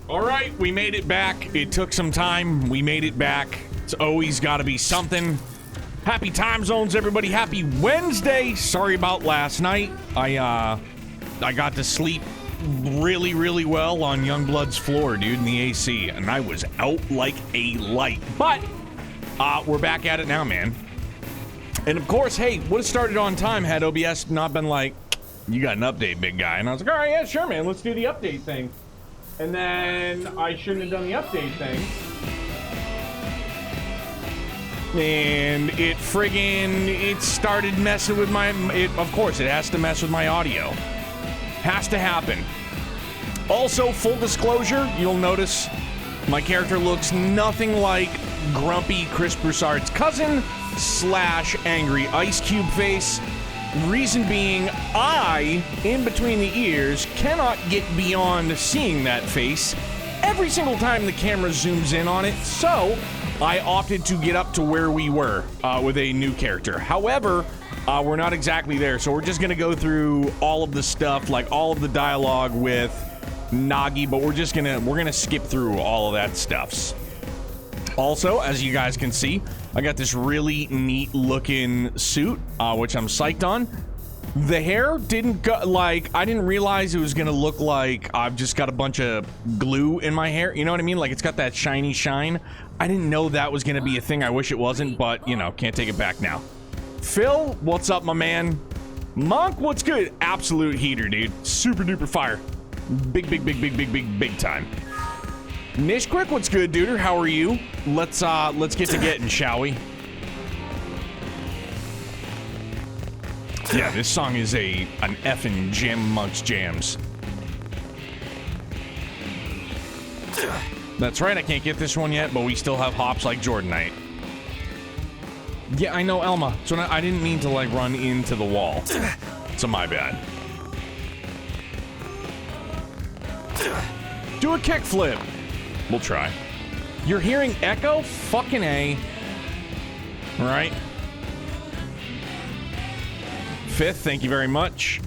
All right, we made it back. It took some time. We made it back. It's always got to be something. Happy time zones, everybody. Happy Wednesday. Sorry about last night. I got to sleep really, really well on Youngblood's floor, dude, in the AC, and I was out like a light. But we're back at it now, man. And of course, hey, would have started on time had OBS not been like, you got an update, big guy. And I was like, all right, yeah, sure, man. Let's do the update thing. And then I shouldn't have done the update thing. And it started messing with of course, it has to mess with my audio. Has to happen. Also, full disclosure, you'll notice my character looks nothing like grumpy Chris Broussard's cousin / angry Ice Cube face. Reason being, I, in between the ears, cannot get beyond seeing that face every single time the camera zooms in on it, so I opted to get up to where we were with a new character. However, we're not exactly there, so we're just going to go through all of the stuff, like all of the dialogue with Nagi, but we're going to skip through all of that stuff. Also, as you guys can see, I got this really neat looking suit, which I'm psyched on. The hair didn't go, like, I didn't realize it was gonna look like I've just got a bunch of glue in my hair. You know what I mean? Like, it's got that shiny shine. I didn't know that was gonna be a thing. I wish it wasn't, but, you know, can't take it back now. Phil, what's up, my man? Monk, what's good? Absolute heater, dude. Super duper fire. Big time. Nishquick, what's good, dude? How are you? Let's get to getting, shall we? Yeah, this song is an effing jam amongst jams. That's right, I can't get this one yet, but we still have hops like Jordanite. Yeah, I know, Elma. So I didn't mean to, like, run into the wall. So my bad. Do a kickflip. We'll try. You're hearing echo? Fucking A. Right? Fifth, thank you very much.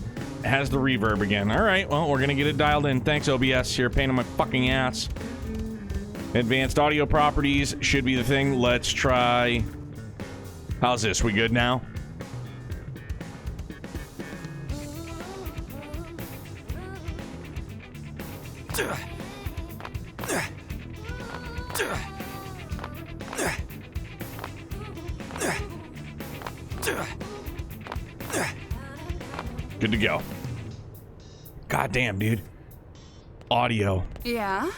Has the reverb again. All right, well, we're gonna get it dialed in. Thanks, OBS. You're a pain in my fucking ass. Advanced audio properties should be the thing. Let's try. How's this? We good now? Good to go. God damn, dude. Audio. Yeah?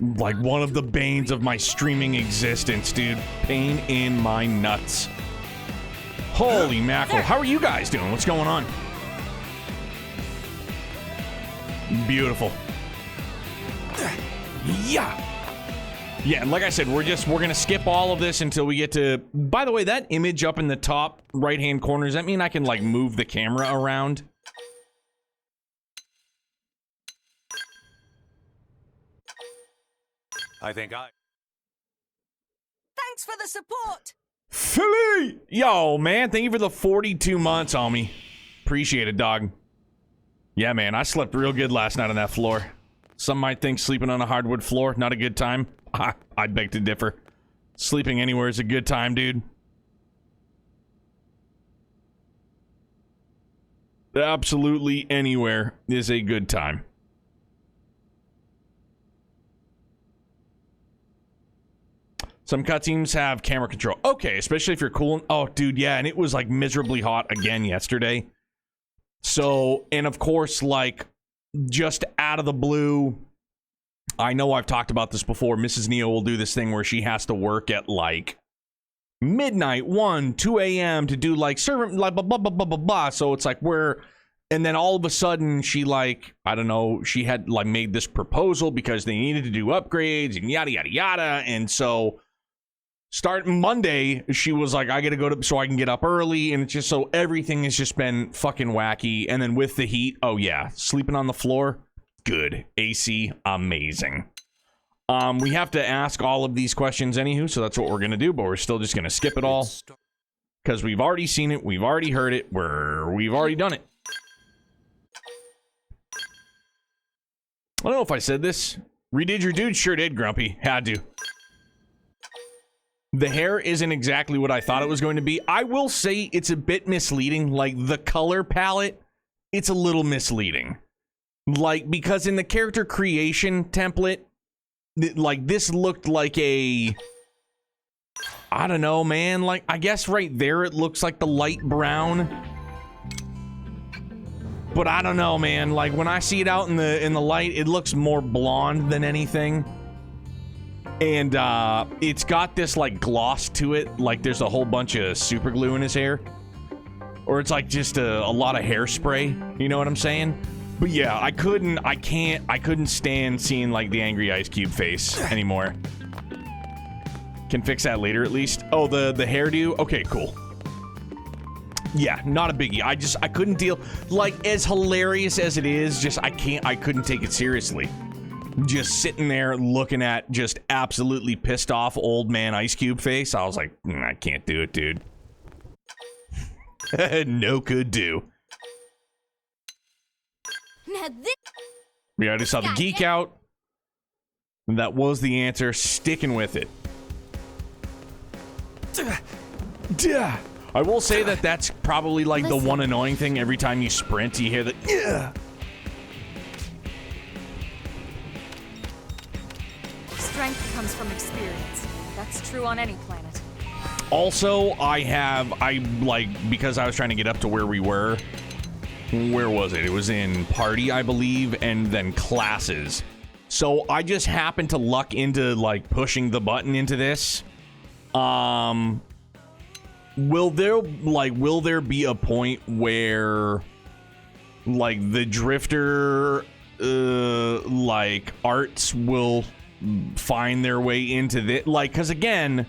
Like one of the banes of my streaming existence, dude. Pain in my nuts. Holy mackerel. How are you guys doing? What's going on? Beautiful. Yeah. Yeah, and like I said, we're gonna skip all of this until we get to... By the way, that image up in the top right-hand corner, does that mean I can, like, move the camera around? Thanks for the support! Philly! Yo, man, thank you for the 42 months, homie. Appreciate it, dog. Yeah, man, I slept real good last night on that floor. Some might think sleeping on a hardwood floor, not a good time. I beg to differ. Sleeping anywhere is a good time, dude. Absolutely anywhere is a good time. Some cutscenes have camera control. Okay, especially if you're cooling. Oh, dude, yeah, and it was, like, miserably hot again yesterday. So, and of course, like, just out of the blue... I know I've talked about this before. Mrs. Neo will do this thing where she has to work at, like, midnight, 1, 2 a.m. to do, like, servant, like, blah, blah, blah, blah, blah, blah. So it's like, and then all of a sudden, she, like, I don't know, she had, like, made this proposal because they needed to do upgrades and yada, yada, yada. And so, starting Monday, she was like, I gotta go to, so I can get up early. And it's just, so everything has just been fucking wacky. And then with the heat, oh yeah, sleeping on the floor. Good. AC, amazing. We have to ask all of these questions anywho, so that's what we're gonna do, but we're still just gonna skip it all. Because we've already seen it, we've already heard it, we've already done it. I don't know if I said this. Redid your dude? Sure did, Grumpy. Had to. The hair isn't exactly what I thought it was going to be. I will say it's a bit misleading. Like, the color palette, it's a little misleading. Like, because in the character creation template, like, this looked like a... I don't know, man. Like, I guess right there it looks like the light brown. But I don't know, man. Like, when I see it out in the light, it looks more blonde than anything. And it's got this like gloss to it, like there's a whole bunch of super glue in his hair, or it's like just a lot of hairspray. You know what I'm saying? But yeah, I couldn't stand seeing like the angry Ice Cube face anymore. Can fix that later at least. Oh, the hairdo. Okay, cool. Yeah, not a biggie. I couldn't deal. Like, as hilarious as it is, just I couldn't take it seriously. Just sitting there looking at just absolutely pissed off old man Ice Cube face. I was like, I can't do it, dude. No could do. Now this We already saw the geek out. And that was the answer. Sticking with it. I will say that that's probably like the one annoying thing. Every time you sprint, you hear the... strength comes from experience. That's true on any planet. Also, because I was trying to get up to where we were. Where was it? It was in party, I believe, and then classes. So I just happened to luck into like pushing the button into this. Will there be a point where like the drifter like arts will find their way into this? Like, because again,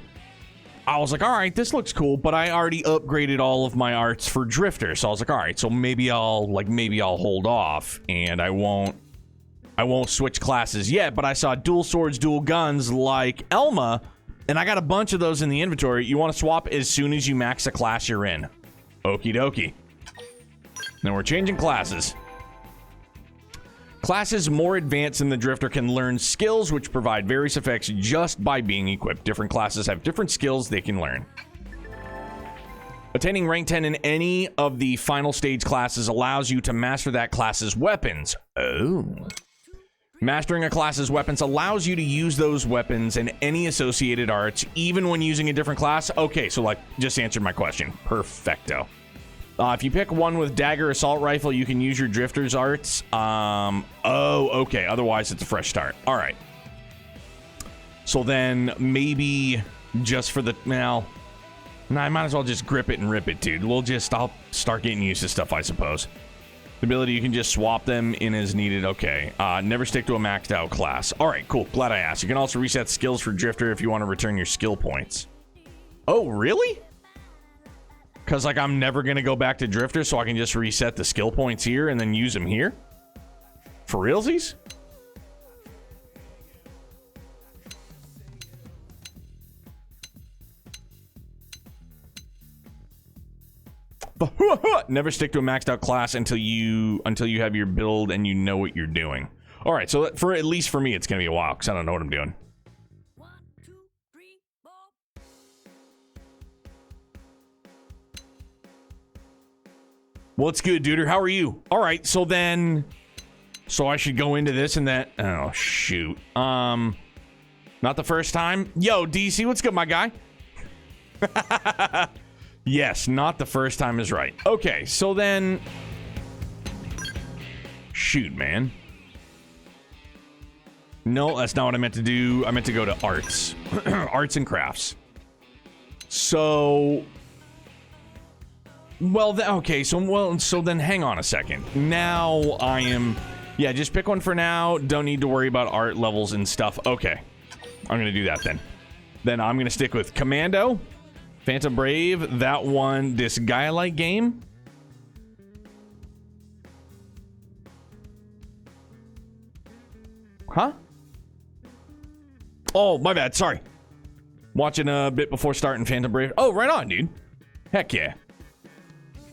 I was like, all right, this looks cool, but I already upgraded all of my arts for drifter, so I was like, all right, so maybe I'll hold off and I won't switch classes yet. But I saw dual swords, dual guns like Elma, and I got a bunch of those in the inventory. You want to swap as soon as you max the class you're in. Okie dokie. Then we're changing classes. Classes more advanced than the drifter can learn skills which provide various effects just by being equipped. Different classes have different skills they can learn. Attaining rank 10 in any of the final stage classes allows you to master that class's weapons. Oh. Mastering a class's weapons allows you to use those weapons and any associated arts even when using a different class. Okay, so like just answered my question. Perfecto. If you pick one with dagger assault rifle, you can use your drifter's arts. Oh, okay. Otherwise, it's a fresh start. All right. So then maybe just for the now, I might as well just grip it and rip it, dude. I'll start getting used to stuff, I suppose. The ability, you can just swap them in as needed. Okay. Never stick to a maxed out class. All right, cool. Glad I asked. You can also reset skills for drifter if you want to return your skill points. Oh, really? Because, like, I'm never going to go back to drifter, so I can just reset the skill points here and then use them here? For realsies? Never stick to a maxed out class until you have your build and you know what you're doing. All right, so for at least for me, it's going to be a while because I don't know what I'm doing. What's good, duder? How are you? All right, so I should go into this and that. Oh, shoot. Not the first time. Yo, DC, what's good, my guy? Yes, not the first time is right. Okay, so then... Shoot, man. No, that's not what I meant to do. I meant to go to arts. Arts and crafts. So... Well, okay, so then hang on a second. Now I am... Yeah, just pick one for now. Don't need to worry about art levels and stuff. Okay. I'm going to do that then. Then I'm going to stick with Commando, Phantom Brave, that one, this Gaia-like game. Huh? Oh, my bad. Sorry. Watching a bit before starting Phantom Brave. Oh, right on, dude. Heck yeah.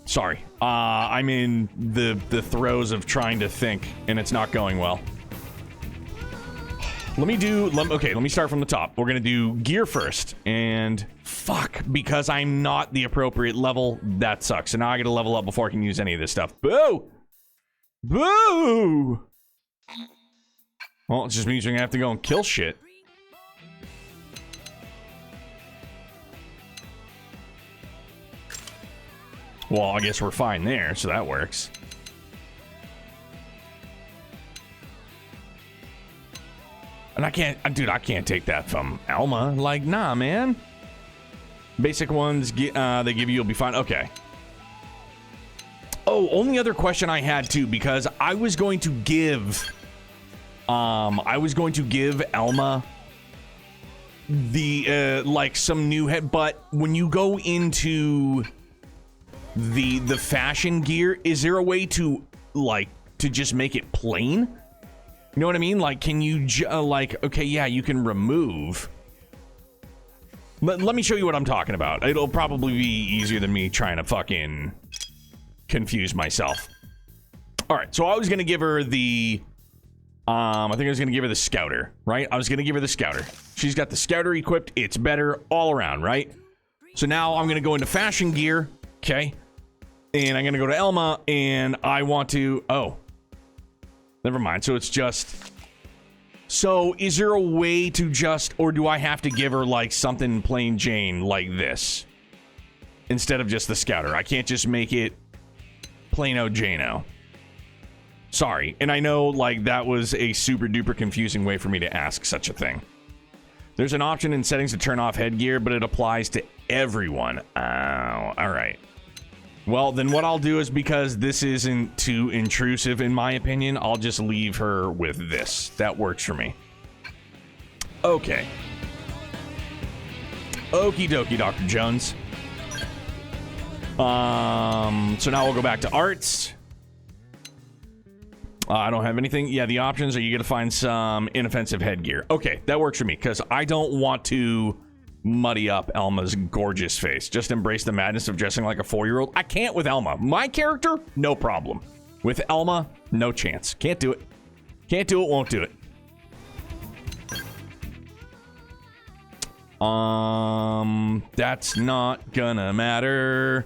Sorry. I'm in the throes of trying to think, and it's not going well. Okay, let me start from the top. We're gonna do gear first. And fuck, because I'm not the appropriate level, that sucks. So now I gotta level up before I can use any of this stuff. Boo! Boo! Well, it just means we're gonna have to go and kill shit. Well, I guess we're fine there, so that works. And I can't take that from Alma. Like, nah, man. Basic ones, they give you, you'll be fine. Okay. Oh, only other question I had, too, because I was going to give Alma the, like, some new head, but when you go into the fashion gear, is there a way to, like, to just make it plain? You know what I mean? Like, can you, like, okay, yeah, you can remove. Let me show you what I'm talking about. It'll probably be easier than me trying to fucking confuse myself. All right, so I was going to give her the, I think I was going to give her the Scouter, right? I was going to give her the Scouter. She's got the Scouter equipped. It's better all around, right? So now I'm going to go into fashion gear, okay? And I'm going to go to Elma, and I want to, oh. Never mind. So it's just... So is there a way to just... Or do I have to give her, like, something plain Jane like this? Instead of just the Scouter. I can't just make it plain-o Jane-o. Sorry. And I know, like, that was a super-duper confusing way for me to ask such a thing. There's an option in settings to turn off headgear, but it applies to everyone. Oh, alright. Well, then what I'll do is, because this isn't too intrusive in my opinion, I'll just leave her with this. That works for me. Okay. Okie dokie, Dr. Jones. So now we'll go back to arts. I don't have anything. Yeah, the options are you gotta find some inoffensive headgear. Okay, that works for me, because I don't want to muddy up Elma's gorgeous face. Just embrace the madness of dressing like a 4-year-old. I can't with Elma. My character, no problem. With Elma, no chance. Can't do it. Can't do it, won't do it. That's not gonna matter,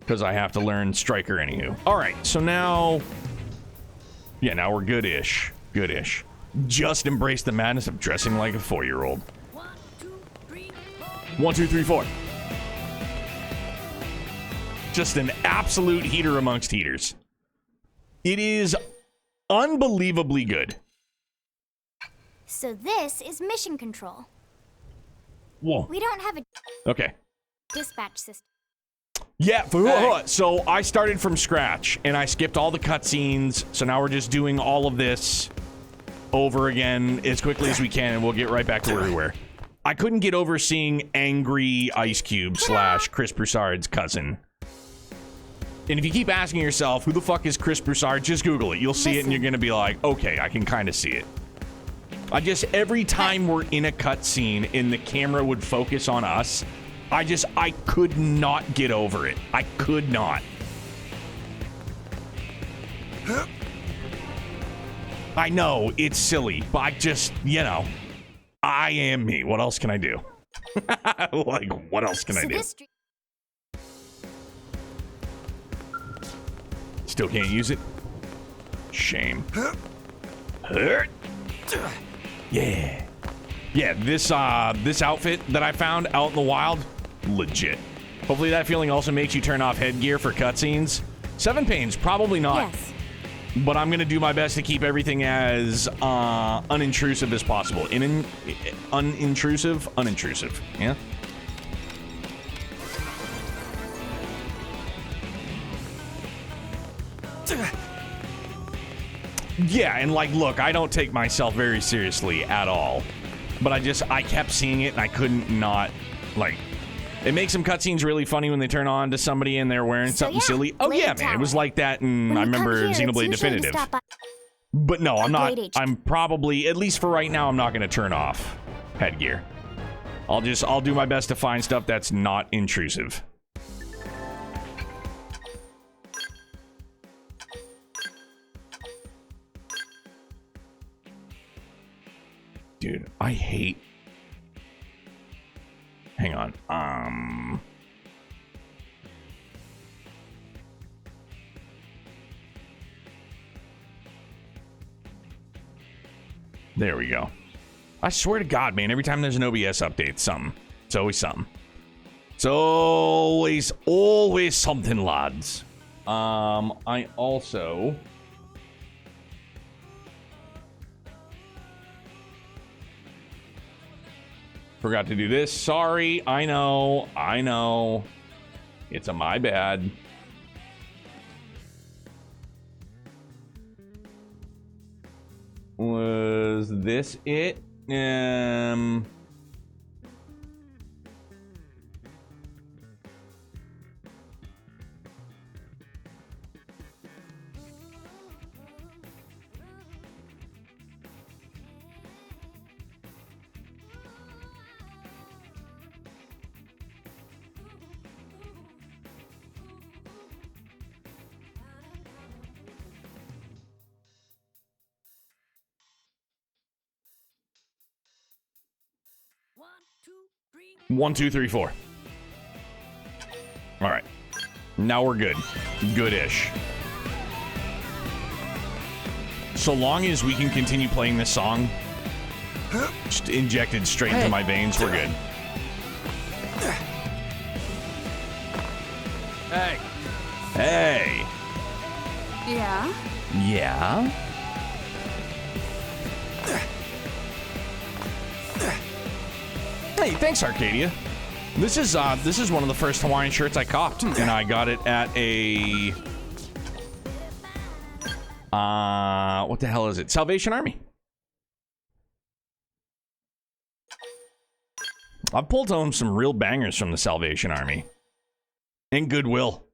because I have to learn Striker anywho. Alright, so now... Yeah, now we're good-ish. Good-ish. Just embrace the madness of dressing like a 4-year-old. 1, 2, 3, 4. Just an absolute heater amongst heaters. It is unbelievably good. So this is mission control. Whoa. We don't have a Okay. dispatch system. Yeah, so I started from scratch, and I skipped all the cutscenes, so now we're just doing all of this over again as quickly as we can, and we'll get right back to where we were. I couldn't get over seeing angry Ice Cube / Chris Broussard's cousin. And if you keep asking yourself, who the fuck is Chris Broussard, just Google it. You'll see it and you're gonna be like, okay, I can kind of see it. Every time we're in a cutscene and the camera would focus on us, I could not get over it. I could not. I know, it's silly, but I just, you know... I am me. What else can I do? Like, what else can I do? Still can't use it? Shame. Yeah. Yeah, this outfit that I found out in the wild, legit. Hopefully that feeling also makes you turn off headgear for cutscenes. 7 pains, probably not. Yes. But I'm going to do my best to keep everything as unintrusive as possible. Unintrusive, yeah? Yeah, and like, look, I don't take myself very seriously at all. But I kept seeing it and I couldn't not, like... It makes some cutscenes really funny when they turn on to somebody and they're wearing something silly. Oh yeah, man, it was like that in, I remember, Xenoblade Definitive. But no, I'm not, I'm probably, at least for right now, I'm not going to turn off headgear. I'll do my best to find stuff that's not intrusive. Dude, I hate... Hang on. There we go. I swear to God, man, every time there's an OBS update, it's something. It's always something. It's always something, lads. I also... forgot to do this. Sorry, I know. It's a my bad. Was this it? One, two, three, four. All right. Now we're good. Good-ish. So long as we can continue playing this song, just injected straight into my veins, we're good. Hey. Hey. Yeah? Yeah? Hey, thanks, Arcadia. This is one of the first Hawaiian shirts I copped, and I got it at a what the hell is it? Salvation Army. I've pulled home some real bangers from the Salvation Army. And Goodwill.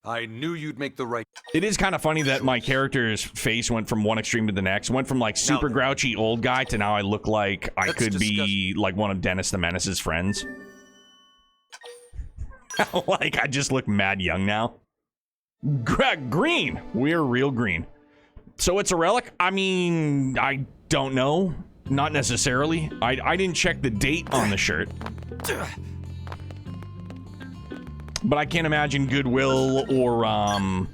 I knew you'd make the right... It is kind of funny that my character's face went from one extreme to the next. Went from, like, super grouchy old guy to now I look like I could be, like, one of Dennis the Menace's friends. Like, I just look mad young now. Green! We're real green. So it's a relic? I mean, I don't know. Not necessarily. I didn't check the date on the shirt. But I can't imagine Goodwill or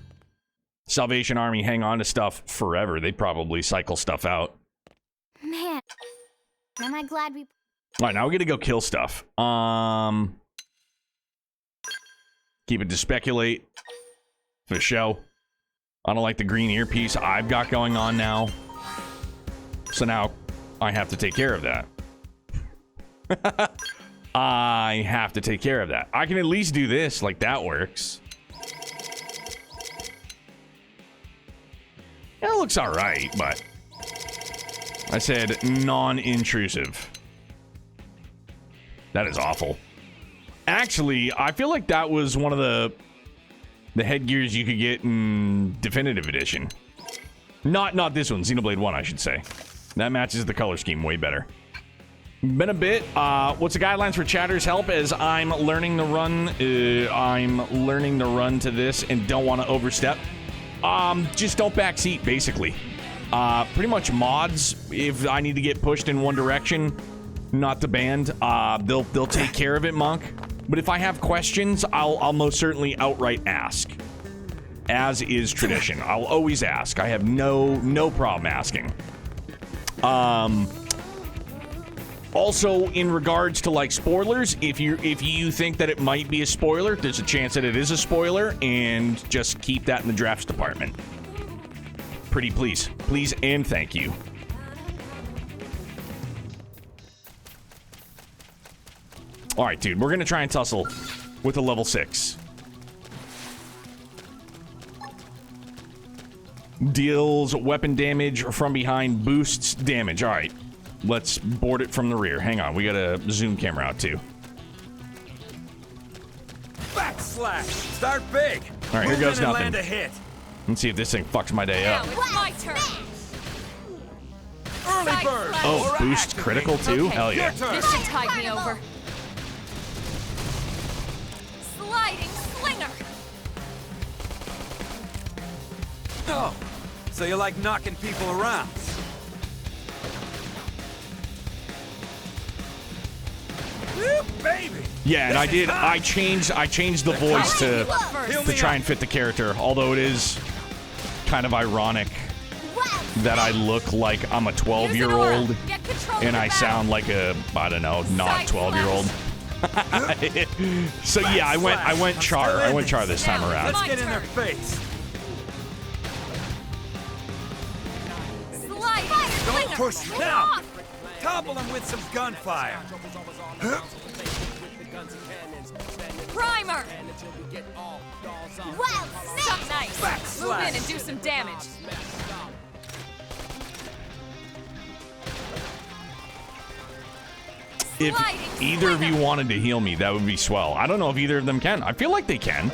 Salvation Army hang on to stuff forever. They'd probably cycle stuff out. Man, am I glad we... All right, now we're gonna go kill stuff. Keep it to speculate. For show. I don't like the green earpiece I've got going on now. So now I have to take care of that. I have to take care of that. I can at least do this, like that works. It looks alright, but I said non-intrusive. That is awful. Actually, I feel like that was one of the headgears you could get in Definitive Edition. Not this one, Xenoblade 1, I should say. That matches the color scheme way better. Been a bit. What's the guidelines for chatter's help as I'm learning the run? I'm learning the run to this and don't want to overstep. Just don't backseat, basically. Pretty much mods, if I need to get pushed in one direction, not the band, they'll take care of it, Monk. But if I have questions, I'll most certainly outright ask. As is tradition. I'll always ask. I have no problem asking. Also, in regards to, like, spoilers, if you think that it might be a spoiler, there's a chance that it is a spoiler, and just keep that in the drafts department. Pretty please. Please and thank you. Alright, dude, we're gonna try and tussle with a level 6. Deals weapon damage from behind, boosts damage. Alright. Let's board it from the rear. Hang on, we got a zoom camera out too. Backslash! Start big! Alright, here goes nothing. Land a hit. Let's see if this thing fucks my day up. Now it's my turn. Early bird! Oh, boost critical too? Okay. Hell yeah. Your turn! This should tide me over. Sliding slinger. No! So you like knocking people around? Woo, baby! Yeah, and I did. I changed the voice to try and fit the character. Although it is kind of ironic that I look like I'm a 12-year-old and I sound like a, I don't know, not 12-year-old. So yeah, I went Char. I went Char this time around. Let's get in their face. Don't push now. Topple them with some gunfire. Primer! Wow, Something nice. Backslash. Move in and do some damage. If either of you wanted to heal me, that would be swell. I don't know if either of them can. I feel like they can.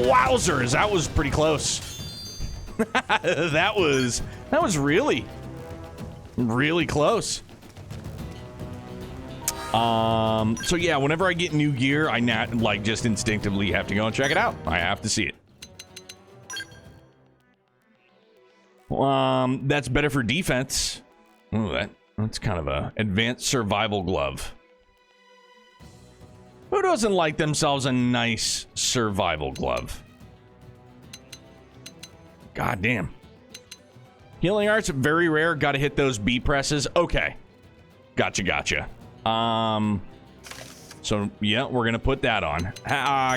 Wowzers, that was pretty close. that was really close. So yeah, whenever I get new gear, I just instinctively have to go and check it out. I have to see it. That's better for defense. Ooh, that's kind of a advanced survival glove. Who doesn't like themselves a nice survival glove? God damn. Healing arts, very rare. Got to hit those B presses. Okay. Gotcha. So, yeah, we're going to put that on.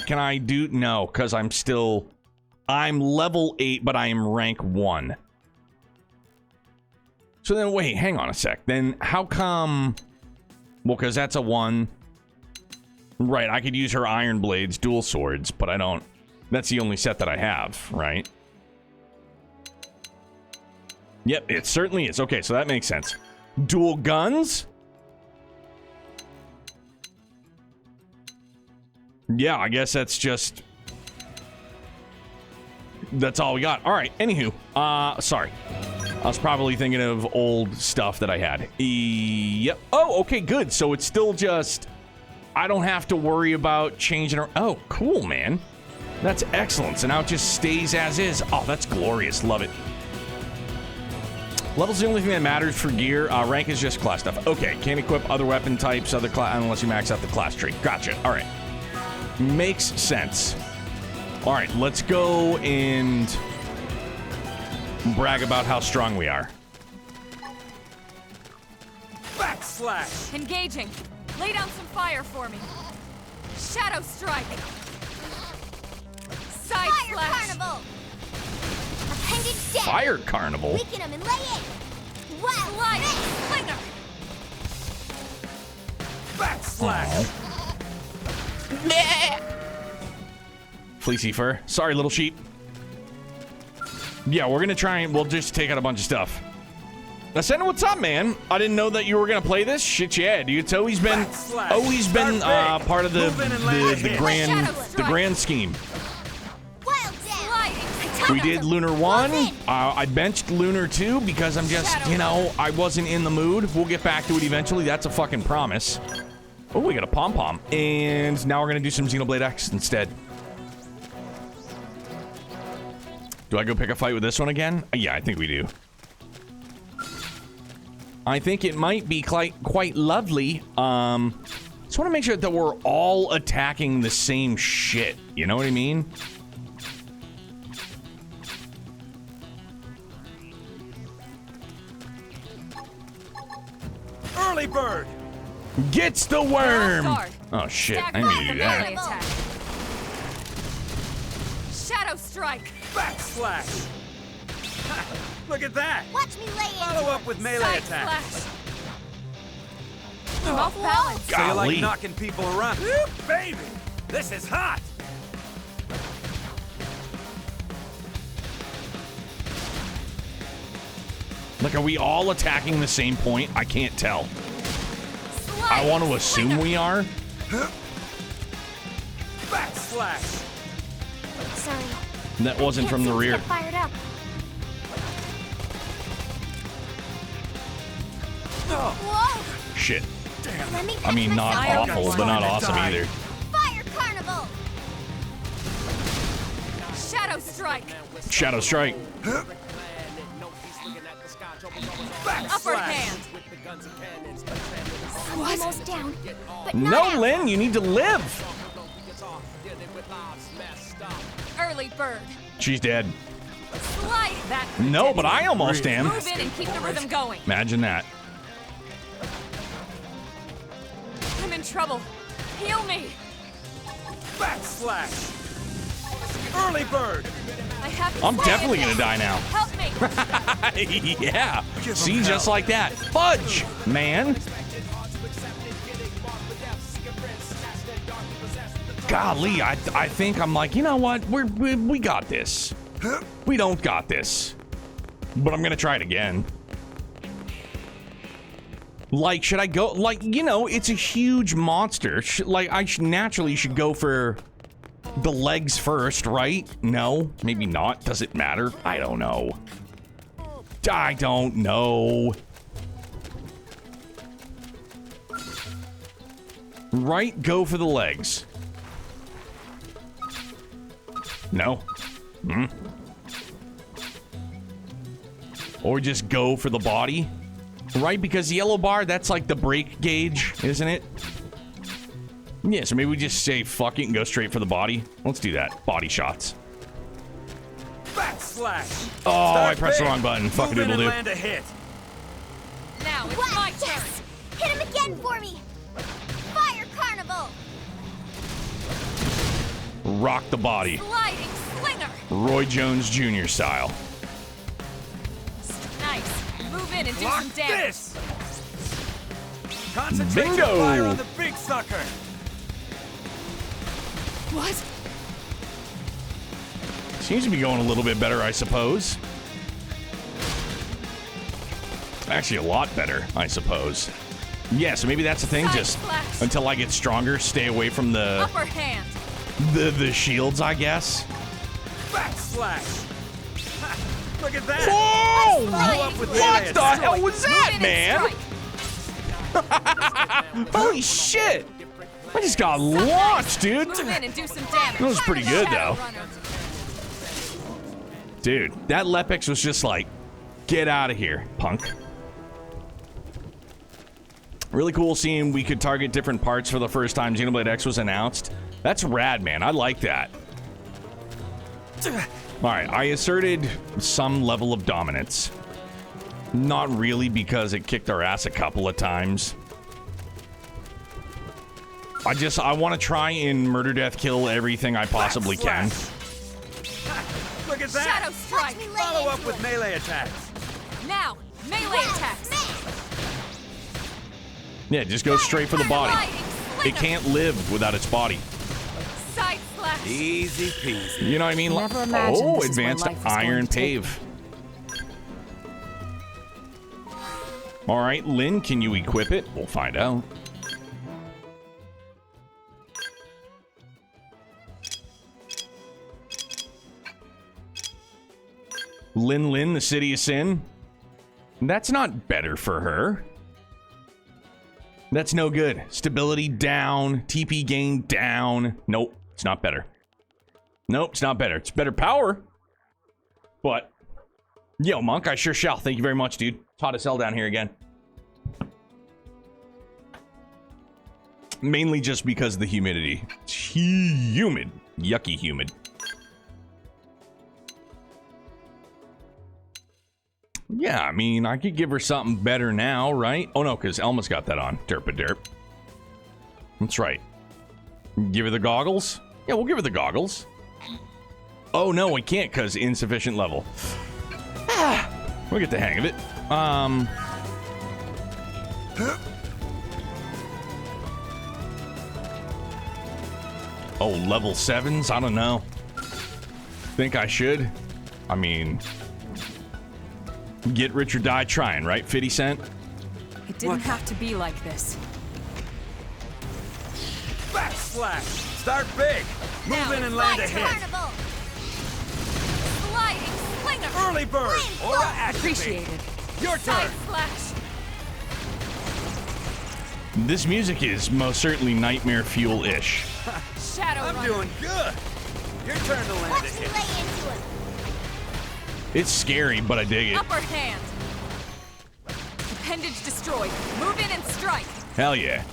Can I do... No, because I'm level 8, but I am rank 1. So then, wait, hang on a sec. Then how come... Well, because that's a 1. Right, I could use her iron blades, dual swords, but I don't... That's the only set that I have, right? Yep, it certainly is. Okay, so that makes sense. Dual guns? Yeah, I guess that's just... That's all we got. All right, anywho. Sorry. I was probably thinking of old stuff that I had. Yep. Oh, okay, good. So it's still just... I don't have to worry about changing her. Oh, cool, man. That's excellent. So now it just stays as is. Oh, that's glorious. Love it. Level's the only thing that matters for gear. Rank is just class stuff. Okay, can't equip other weapon types, other class, unless you max out the class tree. Gotcha. All right. Makes sense. All right, let's go and brag about how strong we are. Backslash. Engaging. Lay down some fire for me. Shadow strike. Side Fire slash. carnival! Appendage death! Fire carnival? Weaken him and lay it! Wow! Light. Slinger. Backslash. Fleecy fur. Sorry, little sheep. Yeah, we're gonna try and we'll just take out a bunch of stuff. Ascendant, what's up, man? I didn't know that you were gonna play this. Shit, yeah, dude. It's always been part of the grand scheme. Wild down! We did Lunar 1. I benched Lunar 2 because I'm just, I wasn't in the mood. We'll get back to it eventually. That's a fucking promise. Oh, we got a pom-pom. And now we're gonna do some Xenoblade X instead. Do I go pick a fight with this one again? Yeah, I think we do. I think it might be quite lovely. Just want to make sure that we're all attacking the same shit. You know what I mean? Early bird. Gets the worm. Oh shit! I need to do that. Attack. Shadow strike. Backslash. Ha, look at that. Watch me lay it! Follow up with melee Side attack. slash. I'm off balance. So you like Golly. knocking people around? Woo, baby, this is hot. Like, are we all attacking the same point? I can't tell. I want to assume we are. Backslash. Sorry. That wasn't from the rear. Get fired up. Whoa! Shit. Let me I mean, not myself. awful, but not awesome either. Fire carnival! Shadow strike. Shadow strike. Back Upper slash. hand. Almost down. But No, not out. Lynn, you need to live. Early bird. She's dead. Slide that. No, but I almost am. Move in and keep the rhythm going. Imagine that. I'm in trouble. Heal me. Back slash. Early bird. I have to I'm stay definitely in gonna this. die now. Help me. Yeah. Give 'em See, just hell. like that. Fudge, man. Golly, I think I'm like, you know what? We got this. We don't got this. But I'm gonna try it again. Like, should I go? Like, you know, it's a huge monster. Like, I naturally should go for the legs first, right? No, maybe not. Does it matter? I don't know. I don't know. Right, go for the legs. No. Hmm. Or just go for the body. Right, because the yellow bar, that's like the brake gauge, isn't it? Yeah, so maybe we just say fuck it and go straight for the body. Let's do that. Body shots. Back slash. Oh, I Start pressed the big. wrong button. Fuck Move it, in it'll and do. land a hit. Now it's What? my turn. Yes! Hit him again for me! Fire Carnival! Rock the body. Sliding slinger. Roy Jones Jr. style. Nice. Move in and do Block some damage. this. Concentrate your Bingo. fire on the big sucker. What? Seems to be going a little bit better, I suppose. Actually, a lot better, I suppose. Yeah, so maybe that's the thing. Side Just slash. until I get stronger, stay away from the Upper hand. shields, I guess. Back slash. Ha, look at that. Whoa! Follow up with What melee the attack. hell was Move that, in man? and strike. Holy shit! I just got launched, dude. Move in and do some damage. That was pretty good, Shadow though. runner. Dude, that Lepex was just like, get out of here, punk. Really cool seeing we could target different parts for the first time Xenoblade X was announced. That's rad, man. I like that. Alright, I asserted some level of dominance. Not really, because it kicked our ass a couple of times. I want to try and murder, death, kill everything I possibly can. Ha, look at that. Shadow strike. Watch me lay Follow up into with it. melee attacks. Now, melee attacks. Yeah, just go straight for the body. Sliding It slinger. can't live without its body. Side slash. Easy peasy. You know what I mean? Never imagined Oh, this is where advanced life was going iron to take pave. All right, Lynn, can you equip it? We'll find out. Lynn, the city of sin. That's not better for her. That's no good. Stability down. TP gain down. Nope, it's not better. Nope, it's not better. It's better power. But, yo, Monk, I sure shall. Thank you very much, dude. It's hot as hell down here again. Mainly just because of the humidity. It's humid. Yucky humid. Yeah, I mean, I could give her something better now, right? Oh, no, because Elma's got that on. Derp-a-derp. That's right. Give her the goggles? Yeah, we'll give her the goggles. Oh, no, we can't because insufficient level. We'll get the hang of it. Oh, level 7s? I don't know. Think I should? I mean... Get rich or die trying, right, 50 Cent? It didn't have to be like this. Backslash. Start big. Move Now in and land a it's my hit. Carnival! Sliding slinger. Early bird. Flame Aura bolt. activate. Appreciated. Your Side turn. slash. This music is most certainly Nightmare Fuel-ish. Shadow I'm runner. doing good. Your turn to land a Let's hit. lay into him. It's scary, but I dig it. Upper hand. Appendage destroyed. Move in and strike. Hell yeah.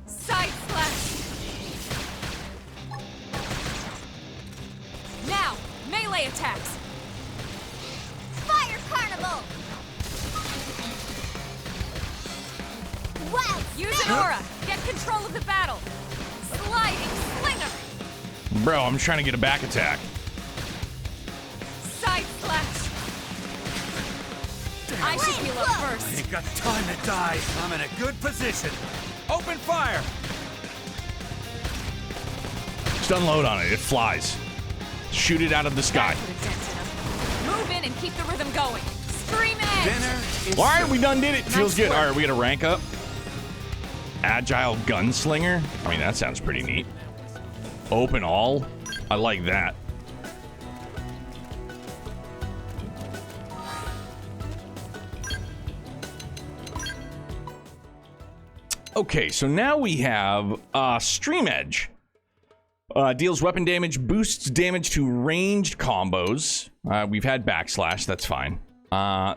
Side slash. Now, melee attacks. Fire carnival. Wow. Use an aura. Get control of the battle. Sliding slinger. Bro, I'm trying to get a back attack. Side slash. I should heal up first. Ain't got time to die. I'm in a good position. Open fire. Just unload on it. It flies. Shoot it out of the sky. That's what exempts him. Move in and keep the rhythm going. Scream edge. Dinner is All right, we done did it. Feels good. work. All right, we got to rank up. Agile gunslinger. I mean, that sounds pretty neat. Open all. I like that. Okay, so now we have Stream Edge. Deals weapon damage, boosts damage to ranged combos. We've had backslash, that's fine.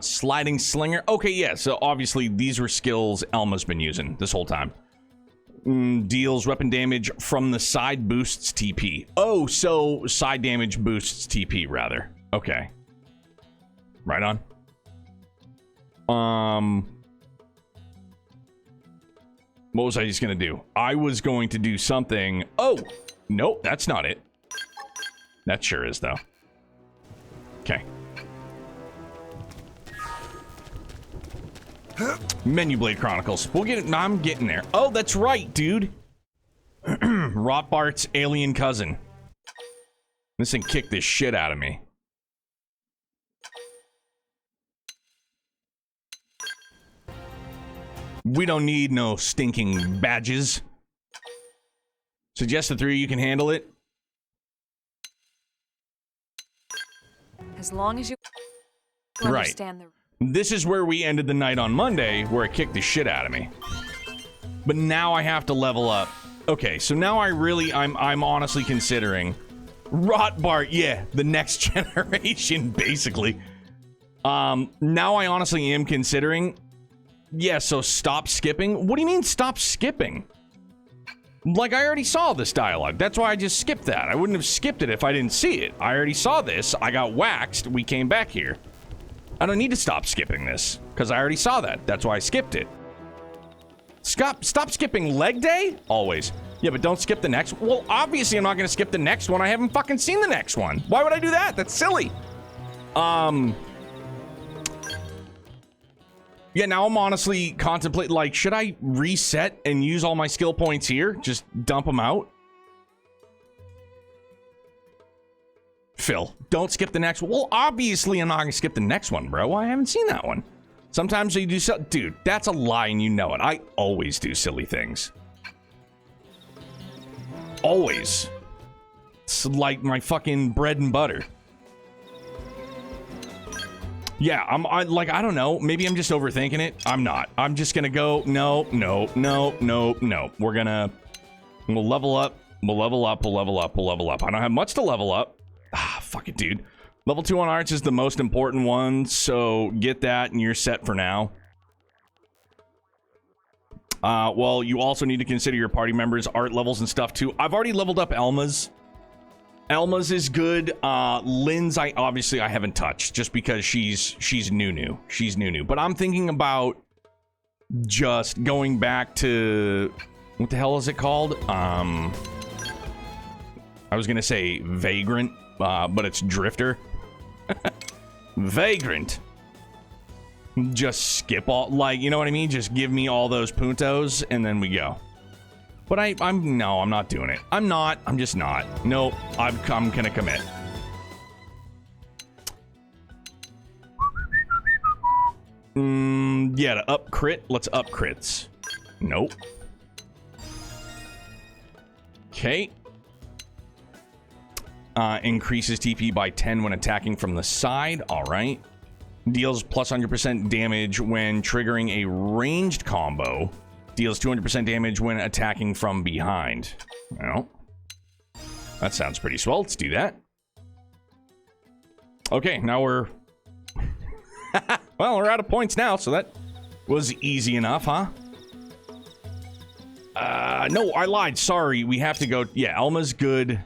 Sliding slinger. Okay, yeah, so obviously these were skills Elma's been using this whole time. Deals weapon damage from the side, boosts TP. Oh, so side damage boosts TP, rather. Okay. Right on. What was I just gonna do? I was going to do something. Oh, nope, that's not it. That sure is, though. Okay. Xenoblade Chronicles. We'll get it. I'm getting there. Oh, that's right, dude. Rotbart's alien cousin. This thing kicked this shit out of me. We don't need no stinking badges. Suggest the three you can handle it. As long as you Right. understand the... This is where we ended the night on Monday, where it kicked the shit out of me. But now I have to level up. Okay, so now I'm honestly considering Rotbart, yeah, the next generation, basically. Now I honestly am considering, yeah, so stop skipping. What do you mean stop skipping? Like, I already saw this dialogue. That's why I just skipped that. I wouldn't have skipped it if I didn't see it. I already saw this. I got waxed. We came back here. I don't need to stop skipping this, because I already saw that. That's why I skipped it. Stop skipping leg day? Always. Yeah, but don't skip the next. Well, obviously I'm not going to skip the next one. I haven't fucking seen the next one. Why would I do that? That's silly. Yeah, now I'm honestly contemplating, like, should I reset and use all my skill points here? Just dump them out? Phil, don't skip the next one. Well, obviously I'm not going to skip the next one, bro. I haven't seen that one. Sometimes you do so. Dude, that's a lie and you know it. I always do silly things. Always. It's like my fucking bread and butter. Yeah, I don't know. Maybe I'm just overthinking it. I'm not. I'm just gonna go, no. We'll level up. We'll level up. I don't have much to level up. Ah, fuck it, dude. Level 2 on arts is the most important one, so get that and you're set for now. Well, you also need to consider your party members' art levels and stuff too. I've already leveled up Elma's. Elma's is good. Lynn's I haven't touched just because she's new. She's new. But I'm thinking about just going back to, what the hell is it called? I was gonna say Vagrant, but it's Drifter. Vagrant. Just skip all, like, you know what I mean? Just give me all those puntos and then we go. But I'm not doing it. I'm just not. Nope, I'm gonna commit. Yeah, to up crit, let's up crits. Nope. Okay. Increases TP by 10 when attacking from the side. All right. Deals plus 100% damage when triggering a ranged combo. Deals 200% damage when attacking from behind. Well. That sounds pretty swell. Let's do that. Okay, now we're... well, we're out of points now, so that was easy enough, huh? No, I lied. Sorry, we have to go... Yeah, Elma's good.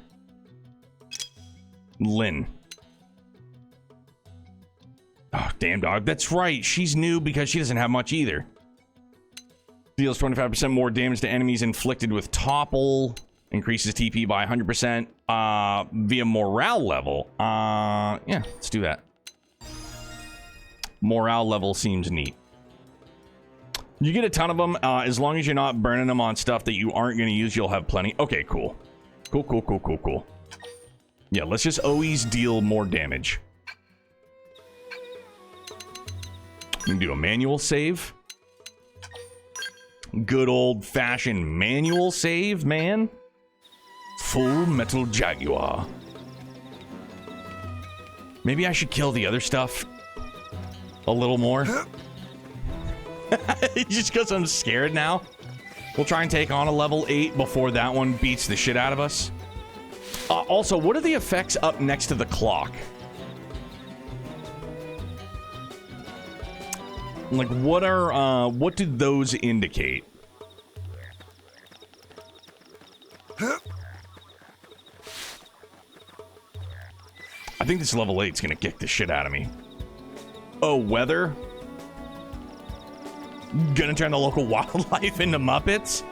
Lynn. Oh, damn dog. That's right. She's new because she doesn't have much either. Deals 25% more damage to enemies inflicted with topple. Increases TP by 100% via morale level. Yeah, let's do that. Morale level seems neat. You get a ton of them. As long as you're not burning them on stuff that you aren't going to use, you'll have plenty. Okay, cool. Cool. Yeah, let's just always deal more damage. We can do a manual save. Good old-fashioned manual save, man. Full Metal Jaguar. Maybe I should kill the other stuff a little more. Just because I'm scared now. We'll try and take on a level 8 before that one beats the shit out of us. Also, what are the effects up next to the clock? Like, what do those indicate? I think this level 8's gonna kick the shit out of me. Oh, weather? Gonna turn the local wildlife into Muppets?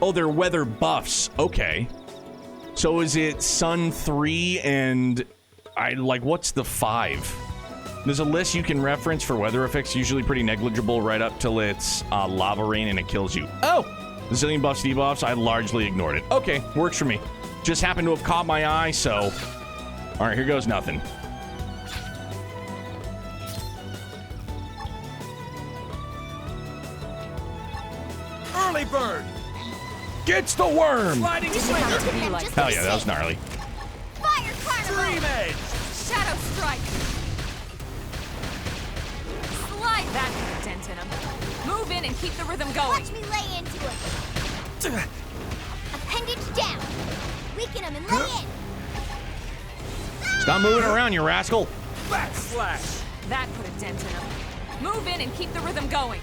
Oh, they're weather buffs. Okay. So is it Sun 3 and... what's the 5? There's a list you can reference for weather effects, usually pretty negligible right up till it's lava rain and it kills you. Oh! The zillion buffs, debuffs, I largely ignored it. Okay, works for me. Just happened to have caught my eye, so... Alright, here goes nothing. Early bird! Gets the worm! Sliding slinger! Hell yeah, that was gnarly. Fire carnival! Dream edge! Shadow strike! Slide that dent in him. Move in and keep the rhythm going. Watch me lay into it. Appendage down. Weaken him and lay in. Stop moving around, you rascal! Backslash! That put a dent in him. Move in and keep the rhythm going.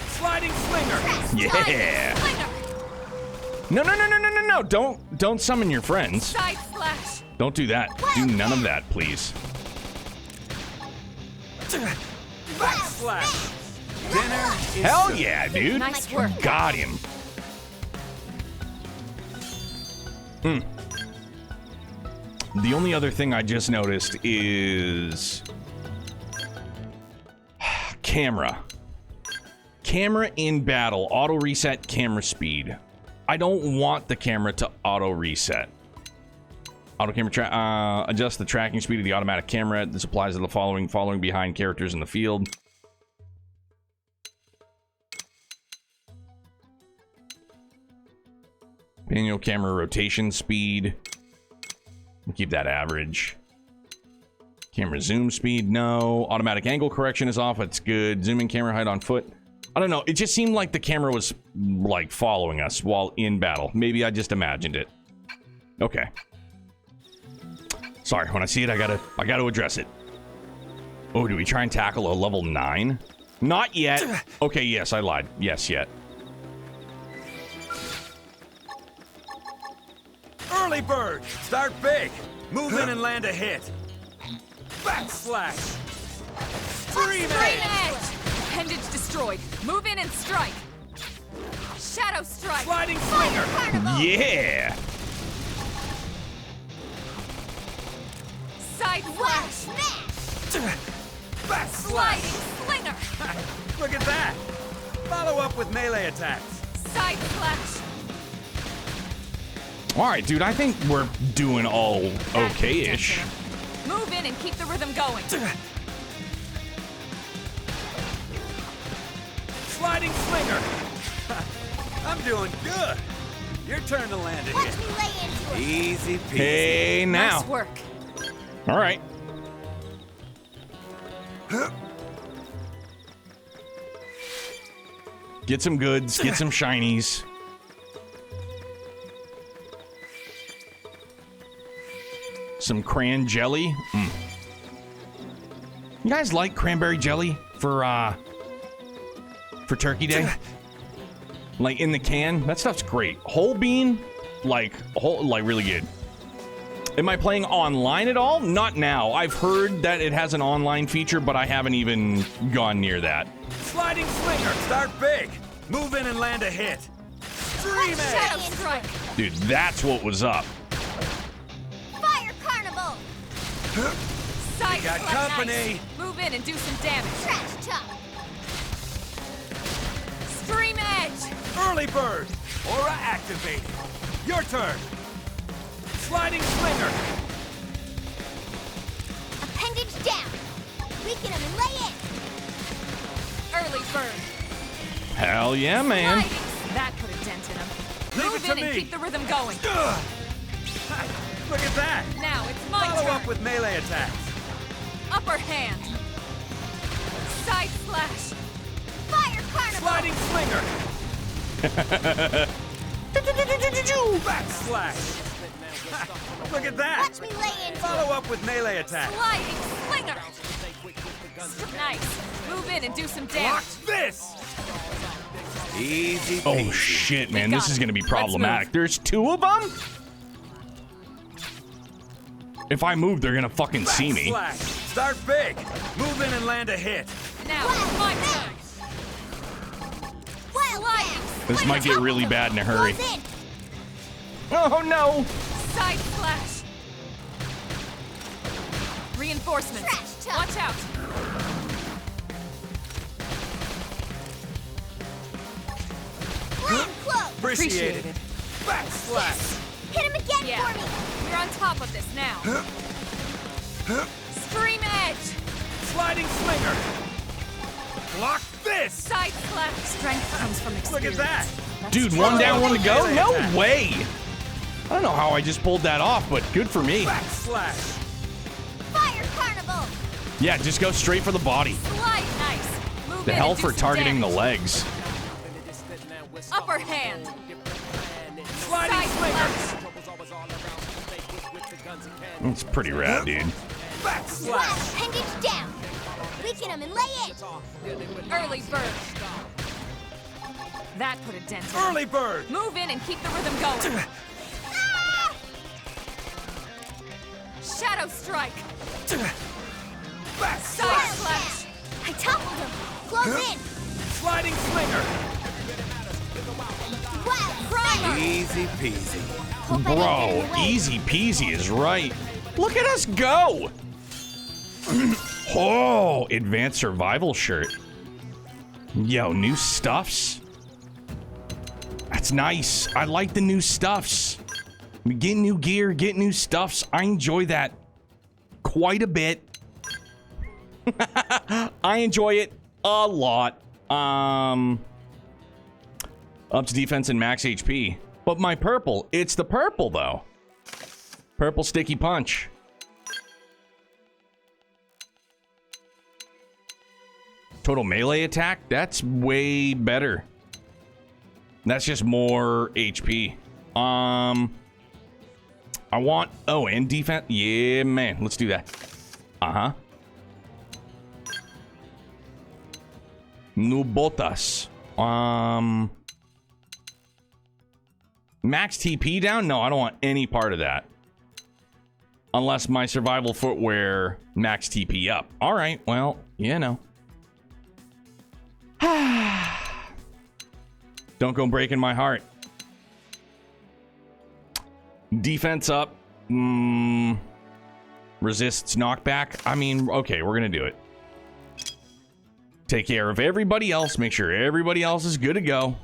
Sliding slinger! Yeah! Slinger! No! Don't summon your friends. Side slash! Don't do that. Do none of that, please. Backslash! Dinner is Hell served. yeah, dude! Nice work. Got him. The only other thing I just noticed is... camera. Camera in battle. Auto reset camera speed. I don't want the camera to auto reset. Auto camera adjust the tracking speed of the automatic camera. This applies to the following behind characters in the field. Manual camera rotation speed. Keep that average. Camera zoom speed, no. Automatic angle correction is off. It's good. Zoom in camera height on foot. I don't know. It just seemed like the camera was, like, following us while in battle. Maybe I just imagined it. Okay. Sorry, when I see it, I gotta address it. Oh, do we try and tackle a level 9? Not yet. Okay, yes, I lied. Yes, yet. Early bird! Start big! Move in and land a hit! Backslash! Dream Straight edge! edge! Appendage destroyed. Move in and strike. Shadow strike. Sliding slinger! Yeah! Side flash. Sliding Backslash! slinger. Look at that! Follow up with melee attacks! Side flash. Alright, dude, I think we're doing all That okay-ish. dent in him. Move in and keep the rhythm going. Sliding slinger! I'm doing good! Your turn to land a Watch hit. me lay into it. Easy peasy. Hey, now. Nice work. Alright. Get some goods, get some shinies. Some cran jelly. You guys like cranberry jelly for Turkey Day? Like in the can? That stuff's great. Whole bean, like really good. Am I playing online at all? Not now. I've heard that it has an online feature, but I haven't even gone near that. Sliding slinger, start big. Move in and land a hit. Stream Shadow it. strike. Dude, that's what was up. Fire carnival! Side got slap company. nice. Move in and do some damage. Trash talk! Stream edge. Early bird. Aura activated. Your turn. Sliding slinger. Appendage down! Weaken him and lay in! Early bird. Hell yeah, man. Sliding. That put a dent in him. Leave Move it to in and me. keep the rhythm going. Ugh. Look at that. Now it's my Follow turn. up with melee attacks. Upper hand. Side slash. Fire carnival! Sliding slinger. Backslash. Look at that. Watch me lay into Follow up with melee attacks. Sliding slinger. Nice. Move in and do some Block damage. this. Easy. Oh peasy. shit, man. got This is it. going to be Let's problematic. move. There's 2 of them? If I move, they're going to fucking see me. Backslash. Start big. Move in and land a hit. Now it's my turn. Wild Sliding. This might get really bad in a hurry. Close in! Oh no. Side slash. Reinforcements. Trash talk. Watch out. Land close! Appreciate it. Backslash. Hit him again Yeah. for me! We're on top of this now. Stream edge. Sliding slinger. Block this. Side slash. Strength comes from Look experience. at that. That's Dude, true. one down, one to go? Melee No attack. way. I don't know how I just pulled that off, but good for me. Backslash. Fire carnival! Yeah, just go straight for the body. Slide nice. Move The in hell and do for some targeting the damage. legs. Upper hand. Sliding Side slinger. slash. It's pretty rad, dude. Backslash. Appendage down! Weaken him and lay in! Early bird. That put a dent in him. Early bird. Move in and keep the rhythm going. Ah! Shadow strike. Side Backslash. slash. I toppled him! Close in! Sliding slinger. Wild Primer. Easy peasy. Hope I didn't get in Bro, your way. easy peasy is right. Look at us go. Oh, advanced survival shirt. Yo, new stuffs. That's nice. I like the new stuffs. We get new gear, get new stuffs. I enjoy that quite a bit. I enjoy it a lot. Up to defense and max HP. But my purple, it's the purple though. Purple sticky punch. Total melee attack, that's way better. That's just more HP. I want, oh, and defense. Yeah, man, let's do that. Uh-huh. New botas. Max TP down? No, I don't want any part of that. Unless my survival footwear max TP up. All right, well, you know. Don't go breaking my heart. Defense up. Resists knockback. I mean, okay, we're going to do it. Take care of everybody else. Make sure everybody else is good to go.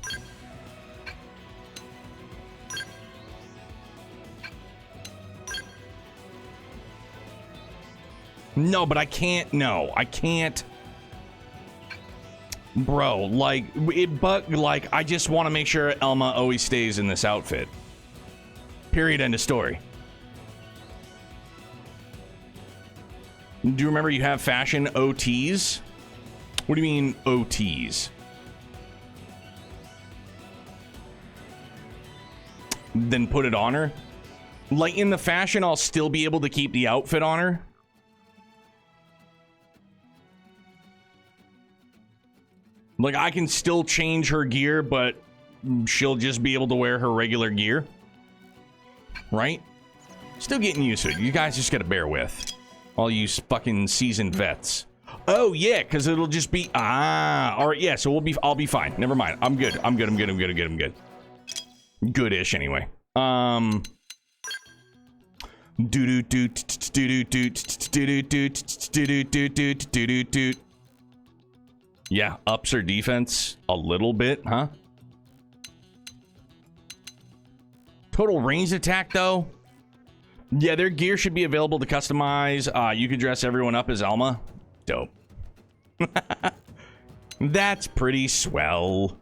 No, but I can't. No, I can't. Bro, like, I just want to make sure Elma always stays in this outfit. Period. End of story. Do you remember you have fashion OTs? What do you mean OTs? Then put it on her? Like, in the fashion, I'll still be able to keep the outfit on her. Like, I can still change her gear, but she'll just be able to wear her regular gear. Right? Still getting used to it. You guys just gotta bear with. All you fucking seasoned vets. Oh, yeah, because it'll just be... all right, yeah, so I'll be fine. Never mind. I'm good. I'm good. Good-ish, anyway. Yeah, ups her defense a little bit, huh? Total ranged attack, though. Yeah, their gear should be available to customize. You can dress everyone up as Alma. Dope. That's pretty swell.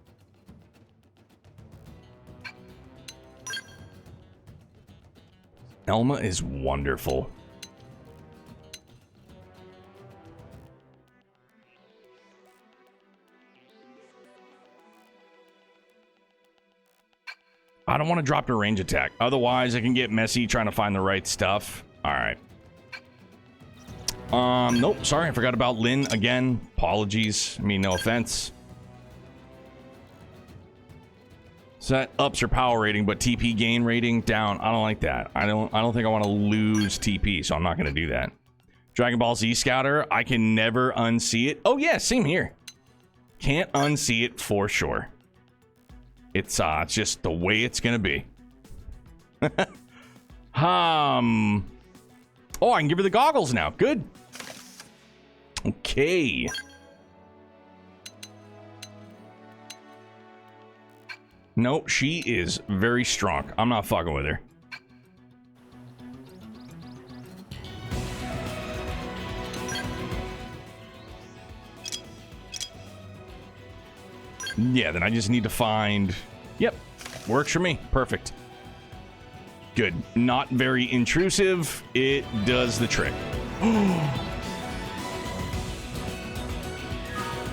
Elma is wonderful. I don't want to drop her range attack. Otherwise, I can get messy trying to find the right stuff. All right. Nope. Sorry, I forgot about Lynn again. Apologies. I mean, no offense. So that ups her power rating, but TP gain rating down. I don't like that. I don't think I want to lose TP, so I'm not going to do that. Dragon Ball Z Scouter, I can never unsee it. Oh yeah, same here. Can't unsee it for sure. It's just the way it's gonna be. Oh, I can give her the goggles now. Good. Okay. Nope, she is very strong. I'm not fucking with her. Yeah, then I just need to find... Yep, works for me. Perfect. Good. Not very intrusive. It does the trick.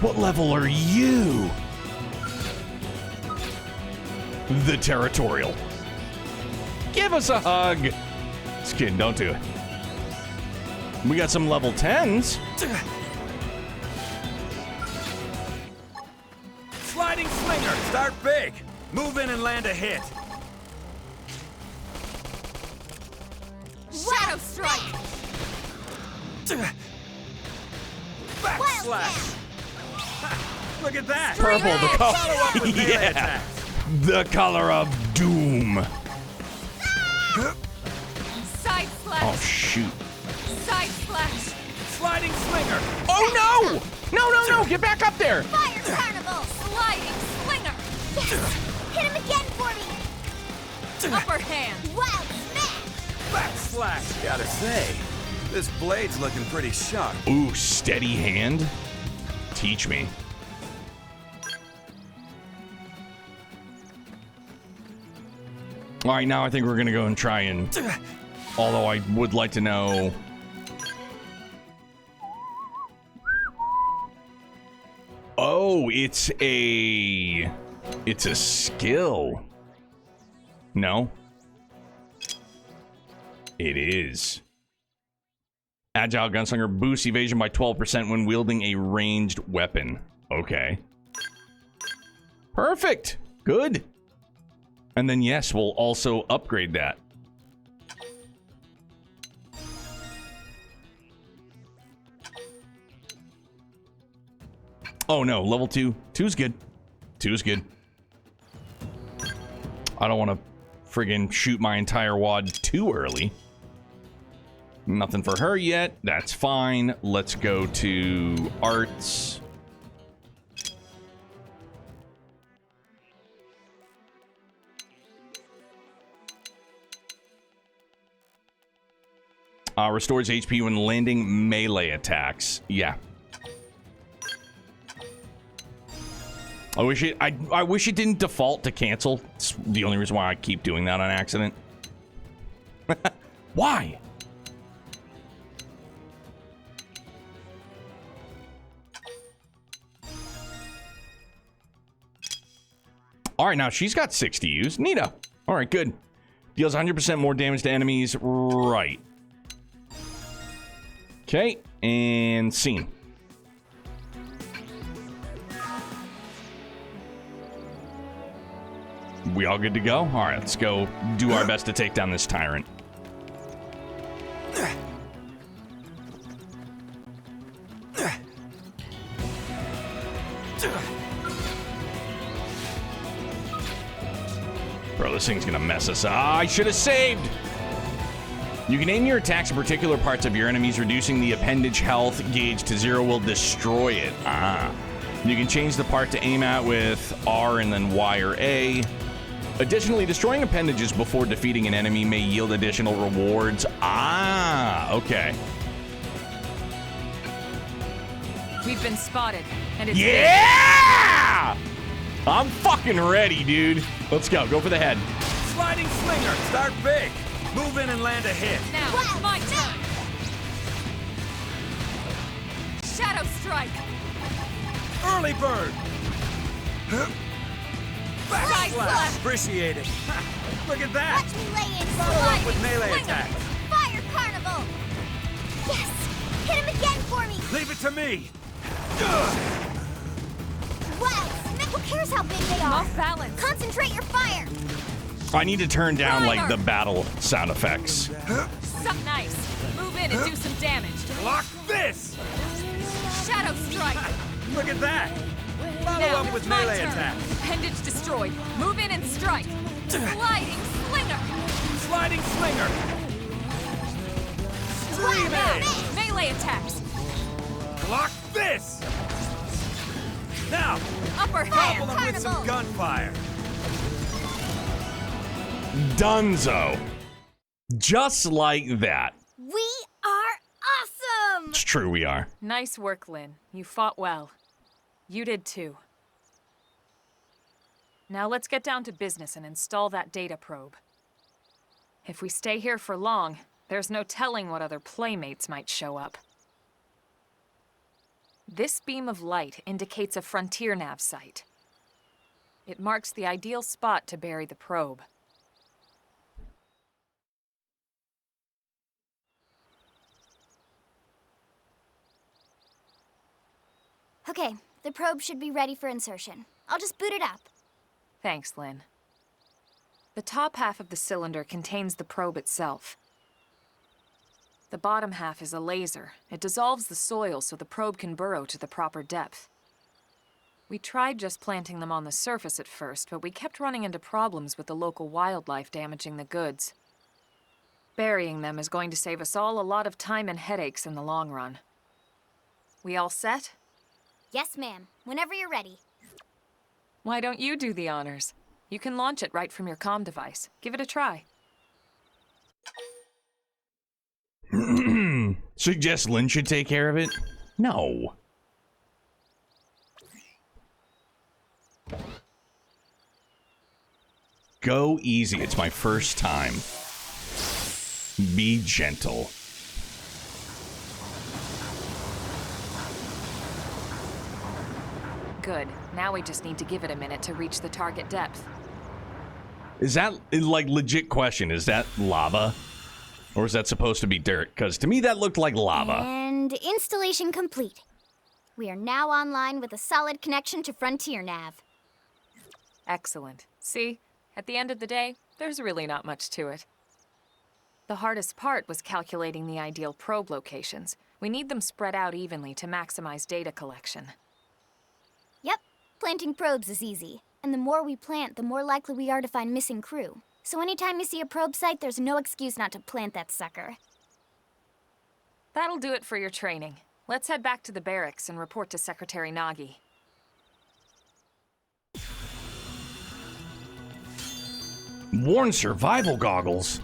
What level are you? The Territorial. Give us a hug. Just kidding, don't do it. We got some level 10s. Sliding slinger. Start big. Move in and land a hit. Shadow strike. Backslash. Look at that. Purple, the color. Follow up with melee Yeah. attacks. The color of doom. Side slash. Oh, shoot. Side slash. Sliding slinger. Oh, no! No! Get back up there! Fire carnival! Sliding slinger. Yes! Hit him again for me! Upper hand. Wild smash! Backslash. Gotta say, this blade's looking pretty sharp. Ooh, steady hand? Teach me. All right, now I think we're gonna go and try and... Although I would like to know... Oh, it's a skill. No? It is. Agile Gunslinger boosts evasion by 12% when wielding a ranged weapon. Okay. Perfect. Good. And then, yes, we'll also upgrade that. Oh, no. Level 2. 2's good. 2's good. I don't want to friggin' shoot my entire wad too early. Nothing for her yet. That's fine. Let's go to arts. Restores HP when landing melee attacks. Yeah. I wish it didn't default to cancel. It's the only reason why I keep doing that on accident. Why? All right, now she's got 6 to use. Neato. All right, good. Deals 100% more damage to enemies. Right. Okay, and scene. We all good to go? All right, let's go do our best to take down this tyrant. Bro, this thing's gonna mess us up. I should have saved! You can aim your attacks at particular parts of your enemies, reducing the appendage health gauge to 0 will destroy it. You can change the part to aim at with R and then Y or A. Additionally, destroying appendages before defeating an enemy may yield additional rewards. Okay. We've been spotted, and it's Yeah! I'm fucking ready, dude. Let's go. Go for the head. Sliding slinger. Start big. Move in and land a hit. Now, Wow. my turn! Shadow Strike! Early bird. Back Side slash. slash. Appreciate it. Look at that. Watch me lay in Follow up with sliding melee slinger. attack. Fire carnival! Yes! Hit him again for me! Leave it to me. Wow! Who cares how big they are? Off balance. Concentrate your fire! I need to turn down, like, Fire. the battle sound effects. Something nice. Move in and do some damage. Block this. Shadow Strike! Look at that. Follow Now, up with it's my melee turn. attack. Appendage destroyed. Move in and strike. Sliding Slinger! Sliding slinger. Stream Now, aim. melee attacks. Block this. Now, Upper topple hand. him with some Carnival. gunfire. Dunzo. Just like that. We are awesome! It's true, we are. Nice work, Lynn. You fought well. You did too. Now let's get down to business and install that data probe. If we stay here for long, there's no telling what other playmates might show up. This beam of light indicates a frontier nav site. It marks the ideal spot to bury the probe. Okay, the probe should be ready for insertion. I'll just boot it up. Thanks, Lynn. The top half of the cylinder contains the probe itself. The bottom half is a laser. It dissolves the soil so the probe can burrow to the proper depth. We tried just planting them on the surface at first, but we kept running into problems with the local wildlife damaging the goods. Burying them is going to save us all a lot of time and headaches in the long run. We all set? Yes, ma'am. Whenever you're ready. Why don't you do the honors? You can launch it right from your comm device. Give it a try. Suggest Lynn should take care of it? No. Go easy. It's my first time. Be gentle. Good. Now we just need to give it a minute to reach the target depth. Is that, like, legit question? Is that lava? Or is that supposed to be dirt? Because to me that looked like lava. And installation complete. We are now online with a solid connection to Frontier Nav. Excellent. See? At the end of the day, there's really not much to it. The hardest part was calculating the ideal probe locations. We need them spread out evenly to maximize data collection. Yep, planting probes is easy. And the more we plant, the more likely we are to find missing crew. So anytime you see a probe site, there's no excuse not to plant that sucker. That'll do it for your training. Let's head back to the barracks and report to Secretary Nagi. Worn survival goggles.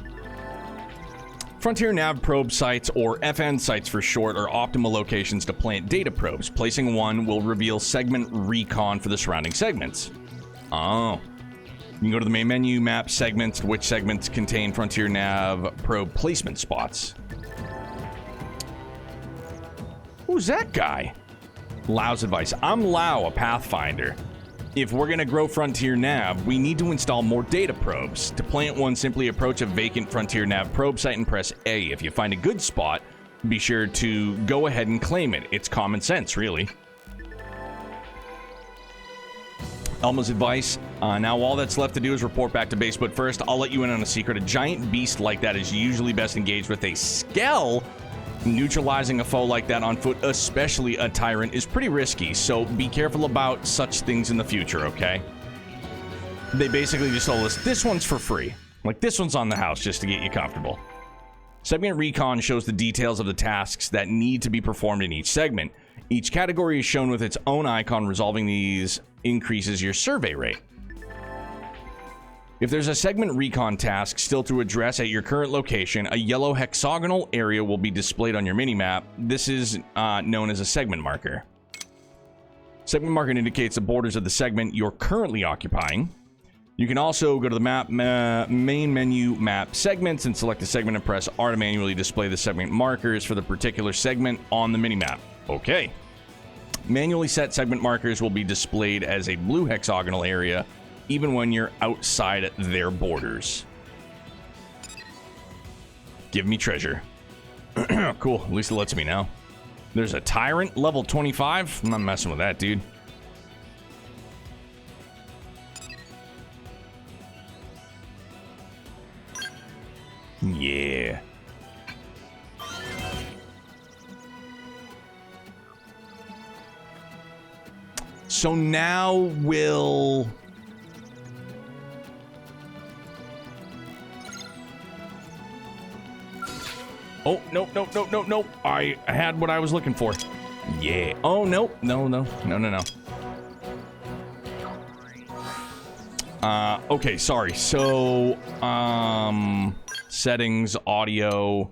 Frontier Nav probe sites, or FN sites for short, are optimal locations to plant data probes. Placing one will reveal segment recon for the surrounding segments. Oh. You can go to the main menu, map segments, which segments contain Frontier Nav probe placement spots. Who's that guy? Lau's advice. I'm Lau, a Pathfinder. if we're going to grow Frontier Nav, we need to install more data probes. To plant one, simply approach a vacant Frontier Nav probe site and press A. If you find a good spot, be sure to go ahead and claim it. It's common sense, really. Elma's advice, now all that's left to do is report back to base, but first, I'll let you in on a secret. A giant beast like that is usually best engaged with a Skell. Neutralizing a foe like that on foot, especially a Tyrant, is pretty risky, so be careful about such things in the future, okay? They basically just told us, this one's for free. Like, this one's on the house just to get you comfortable. Segment Recon shows the details of the tasks that need to be performed in each segment. Each category is shown with its own icon. Resolving these increases your survey rate. If there's a segment recon task still to address at your current location, a yellow hexagonal area will be displayed on your minimap. This is known as a segment marker. Segment marker indicates the borders of the segment you're currently occupying. You can also go to the map main menu, map segments, and select the segment and press R to manually display the segment markers for the particular segment on the minimap. Okay. Manually set segment markers will be displayed as a blue hexagonal area even when you're outside their borders. Give me treasure. Cool, at least it lets me know. There's a Tyrant, level 25. I'm not messing with that, dude. Yeah. So now we'll... Oh, nope. I had what I was looking for. Yeah. Oh, nope. No. Okay, sorry. So, settings, audio,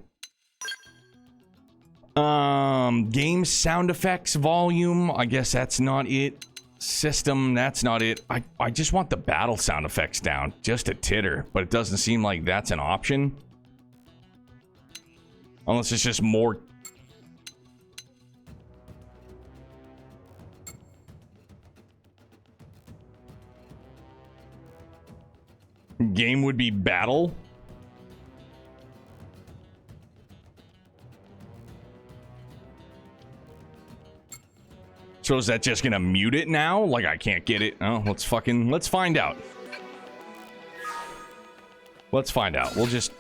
game sound effects volume. I guess that's not it. System, that's not it. I just want the battle sound effects down. Just a titter. But it doesn't seem like that's an option. Unless it's just more... Game would be battle? So is that just gonna mute it now? Like I can't get it? Oh, let's find out. Let's find out. We'll just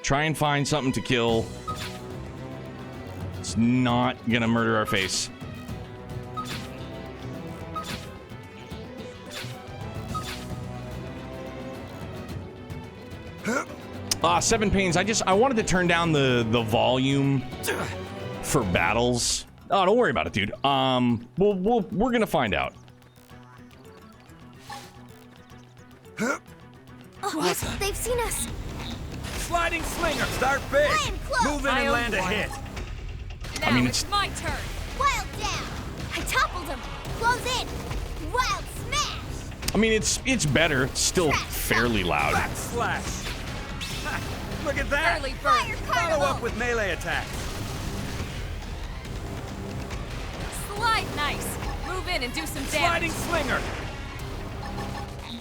try and find something to kill. It's not gonna murder our face. Seven Pains. I wanted to turn down the volume for battles. Oh, don't worry about it, dude. We're gonna find out. Oh, they've seen us. Sliding slinger, start big. Move in and land a hit. Now I mean, it's my turn. Wild down. I toppled him. Close in. Wild smash. I mean, it's better. It's still fairly loud. Backslash. Ha, look at that. Early Fire bird. Follow carnival. up with melee attacks. Slide nice. Move in and do some Sliding damage. slinger.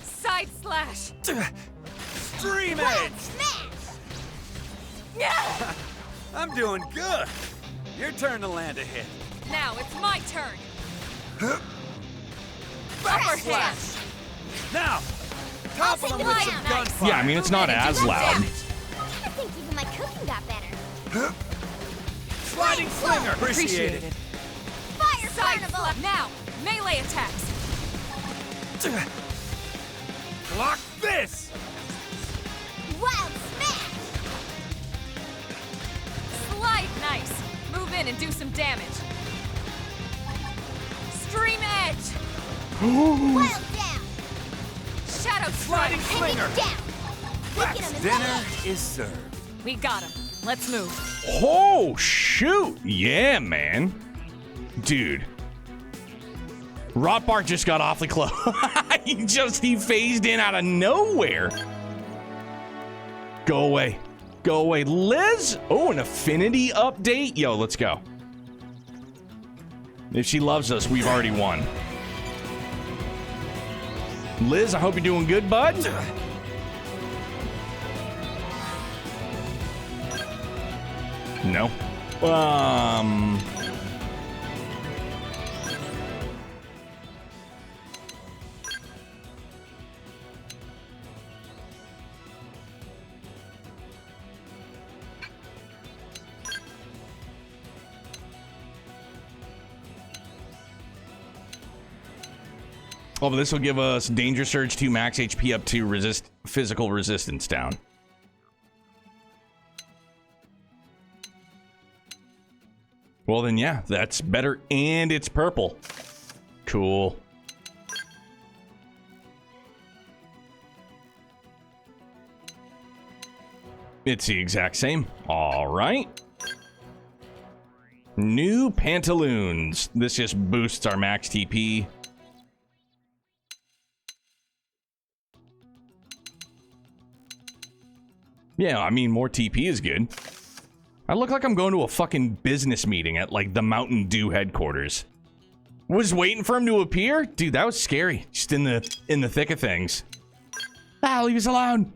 Side slash. Stream Wild edge. smash. Yeah. I'm doing good. Your turn to land a hit. Now it's my turn. Backslash. Slash. Now, topple him with some Nice. gunfire. Yeah, I mean, it's not as loud. I think even my cooking got better. Sliding slinger. Appreciated. Fire Side carnival. slap. Now melee attacks. Block this. Wild smash. Slide nice. Move in and do some damage. Stream edge. Wild down. Shadow Sliding strike. Hanging slinger. down. Look at him in Dinner the is served. We got him. Let's move. Oh, shoot. Yeah, man. Dude. Rotbark just got awfully close. he phased in out of nowhere. Go away. Go away. Liz? Oh, an affinity update? Yo, let's go. If she loves us, we've already won. Liz, I hope you're doing good, bud. No. Oh, but this will give us Danger Surge 2 max HP up to resist physical resistance down. Well, then, yeah, that's better, and it's purple. Cool. It's the exact same. All right. New pantaloons. This just boosts our max TP. Yeah, I mean, more TP is good. I look like I'm going to a fucking business meeting at, like, the Mountain Dew headquarters. Was waiting for him to appear? Dude, that was scary. Just in the thick of things. Ah, leave us alone.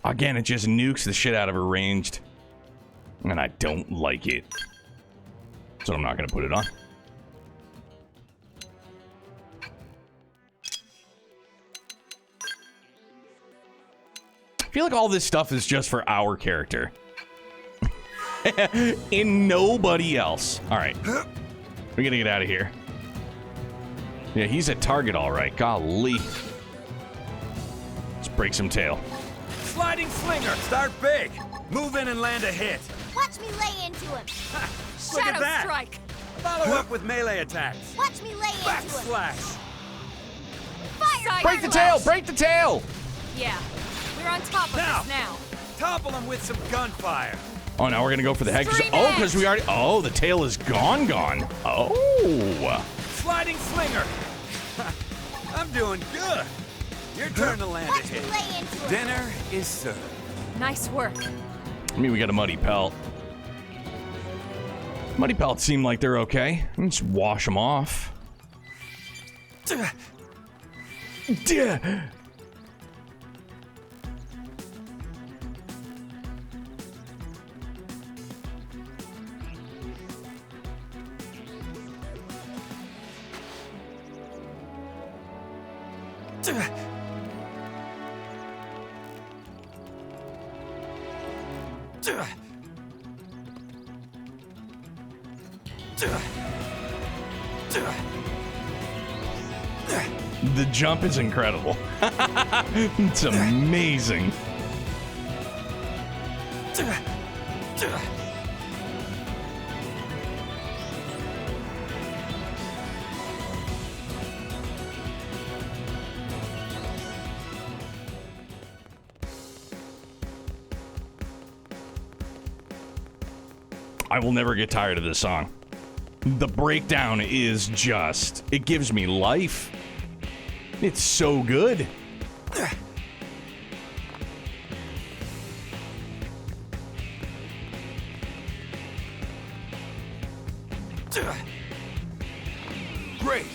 Again, it just nukes the shit out of her ranged. And I don't like it. So I'm not going to put it on. I feel like all this stuff is just for our character. And nobody else. All right. We gotta get out of here. Yeah, he's a target, all right. Golly. Let's break some tail. Sliding slinger. Start big. Move in and land a hit. Watch me lay into him. Look at Shadow that. strike. Follow up with melee attacks. Watch me lay into him. Backslash. Fire! Side Break the slash. tail! Break the tail! Yeah, we're on top of Now. this now. Topple him with some gunfire. Oh, now we're gonna go for the head. Stream Because edge. we already. Oh, the tail is gone. Oh. Sliding slinger. I'm doing good. Your turn to land a Watch me hit. lay into him. Dinner is served. Nice work. I mean, we got a muddy pelt. Muddy pelts seem like they're okay. Let's wash them off. The jump is incredible. It's amazing. I will never get tired of this song. The breakdown is just, it gives me life. It's so good. Great.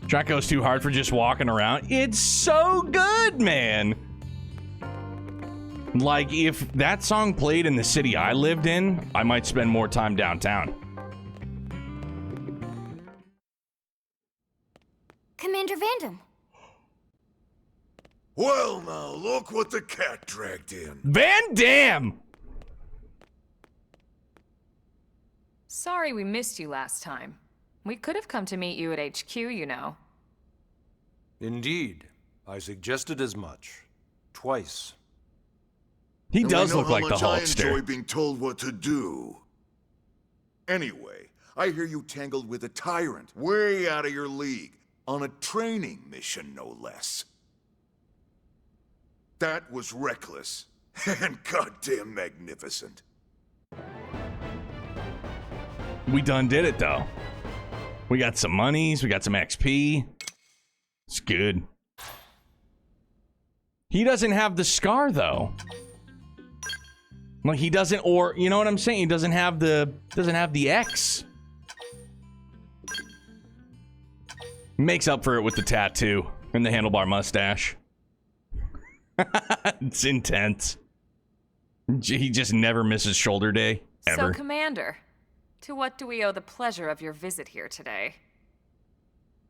Draco's too hard for just walking around. It's so good, man. Like, if that song played in the city I lived in, I might spend more time downtown. Commander Vandam. Well, now, look what the cat dragged in. Van Damme! Sorry we missed you last time. We could have come to meet you at HQ, you know. Indeed. I suggested as much. Twice. He does I know look how like the much I Hulkster. enjoy being told what to do. Anyway, I hear you tangled with a tyrant, way out of your league, on a training mission, no less. That was reckless. And goddamn magnificent. We done did it, though. We got some monies, we got some XP. It's good. He doesn't have the scar, though. Like, he doesn't, or, you know what I'm saying? He doesn't have the X. Makes up for it with the tattoo and the handlebar mustache. It's intense. He just never misses shoulder day, ever. So, Commander, to what do we owe the pleasure of your visit here today?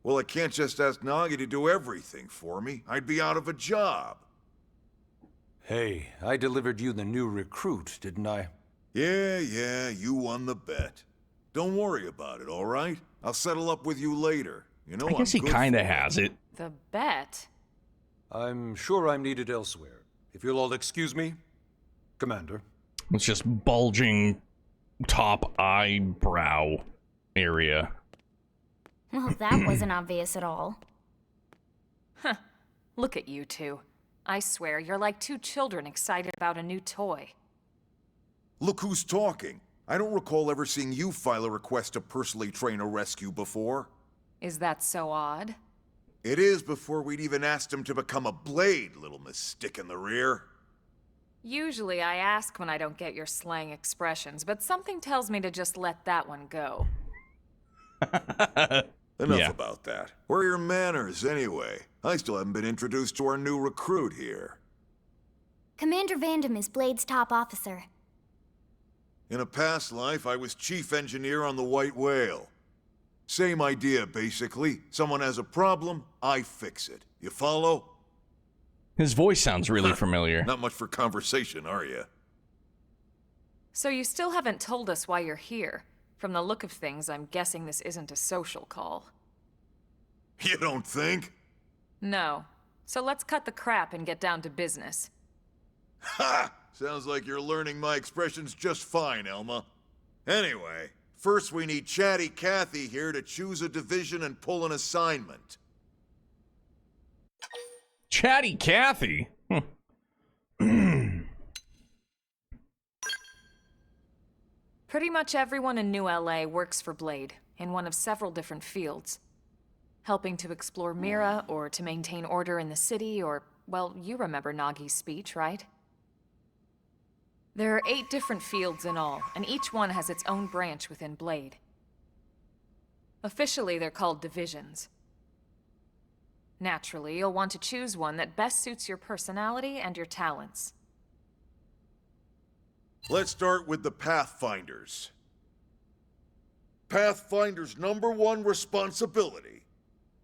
Well, I can't just ask Nagi to do everything for me. I'd be out of a job. Hey, I delivered you the new recruit, didn't I? Yeah, you won the bet. Don't worry about it, all right? I'll settle up with you later. You know, I guess he kind of has it. The bet? I'm sure I'm needed elsewhere. If you'll all excuse me, Commander. It's just bulging top eyebrow area. Well, that wasn't obvious at all. Huh. Look at you two. I swear, you're like two children excited about a new toy. Look who's talking. I don't recall ever seeing you file a request to personally train a rescue before. Is that so odd? It is before we'd even asked him to become a blade, little Miss Stick in the Rear. Usually I ask when I don't get your slang expressions, but something tells me to just let that one go. Enough about that. Where are your manners, anyway? I still haven't been introduced to our new recruit here. Commander Vandam is Blade's top officer. In a past life, I was chief engineer on the White Whale. Same idea, basically. Someone has a problem, I fix it. You follow? His voice sounds really familiar. Not much for conversation, are you? So you still haven't told us why you're here. From the look of things, I'm guessing this isn't a social call. You don't think? No. So let's cut the crap and get down to business. Ha! Sounds like you're learning my expressions just fine, Elma. Anyway, first we need Chatty Cathy here to choose a division and pull an assignment. Chatty Cathy? Pretty much everyone in New LA works for Blade, in one of several different fields. Helping to explore Mira, or to maintain order in the city, or, well, you remember Nagi's speech, right? There are 8 different fields in all, and each one has its own branch within Blade. Officially, they're called divisions. Naturally, you'll want to choose one that best suits your personality and your talents. Let's start with the Pathfinders. Pathfinder's #1 responsibility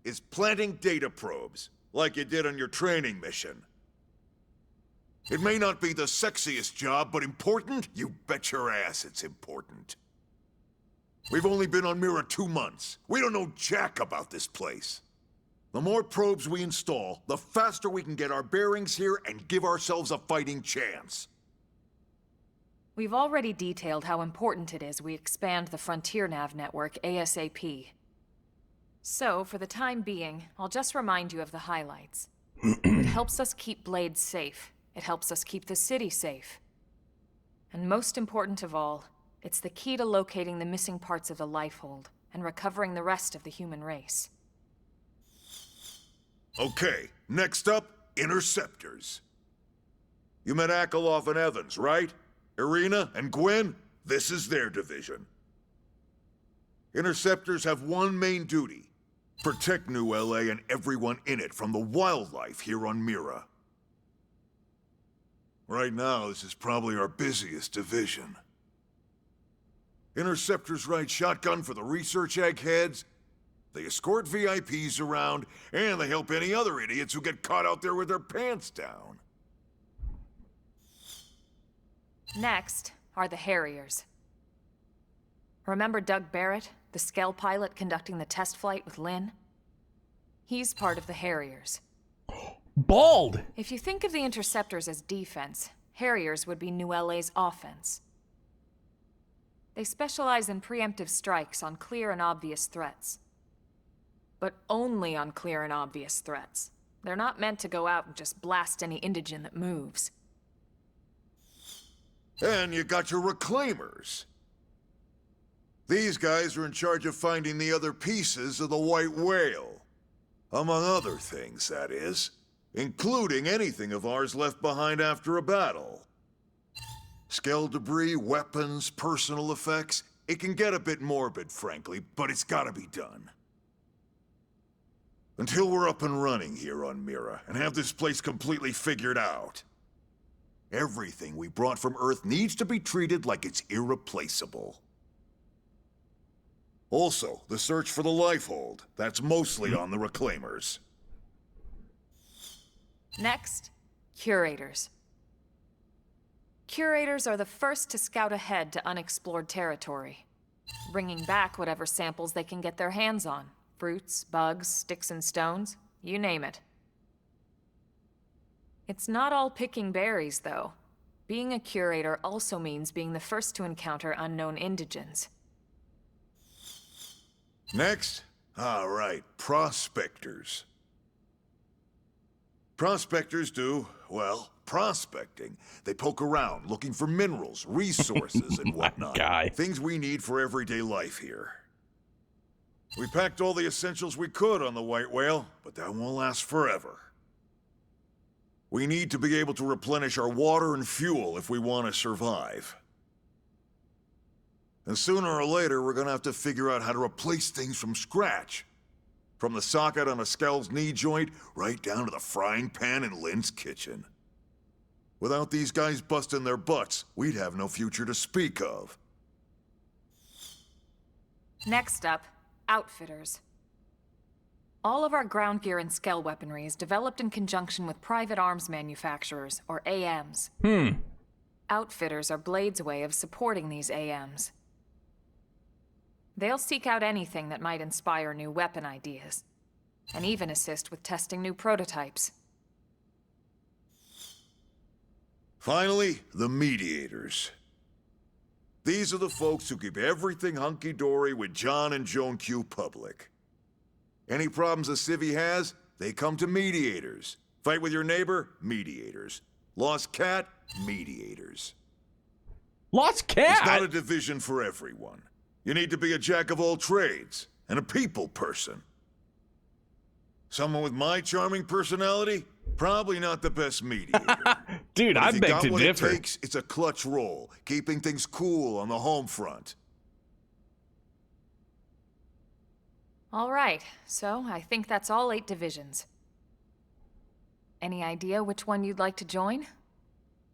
is planting data probes, like you did on your training mission. It may not be the sexiest job, but important? You bet your ass it's important. We've only been on Mira 2 months. We don't know jack about this place. The more probes we install, the faster we can get our bearings here and give ourselves a fighting chance. We've already detailed how important it is we expand the Frontier Nav network ASAP. So, for the time being, I'll just remind you of the highlights. It helps us keep Blade safe. It helps us keep the city safe. And most important of all, it's the key to locating the missing parts of the Lifehold and recovering the rest of the human race. Okay, next up, Interceptors. You met Akeloff and Evans, right? Irina and Gwen? This is their division. Interceptors have one main duty: protect New LA and everyone in it from the wildlife here on Mira. Right now, this is probably our busiest division. Interceptors ride shotgun for the research eggheads, they escort VIPs around, and they help any other idiots who get caught out there with their pants down. Next are the Harriers. Remember Doug Barrett, the Skell pilot conducting the test flight with Lynn? He's part of the Harriers. Bald! If you think of the Interceptors as defense, Harriers would be New LA's offense. They specialize in preemptive strikes on clear and obvious threats. But only on clear and obvious threats. They're not meant to go out and just blast any indigen that moves. And you got your reclaimers. These guys are in charge of finding the other pieces of the white whale. Among other things, that is. Including anything of ours left behind after a battle. Skell debris, weapons, personal effects. It can get a bit morbid, frankly, but it's gotta be done. Until we're up and running here on Mira, and have this place completely figured out. Everything we brought from Earth needs to be treated like it's irreplaceable. Also, the search for the Lifehold. That's mostly on the Reclaimers. Next, curators. Curators are the first to scout ahead to unexplored territory, bringing back whatever samples they can get their hands on. Fruits, bugs, sticks and stones, you name it. It's not all picking berries, though. Being a curator also means being the first to encounter unknown indigens. Next? All right, prospectors. Prospectors do, well, prospecting. They poke around, looking for minerals, resources, and whatnot. Guy. Things we need for everyday life here. We packed all the essentials we could on the White Whale, but that won't last forever. We need to be able to replenish our water and fuel if we want to survive. And sooner or later, we're gonna have to figure out how to replace things from scratch. From the socket on a Skell's knee joint, right down to the frying pan in Lynn's kitchen. Without these guys busting their butts, we'd have no future to speak of. Next up, outfitters. All of our ground gear and Skell weaponry is developed in conjunction with private arms manufacturers, or AMs. Outfitters are Blade's way of supporting these AMs. They'll seek out anything that might inspire new weapon ideas, and even assist with testing new prototypes. Finally, the mediators. These are the folks who keep everything hunky-dory with John and Joan Q public. Any problems a civvy has, they come to mediators. Fight with your neighbor? Mediators. Lost cat? Mediators. Lost cat? It's not a division for everyone. You need to be a jack of all trades, and a people person. Someone with my charming personality? Probably not the best mediator. Dude, But I if you beg got to what differ. It takes, it's a clutch role, keeping things cool on the home front. All right, so I think that's all 8 divisions. Any idea which one you'd like to join?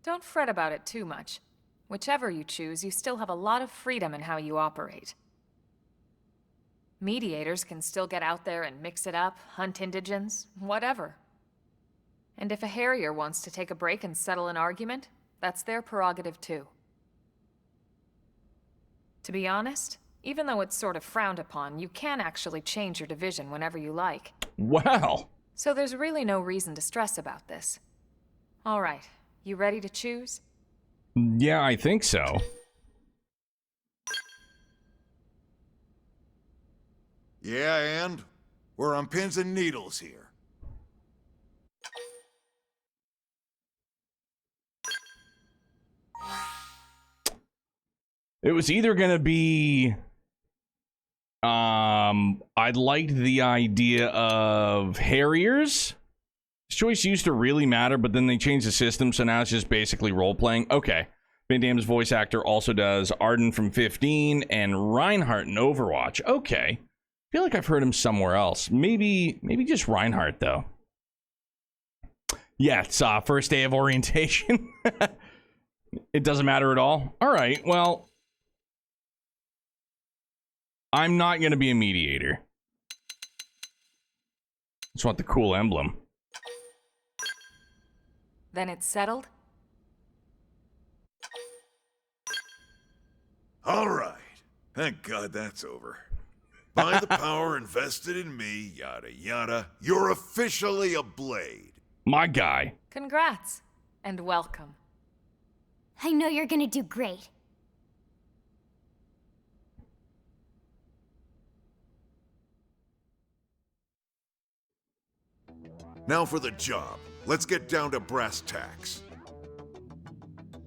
Don't fret about it too much. Whichever you choose, you still have a lot of freedom in how you operate. Mediators can still get out there and mix it up, hunt indigens, whatever. And if a Harrier wants to take a break and settle an argument, that's their prerogative too. To be honest, even though it's sort of frowned upon, you can actually change your division whenever you like. Wow. So there's really no reason to stress about this. All right, you ready to choose? Yeah, I think so. Yeah, and? We're on pins and needles here. It was either gonna be I liked the idea of Harriers. This choice used to really matter, but then they changed the system, so now it's just basically role-playing. Okay. Van Damme's voice actor also does Arden from 15 and Reinhardt in Overwatch. Okay. I feel like I've heard him somewhere else. Maybe just Reinhardt, though. Yeah, it's first day of orientation. It doesn't matter at all? All right, well, I'm not going to be a mediator. Just want the cool emblem. Then it's settled? All right. Thank God that's over. By the power invested in me, yada yada, you're officially a Blade. My guy. Congrats, and welcome. I know you're gonna do great. Now for the job. Let's get down to brass tacks.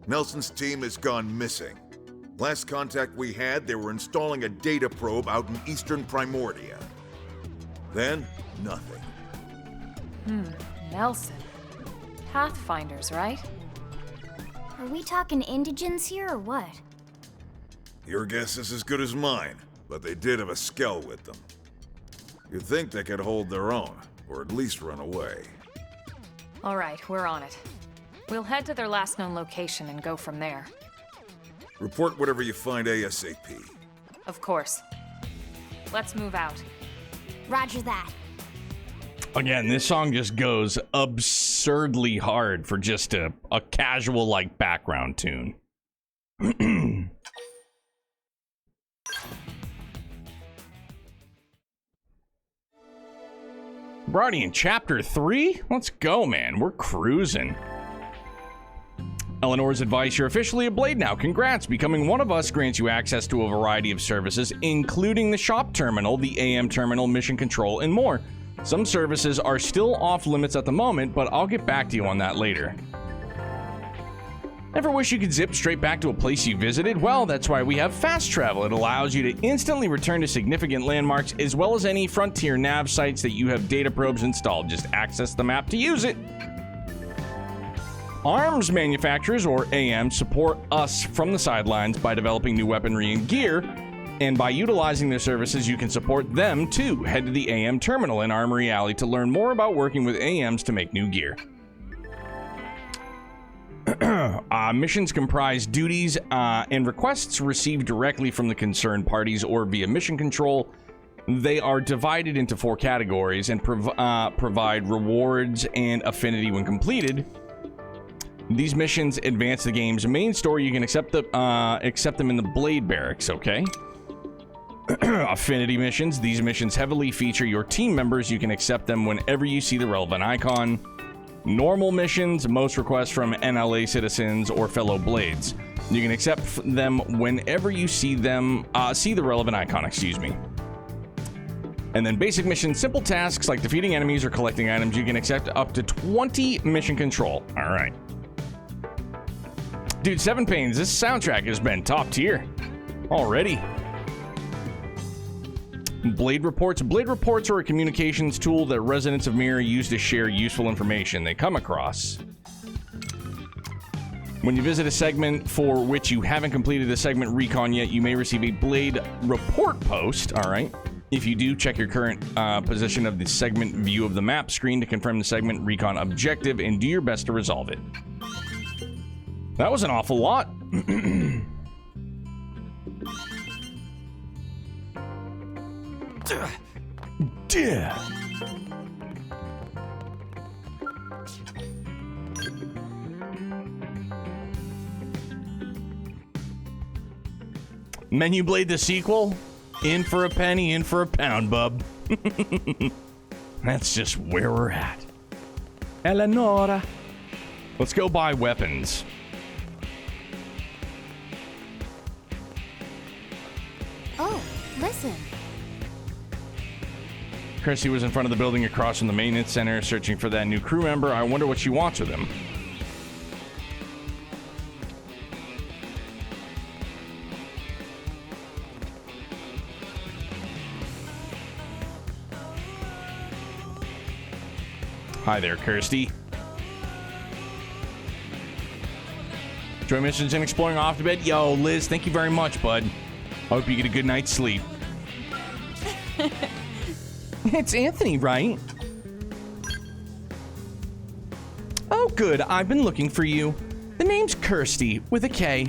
Nelson's team has gone missing. Last contact we had, they were installing a data probe out in eastern Primordia. Then, nothing. Nelson. Pathfinders, right? Are we talking indigents here or what? Your guess is as good as mine, but they did have a skell with them. You'd think they could hold their own, or at least run away. All right, we're on it. We'll head to their last known location and go from there. Report whatever you find ASAP. Of course. Let's move out. Roger that. Again, this song just goes absurdly hard for just a casual, like, background tune. We're already in Chapter 3? Let's go, man. We're cruising. Eleanor's advice, you're officially a Blade now. Congrats. Becoming one of us grants you access to a variety of services, including the shop terminal, the AM terminal, mission control, and more. Some services are still off limits at the moment, but I'll get back to you on that later. Ever wish you could zip straight back to a place you visited? Well, that's why we have fast travel. It allows you to instantly return to significant landmarks as well as any Frontier nav sites that you have data probes installed. Just access the map to use it. Arms manufacturers, or AM, support us from the sidelines by developing new weaponry and gear, and by utilizing their services, you can support them too. Head to the AM terminal in Armory Alley to learn more about working with AMs to make new gear. Missions comprise duties and requests received directly from the concerned parties or via mission control. They are divided into 4 categories and provide rewards and affinity when completed. These missions advance the game's main story. You can accept them in the Blade Barracks, okay? Affinity missions. These missions heavily feature your team members. You can accept them whenever you see the relevant icon. Normal missions, most requests from NLA citizens or fellow Blades. You can accept them whenever you see them, see the relevant icon, excuse me. And then basic missions, simple tasks like defeating enemies or collecting items. You can accept up to 20 mission control. All right. Dude, 7 Pains, this soundtrack has been top tier already. Blade Reports. Blade Reports are a communications tool that residents of Mirror use to share useful information they come across. When you visit a segment for which you haven't completed the segment recon yet, you may receive a Blade Report post, all right? If you do, check your current position of the segment view of the map screen to confirm the segment recon objective and do your best to resolve it. That was an awful lot. Menu Blade the sequel? In for a penny, in for a pound, bub. That's just where we're at. Eleonora. Let's go buy weapons. Oh, listen. Kirsty was in front of the building across from the maintenance center searching for that new crew member. I wonder what she wants with him. Hi there, Kirsty. Joy missions and exploring off to bed. Yo, Liz, thank you very much, bud. I hope you get a good night's sleep. It's Anthony, right? Oh, good. I've been looking for you. The name's Kirsty, with a K.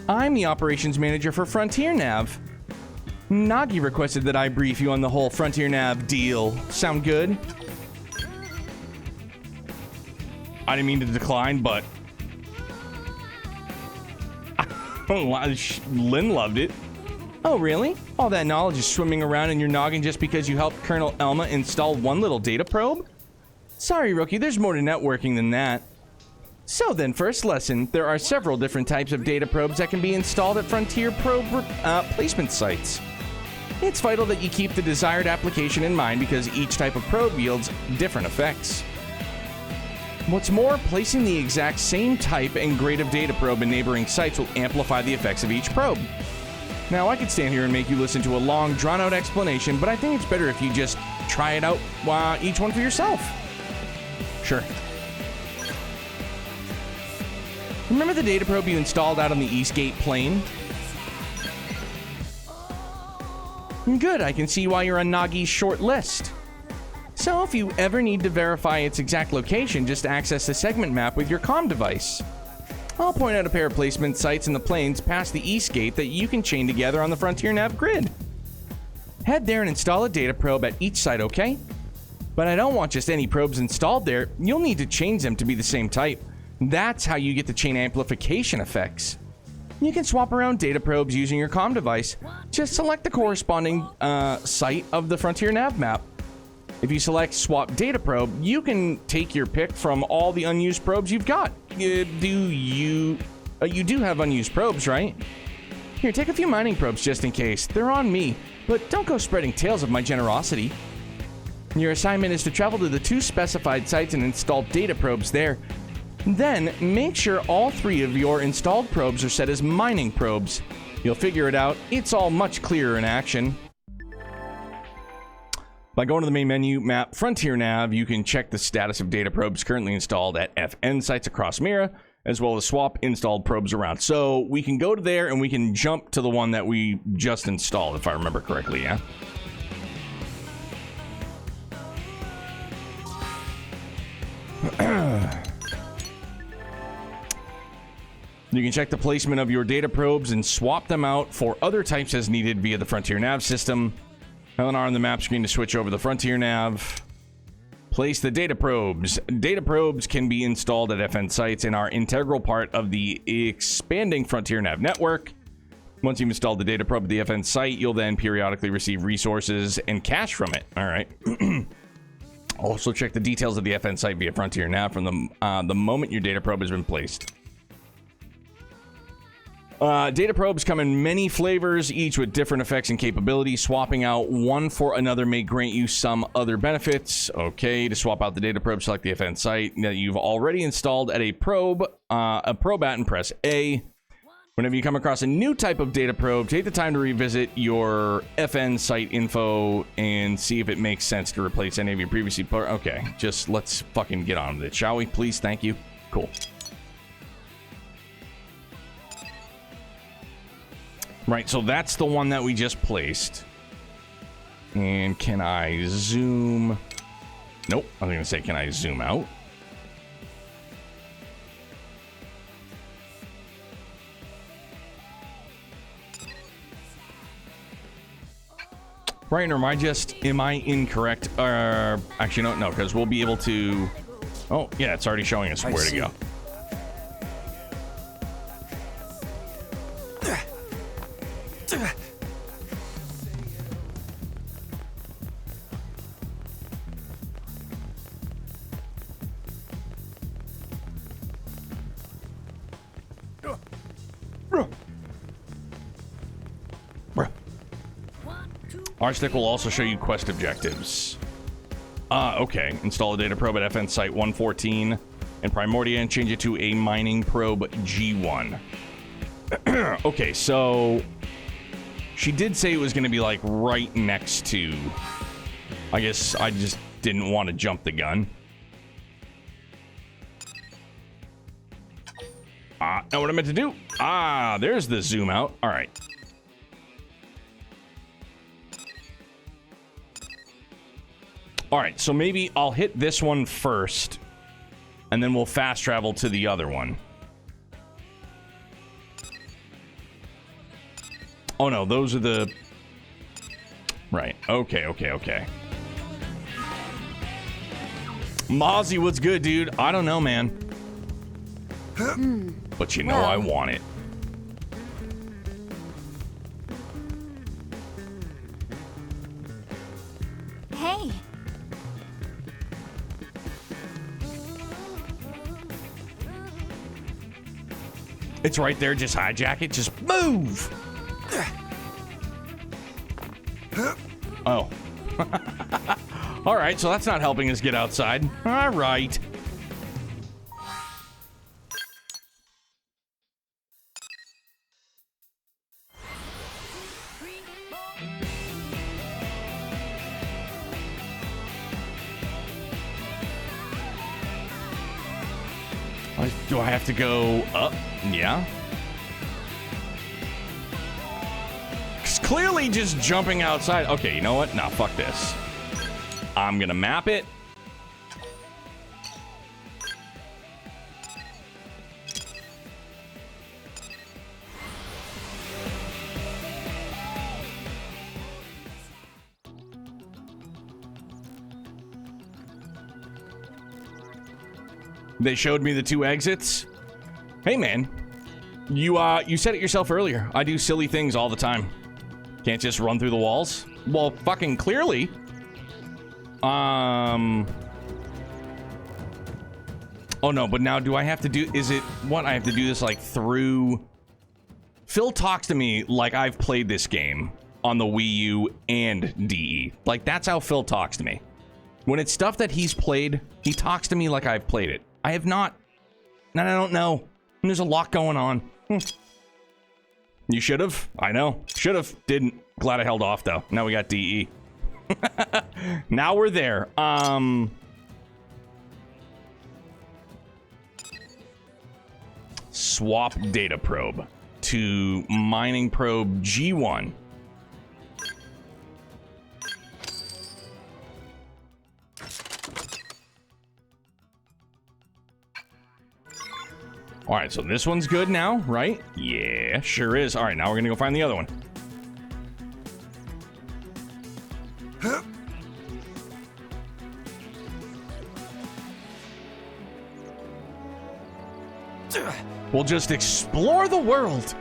I'm the operations manager for Frontier Nav. Nagi requested that I brief you on the whole Frontier Nav deal. Sound good? I didn't mean to decline, but... Lynn loved it. Oh, really? All that knowledge is swimming around in your noggin just because you helped Colonel Elma install one little data probe? Sorry, Rookie, there's more to networking than that. So then, first lesson, there are several different types of data probes that can be installed at Frontier probe placement sites. It's vital that you keep the desired application in mind because each type of probe yields different effects. What's more, placing the exact same type and grade of data probe in neighboring sites will amplify the effects of each probe. Now, I could stand here and make you listen to a long, drawn-out explanation, but I think it's better if you just try it out, each one for yourself. Sure. Remember the data probe you installed out on the Eastgate Plain? Good, I can see why you're on Nagi's short list. So if you ever need to verify its exact location, just access the segment map with your comm device. I'll point out a pair of placement sites in the plains past the Eastgate that you can chain together on the Frontier Nav grid. Head there and install a data probe at each site, okay? But I don't want just any probes installed there. You'll need to change them to be the same type. That's how you get the chain amplification effects. You can swap around data probes using your comm device. Just select the corresponding site of the Frontier Nav map. If you select swap data probe, you can take your pick from all the unused probes you've got. You do have unused probes, right? Here, take a few mining probes just in case. They're on me, but don't go spreading tales of my generosity. Your assignment is to travel to the 2 specified sites and install data probes there. Then, make sure all 3 of your installed probes are set as mining probes. You'll figure it out. It's all much clearer in action. By going to the main menu, Map, Frontier Nav, you can check the status of data probes currently installed at FN sites across Mira, as well as swap installed probes around. So we can go to there and we can jump to the one that we just installed, if I remember correctly, yeah? You can check the placement of your data probes and swap them out for other types as needed via the Frontier Nav system. LNR on the map screen to switch over the Frontier Nav. Place the data probes. Data probes can be installed at FN sites and are integral part of the expanding Frontier Nav network. Once you've installed the data probe at the FN site, you'll then periodically receive resources and cash from it. All right. Also check the details of the FN site via Frontier Nav from the moment your data probe has been placed. Data probes come in many flavors, each with different effects and capabilities. Swapping out one for another may grant you some other benefits. Okay, to swap out the data probe, select the FN site that you've already installed at a probe at and press A. Whenever you come across a new type of data probe, take the time to revisit your FN site info and see if it makes sense to replace any of your previously... Okay, just let's fucking get on with it, shall we? Please, thank you. Cool. Right, so that's the one that we just placed. And can I zoom? Nope, I was going to say, can I zoom out? Right, or am I incorrect? Actually, no, because we'll be able to... Oh, yeah, it's already showing us where to go. R-Stick will also show you quest objectives. Okay. Install a data probe at FN Site 114 and Primordia and change it to a mining probe G1. Okay, so... She did say it was going to be, like, right next to... I guess I just didn't want to jump the gun. Know what I meant to do? There's the zoom out. All right. All right, so maybe I'll hit this one first, and then we'll fast travel to the other one. Oh, no, those are the... Right, okay. Mozzie, what's good, dude? I don't know, man. But you know I want it. Hey. It's right there, just hijack it, just move! Oh. Alright, so that's not helping us get outside. Alright. Do I have to go up? Yeah. 'Cause clearly just jumping outside. Okay, you know what? Nah, fuck this. I'm gonna map it. They showed me the 2 exits. Hey, man. You said it yourself earlier. I do silly things all the time. Can't just run through the walls. Well, fucking clearly. Oh, no, but now do I have to do... Is it... What? I have to do this, like, through... Phil talks to me like I've played this game on the Wii U and DE. Like, that's how Phil talks to me. When it's stuff that he's played, he talks to me like I've played it. I have not. And I don't know. And there's a lot going on. You should have. I know. Should have. Didn't. Glad I held off, though. Now we got DE. Now we're there. Swap data probe to mining probe G1. All right, so this one's good now, right? Yeah, sure is. All right, now we're gonna go find the other one. We'll just explore the world.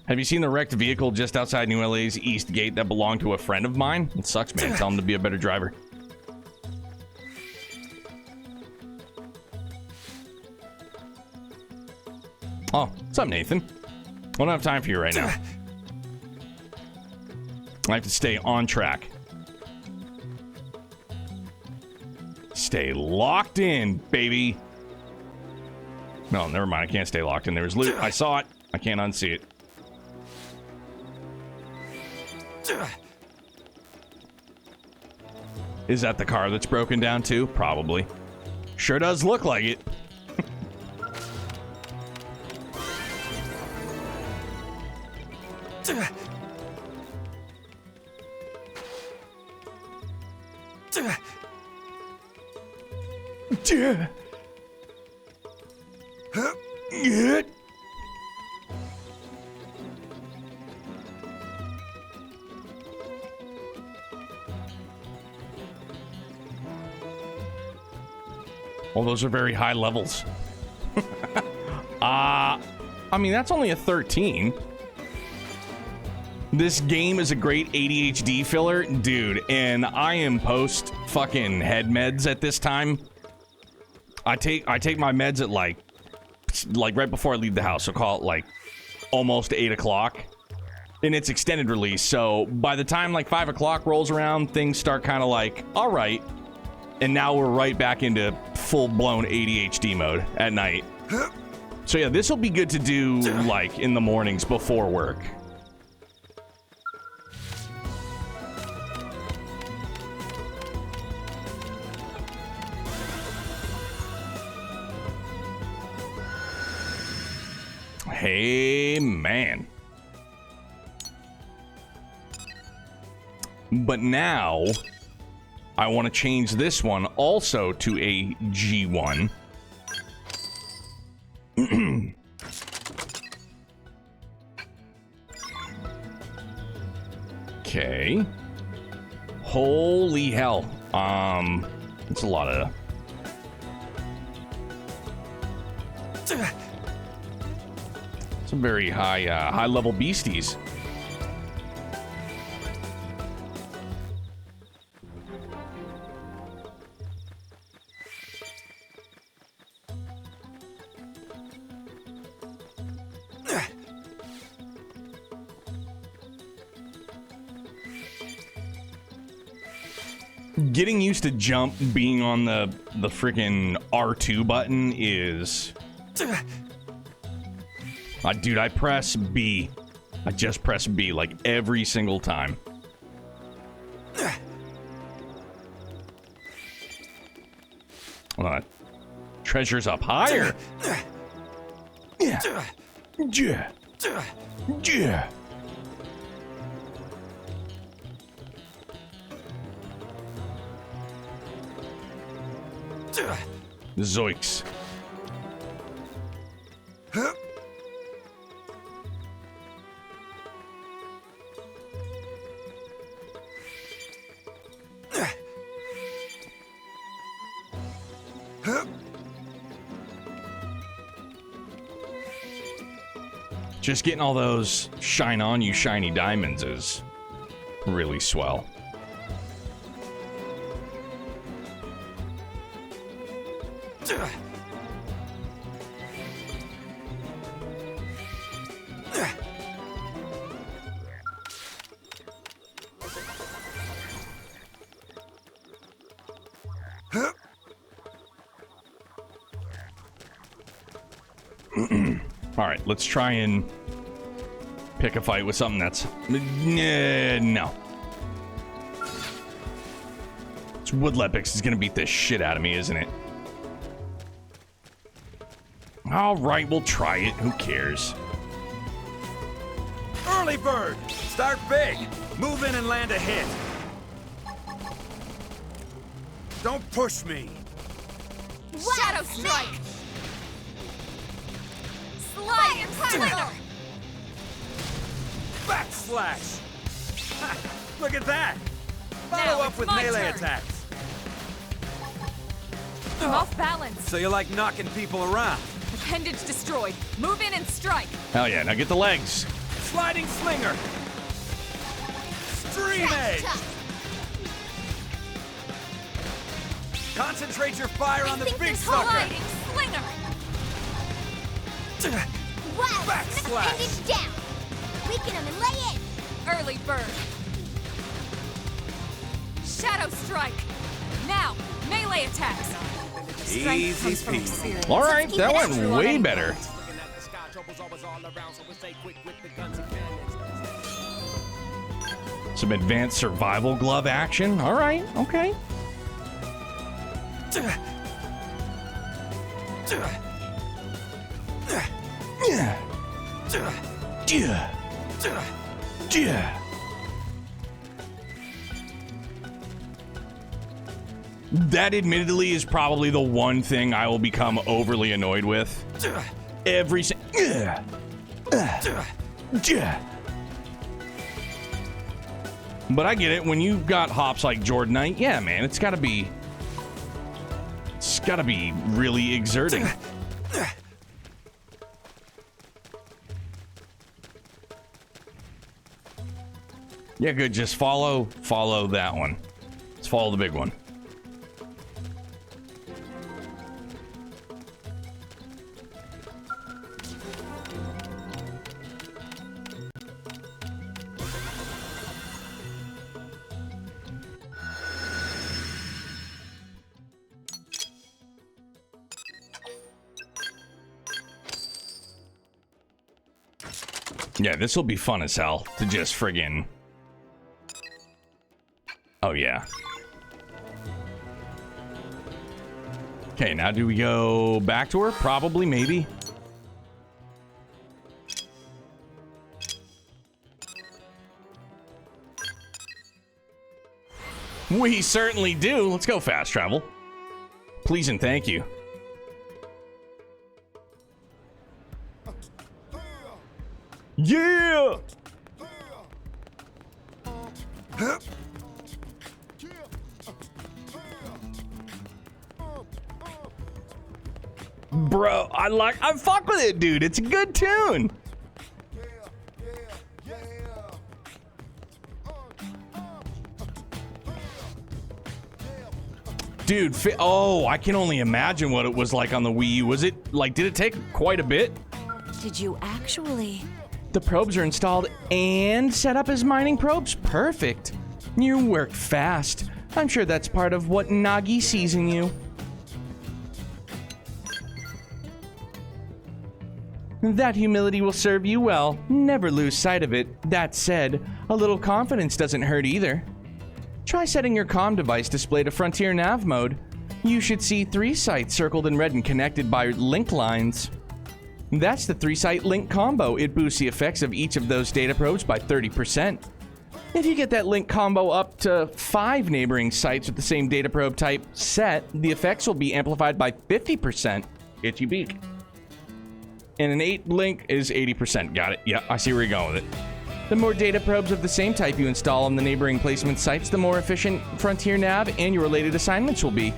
Have you seen the wrecked vehicle just outside New LA's East Gate that belonged to a friend of mine? It sucks, man. Tell him to be a better driver. Oh, what's up, Nathan? I don't have time for you right now. I have to stay on track. Stay locked in, baby. No, never mind. I can't stay locked in. There was loot. I saw it. I can't unsee it. Is that the car that's broken down too? Probably. Sure does look like it. Well, those are very high levels. I mean, that's only a 13. This game is a great ADHD filler, dude, and I am post fucking head meds at this time. I take my meds at like right before I leave the house, so call it like almost 8 o'clock, and it's extended release. So by the time like 5 o'clock rolls around, things start kind of like all right, and now we're right back into full-blown ADHD mode at night. So yeah, this will be good to do like in the mornings before work. Hey, man. But now, I want to change this one also to a G1. Okay. Holy hell. It's a lot of... Some very high-level beasties. Getting used to jump being on the freaking R2 button is... dude, I press B. I just press B like every single time. Treasure's up higher. Yeah. Yeah. Yeah. Zoiks. Just getting all those shine on you shiny diamonds is really swell. All right, let's try and pick a fight with something that's... no. It's Woodlepix is going to beat the shit out of me, isn't it? All right, we'll try it. Who cares? Early bird! Start big! Move in and land a hit! Don't push me! Shadow Strike! Slide and Slinger! Backslash! Ha, look at that! Now Follow up it's with my melee turn. attacks! I'm off balance. So you like knocking people around? Appendage destroyed. Move in and strike. Hell yeah, now get the legs. Sliding Slinger! Stream Edge! Concentrate your fire on the big sucker! Sliding Slinger! Wow! Backslash. Appendage down! Weaken him and lay in! Early bird. Shadow Strike. Now, melee attacks. Strength Easy comes from peasy. experience. All right, that went True on way any better. Some advanced survival glove action. All right, okay. Yeah. Yeah. Yeah. That admittedly is probably the one thing I will become overly annoyed with. Every But I get it. When you've got hops like Jordanite, yeah, man, it's gotta be really exerting. Yeah, good. Just follow that one. Let's follow the big one. Yeah, this will be fun as hell to just friggin'... Oh, yeah. Okay, now do we go back to her? Probably, maybe. We certainly do. Let's go fast travel. Please and thank you. Yeah! Bro, I fuck with it, dude. It's a good tune. Dude, oh, I can only imagine what it was like on the Wii U. Was it, like, did it take quite a bit? Did you actually? The probes are installed and set up as mining probes? Perfect. You work fast. I'm sure that's part of what Nagi sees in you. That humility will serve you well. Never lose sight of it. That said, a little confidence doesn't hurt either. Try setting your comm device display to Frontier Nav mode. You should see 3 sites circled in red and connected by link lines. That's the 3-site link combo. It boosts the effects of each of those data probes by 30%. If you get that link combo up to 5 neighboring sites with the same data probe type set, the effects will be amplified by 50%. Itchy beak. And an 8 link is 80%. Got it. Yeah, I see where you're going with it. The more data probes of the same type you install on the neighboring placement sites, the more efficient Frontier Nav and your related assignments will be.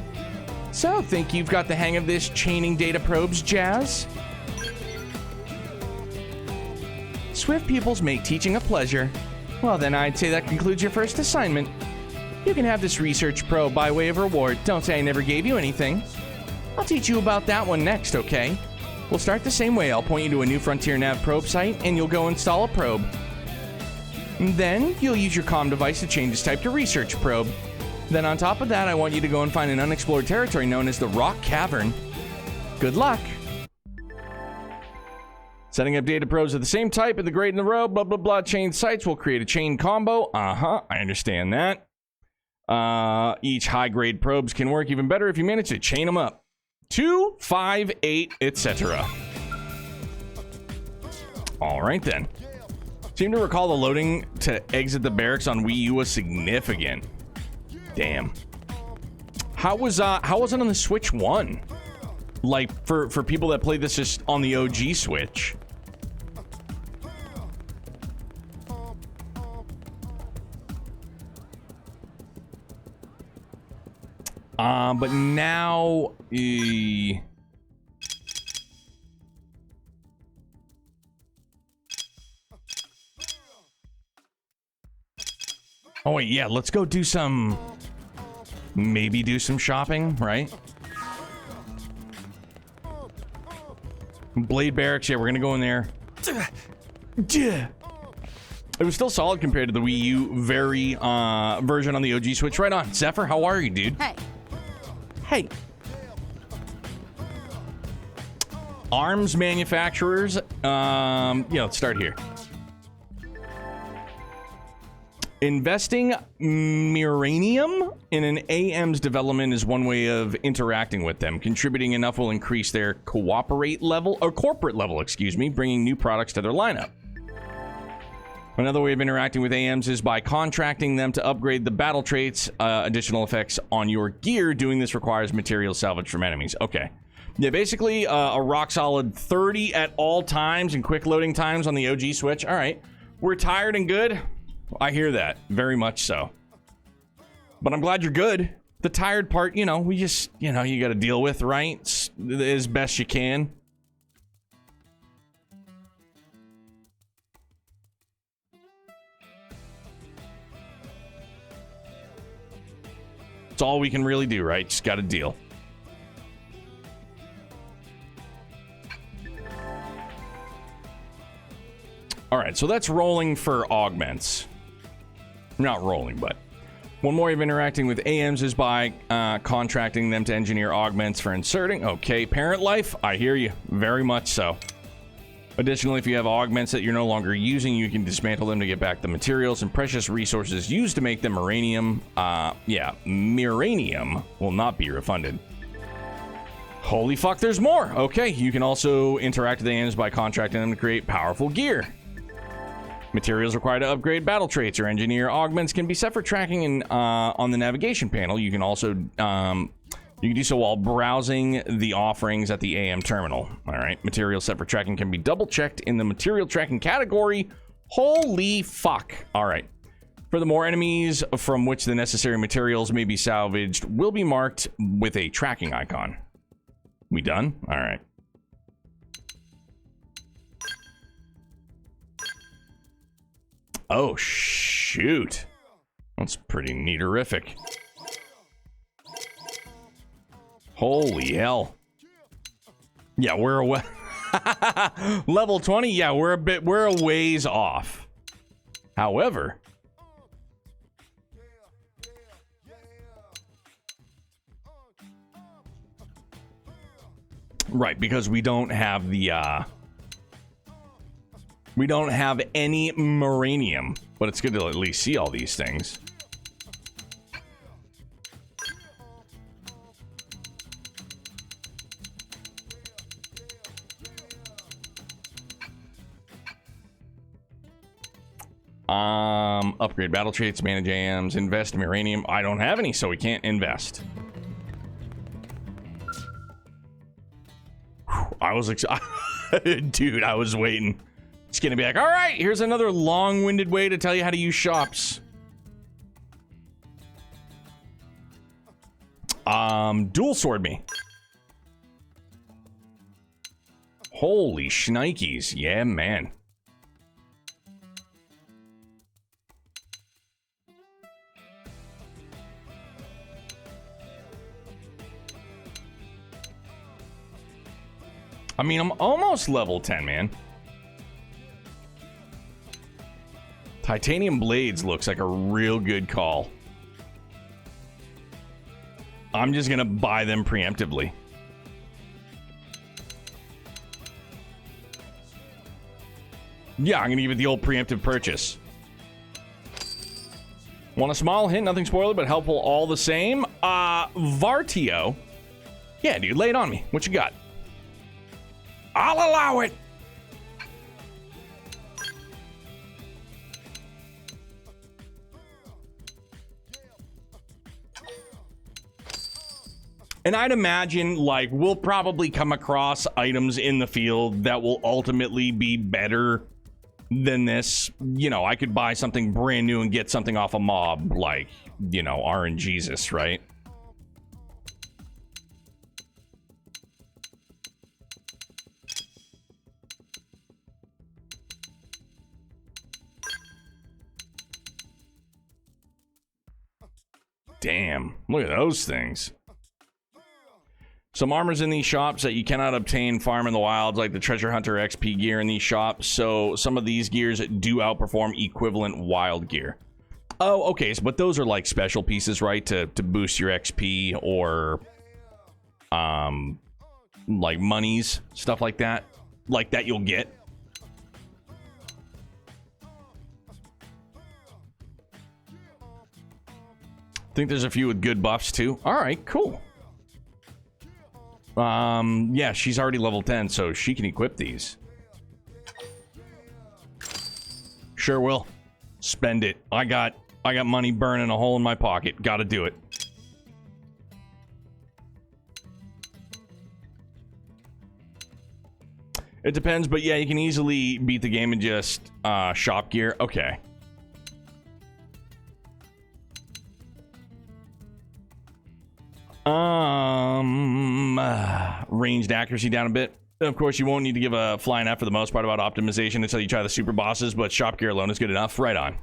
So, think you've got the hang of this chaining data probes, Jazz? Swift pupils make teaching a pleasure. Well, then I'd say that concludes your first assignment. You can have this research probe by way of reward. Don't say I never gave you anything. I'll teach you about that one next, okay? We'll start the same way. I'll point you to a new Frontier Nav probe site, and you'll go install a probe. Then, you'll use your comm device to change its type to research probe. Then on top of that, I want you to go and find an unexplored territory known as the Rock Cavern. Good luck! Setting up data probes of the same type at the grade in the row, blah blah blah, chain sites will create a chain combo. I understand that. Each high-grade probes can work even better if you manage to chain them up. 2, 5, 8, etc. Alright then. Seem to recall the loading to exit the barracks on Wii U was significant. Damn. How was it on the Switch 1? Like, for people that play this just on the OG Switch. But now... Oh, wait, yeah, let's go do some... Maybe do some shopping, right? Blade Barracks, yeah, we're gonna go in there. It was still solid compared to the Wii U version on the OG Switch. Right on. Zephyr, how are you, dude? Hey. Hey. Arms manufacturers. Yeah, let's start here. Investing Miranium in an AM's development is one way of interacting with them. Contributing enough will increase their corporate level, bringing new products to their lineup. Another way of interacting with AMs is by contracting them to upgrade the battle traits, additional effects on your gear. Doing this requires material salvage from enemies. Okay. Yeah, basically a rock-solid 30 at all times and quick loading times on the OG Switch. All right. We're tired and good. I hear that. Very much so. But I'm glad you're good. The tired part, we just, you got to deal with, right? As best you can. It's all we can really do, right? Just got to deal. All right, so that's rolling for augments. Not rolling, but one more way of interacting with AMs is by contracting them to engineer augments for inserting. Okay, parent life, I hear you. Very much so. Additionally, if you have augments that you're no longer using, you can dismantle them to get back the materials and precious resources used to make them Miranium. Miranium will not be refunded. Holy fuck, there's more! Okay, you can also interact with AMs by contracting them to create powerful gear. Materials required to upgrade battle traits or engineer augments can be set for tracking on the navigation panel. You can also you can do so while browsing the offerings at the AM terminal. All right, material set for tracking can be double checked in the material tracking category. Holy fuck! All right, furthermore, enemies from which the necessary materials may be salvaged will be marked with a tracking icon. We done? All right. Oh, shoot. That's pretty neaterific. Holy hell. Yeah, we're a level 20. Yeah, we're a ways off. However, right, because we don't have the we don't have any Miranium, but it's good to at least see all these things. Upgrade battle traits, manage AMs, invest in uranium. I don't have any, so we can't invest. Whew, I was excited. Dude, I was waiting. It's gonna be like, all right, here's another long-winded way to tell you how to use shops. Dual sword me. Holy shnikes. Yeah, man. I mean, I'm almost level 10, man. Titanium blades looks like a real good call. I'm just gonna buy them preemptively. Yeah, I'm gonna give it the old preemptive purchase. Want a small hint, nothing spoiler, but helpful all the same. Vartio. Yeah, dude, lay it on me. What you got? I'll allow it. And I'd imagine, like, we'll probably come across items in the field that will ultimately be better than this. You know, I could buy something brand new and get something off a mob, like, you know, RNGesus, right? Damn, look at those things. Some armor's in these shops that you cannot obtain farm in the wilds, like the treasure hunter XP gear in these shops. So some of these gears do outperform equivalent wild gear. Oh, okay, but those are like special pieces, right? To boost your XP or like monies, stuff like that. Like that you'll get. Think there's a few with good buffs too. All right, cool. Yeah, she's already level 10, so she can equip these. Sure will. Spend it. I got money burning a hole in my pocket. Gotta do it. It depends, but yeah, you can easily beat the game in just shop gear. Okay. Ranged accuracy down a bit. Of course, you won't need to give a flying F for the most part about optimization until you try the super bosses, but shop gear alone is good enough. Right on.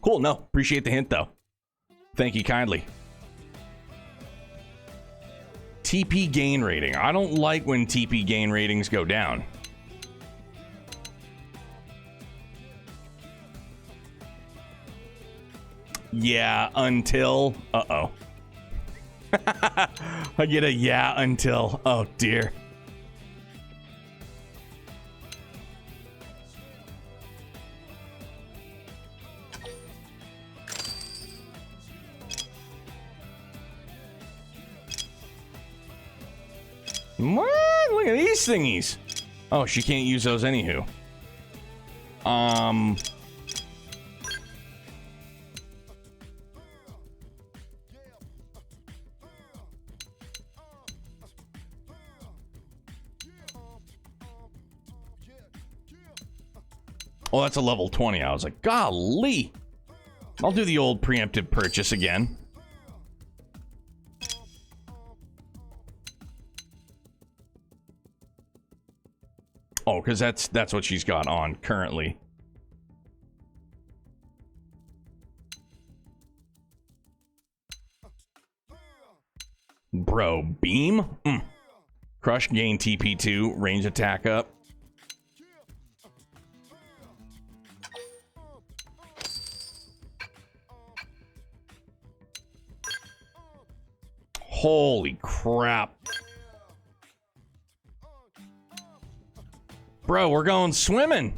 Cool, no. Appreciate the hint, though. Thank you kindly. TP gain rating. I don't like when TP gain ratings go down. Yeah, until... Uh-oh. I get a yeah until. Oh, dear. What? Look at these thingies. Oh, she can't use those anywho. Oh, that's a level 20. I was like, golly. I'll do the old preemptive purchase again. Oh, because that's what she's got on currently. Bro, beam? Crush, gain TP2, range attack up. Holy crap. Bro, we're going swimming.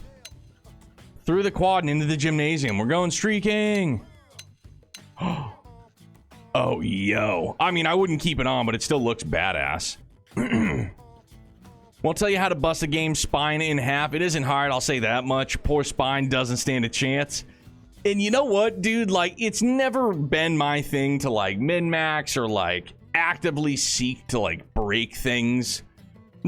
Through the quad and into the gymnasium. We're going streaking. Oh, yo. I mean, I wouldn't keep it on, but it still looks badass. Won't tell you how to bust a game's spine in half. It isn't hard, I'll say that much. Poor spine doesn't stand a chance. And you know what, dude? Like, it's never been my thing to, like, min-max or, like, actively seek to, like, break things.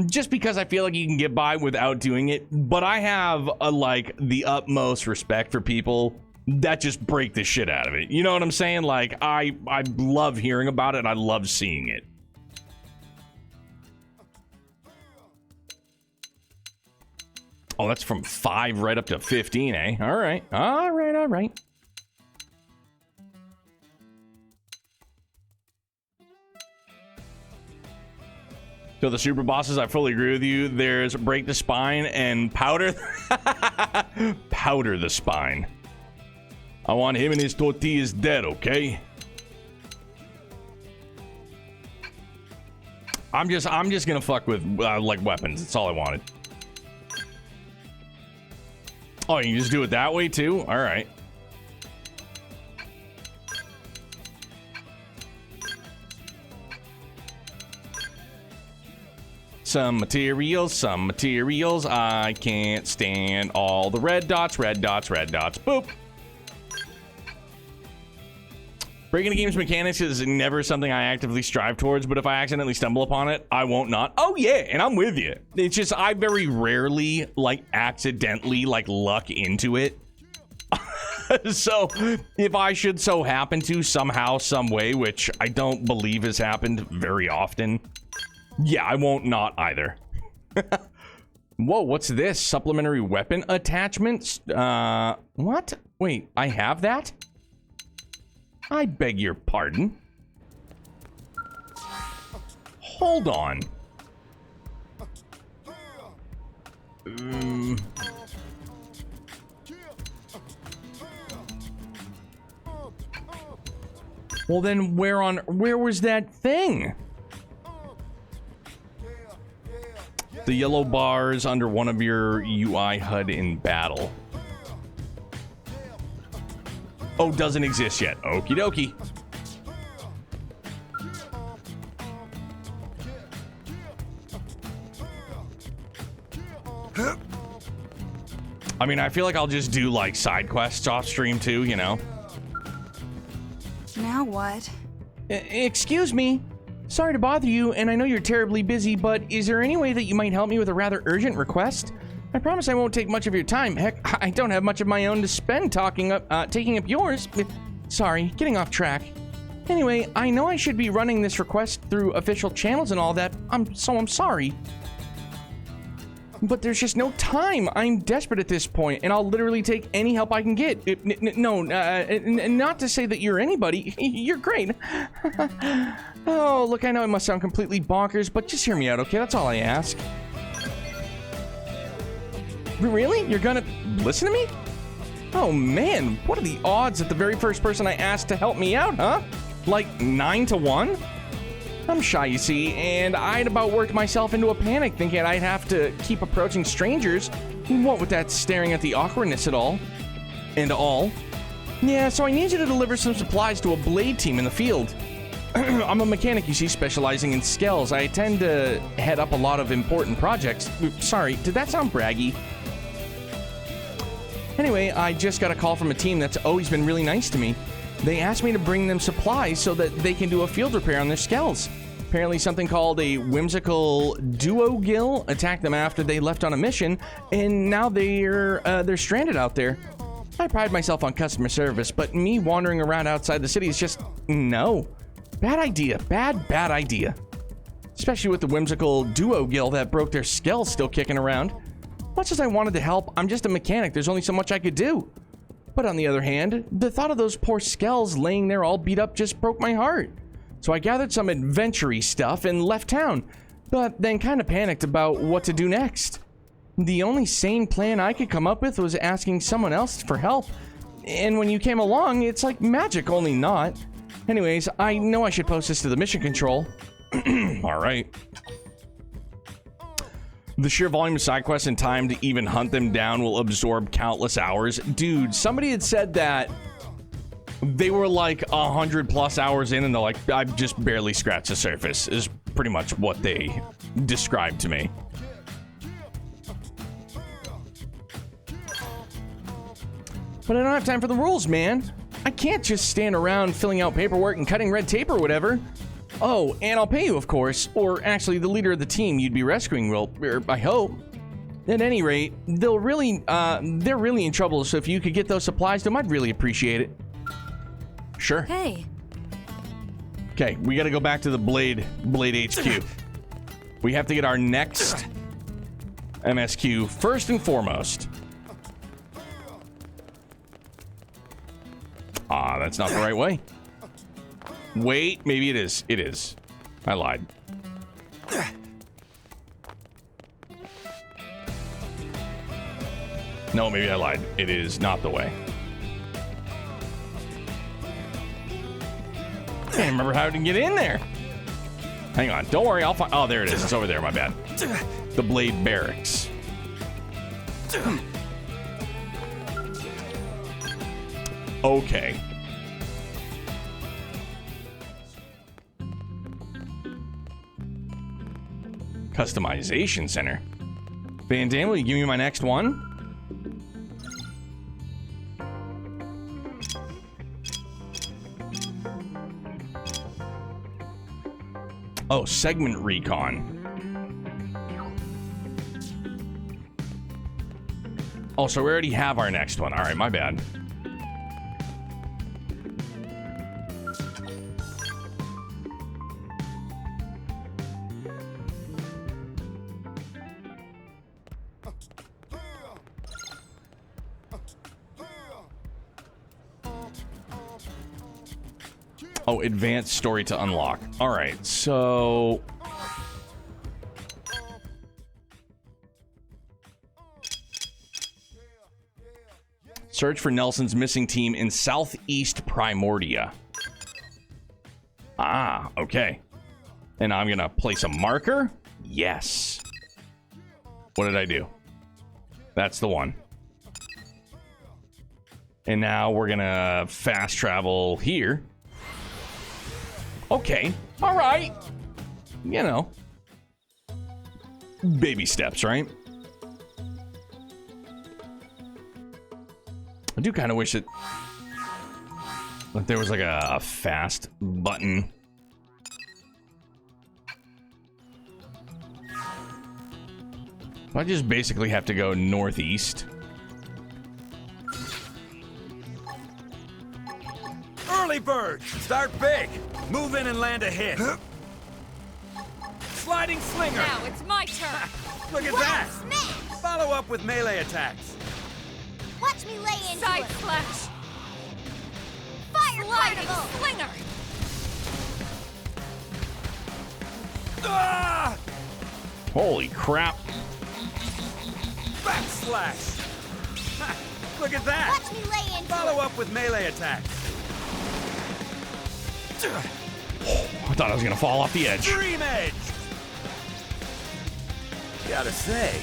Just because I feel like you can get by without doing it. But I have, like, the utmost respect for people that just break the shit out of it. You know what I'm saying? Like, I love hearing about it. I love seeing it. Oh, that's from 5 right up to 15, eh? All right. All right, all right. So the super bosses, I fully agree with you. There's break the spine and powder. Powder the spine. I want him and his tortillas dead, okay? I'm just gonna fuck with like weapons. That's all I wanted. Oh, you can just do it that way too? All right. Some materials. I can't stand all the red dots. Boop. Breaking a game's mechanics is never something I actively strive towards, but if I accidentally stumble upon it, I won't not. Oh yeah, and I'm with you. It's just I very rarely, like, accidentally, like, luck into it. So, if I should so happen to somehow, some way, which I don't believe has happened very often, yeah, I won't not either. Whoa, what's this? Supplementary weapon attachments? What? Wait, I have that? I beg your pardon. Hold on. Well then, where was that thing? The yellow bars under one of your UI HUD in battle. Oh, doesn't exist yet. Okie dokie. I mean, I feel like I'll just do, like, side quests off stream too, you know? Now what? Excuse me. Sorry to bother you, and I know you're terribly busy, but is there any way that you might help me with a rather urgent request? I promise I won't take much of your time. Heck, I don't have much of my own to spend taking up yours. Sorry, getting off track. Anyway, I know I should be running this request through official channels and all that, I'm sorry. But there's just no time. I'm desperate at this point, and I'll literally take any help I can get. Not to say that you're anybody. You're great. Oh, look, I know it must sound completely bonkers, but just hear me out, okay? That's all I ask. Really? You're gonna listen to me? Oh man, what are the odds that the very first person I asked to help me out, huh? Like 9 to 1? I'm shy, you see, and I'd about worked myself into a panic thinking I'd have to keep approaching strangers. What with that staring at the awkwardness at all? And all. Yeah, so I need you to deliver some supplies to a blade team in the field. I'm a mechanic, you see, specializing in skills. I tend to head up a lot of important projects. Sorry, did that sound braggy? Anyway, I just got a call from a team that's always been really nice to me. They asked me to bring them supplies so that they can do a field repair on their skells. Apparently something called a whimsical duo-gill attacked them after they left on a mission, and now they're stranded out there. I pride myself on customer service, but me wandering around outside the city is just, no. Bad idea. Bad idea. Especially with the whimsical duo-gill that broke their skells still kicking around. Much as I wanted to help, I'm just a mechanic. There's only so much I could do. But on the other hand, the thought of those poor skells laying there all beat up just broke my heart. So I gathered some adventure-y stuff and left town, but then kind of panicked about what to do next. The only sane plan I could come up with was asking someone else for help. And when you came along, it's like magic, only not. Anyways, I know I should post this to the mission control. All right. The sheer volume of side quests and time to even hunt them down will absorb countless hours. Dude, somebody had said that they were like 100+ hours in and they're like, I've just barely scratched the surface, is pretty much what they described to me. But I don't have time for the rules, man. I can't just stand around filling out paperwork and cutting red tape or whatever. Oh, and I'll pay you, of course. Or actually, the leader of the team you'd be rescuing will, I hope. At any rate, they're really in trouble, so if you could get those supplies to them, I'd really appreciate it. Sure. Hey. Okay, we gotta go back to the Blade HQ. We have to get our next MSQ first and foremost. Ah, that's not the right way. Wait, maybe it is. It is. I lied. No, maybe I lied. It is not the way. I can't remember how to get in there. Hang on. Don't worry. I'll find... Oh, there it is. It's over there. My bad. The Blade Barracks. Okay. Customization Center. Van Damme, will you give me my next one? Oh, segment recon. Oh, so we already have our next one. All right, my bad. Oh, advanced story to unlock. All right, so... Search for Nelson's missing team in Southeast Primordia. Ah, okay. And I'm gonna place a marker? Yes. What did I do? That's the one. And now we're gonna fast travel here. Okay, all right. You know, baby steps, right? I do kind of wish that there was like a fast button. I just basically have to go northeast. Early bird, start big. Move in and land a hit. Sliding slinger. Now it's my turn. Look at that. Follow up with melee attacks. Watch me lay into Side it. slash. Fire Sliding carnival. slinger. Ah! Holy crap. Backslash. Ha, look at that. Watch me lay into Follow it. up with melee attacks. I thought I was gonna fall off the edge. Dream edge. Gotta say,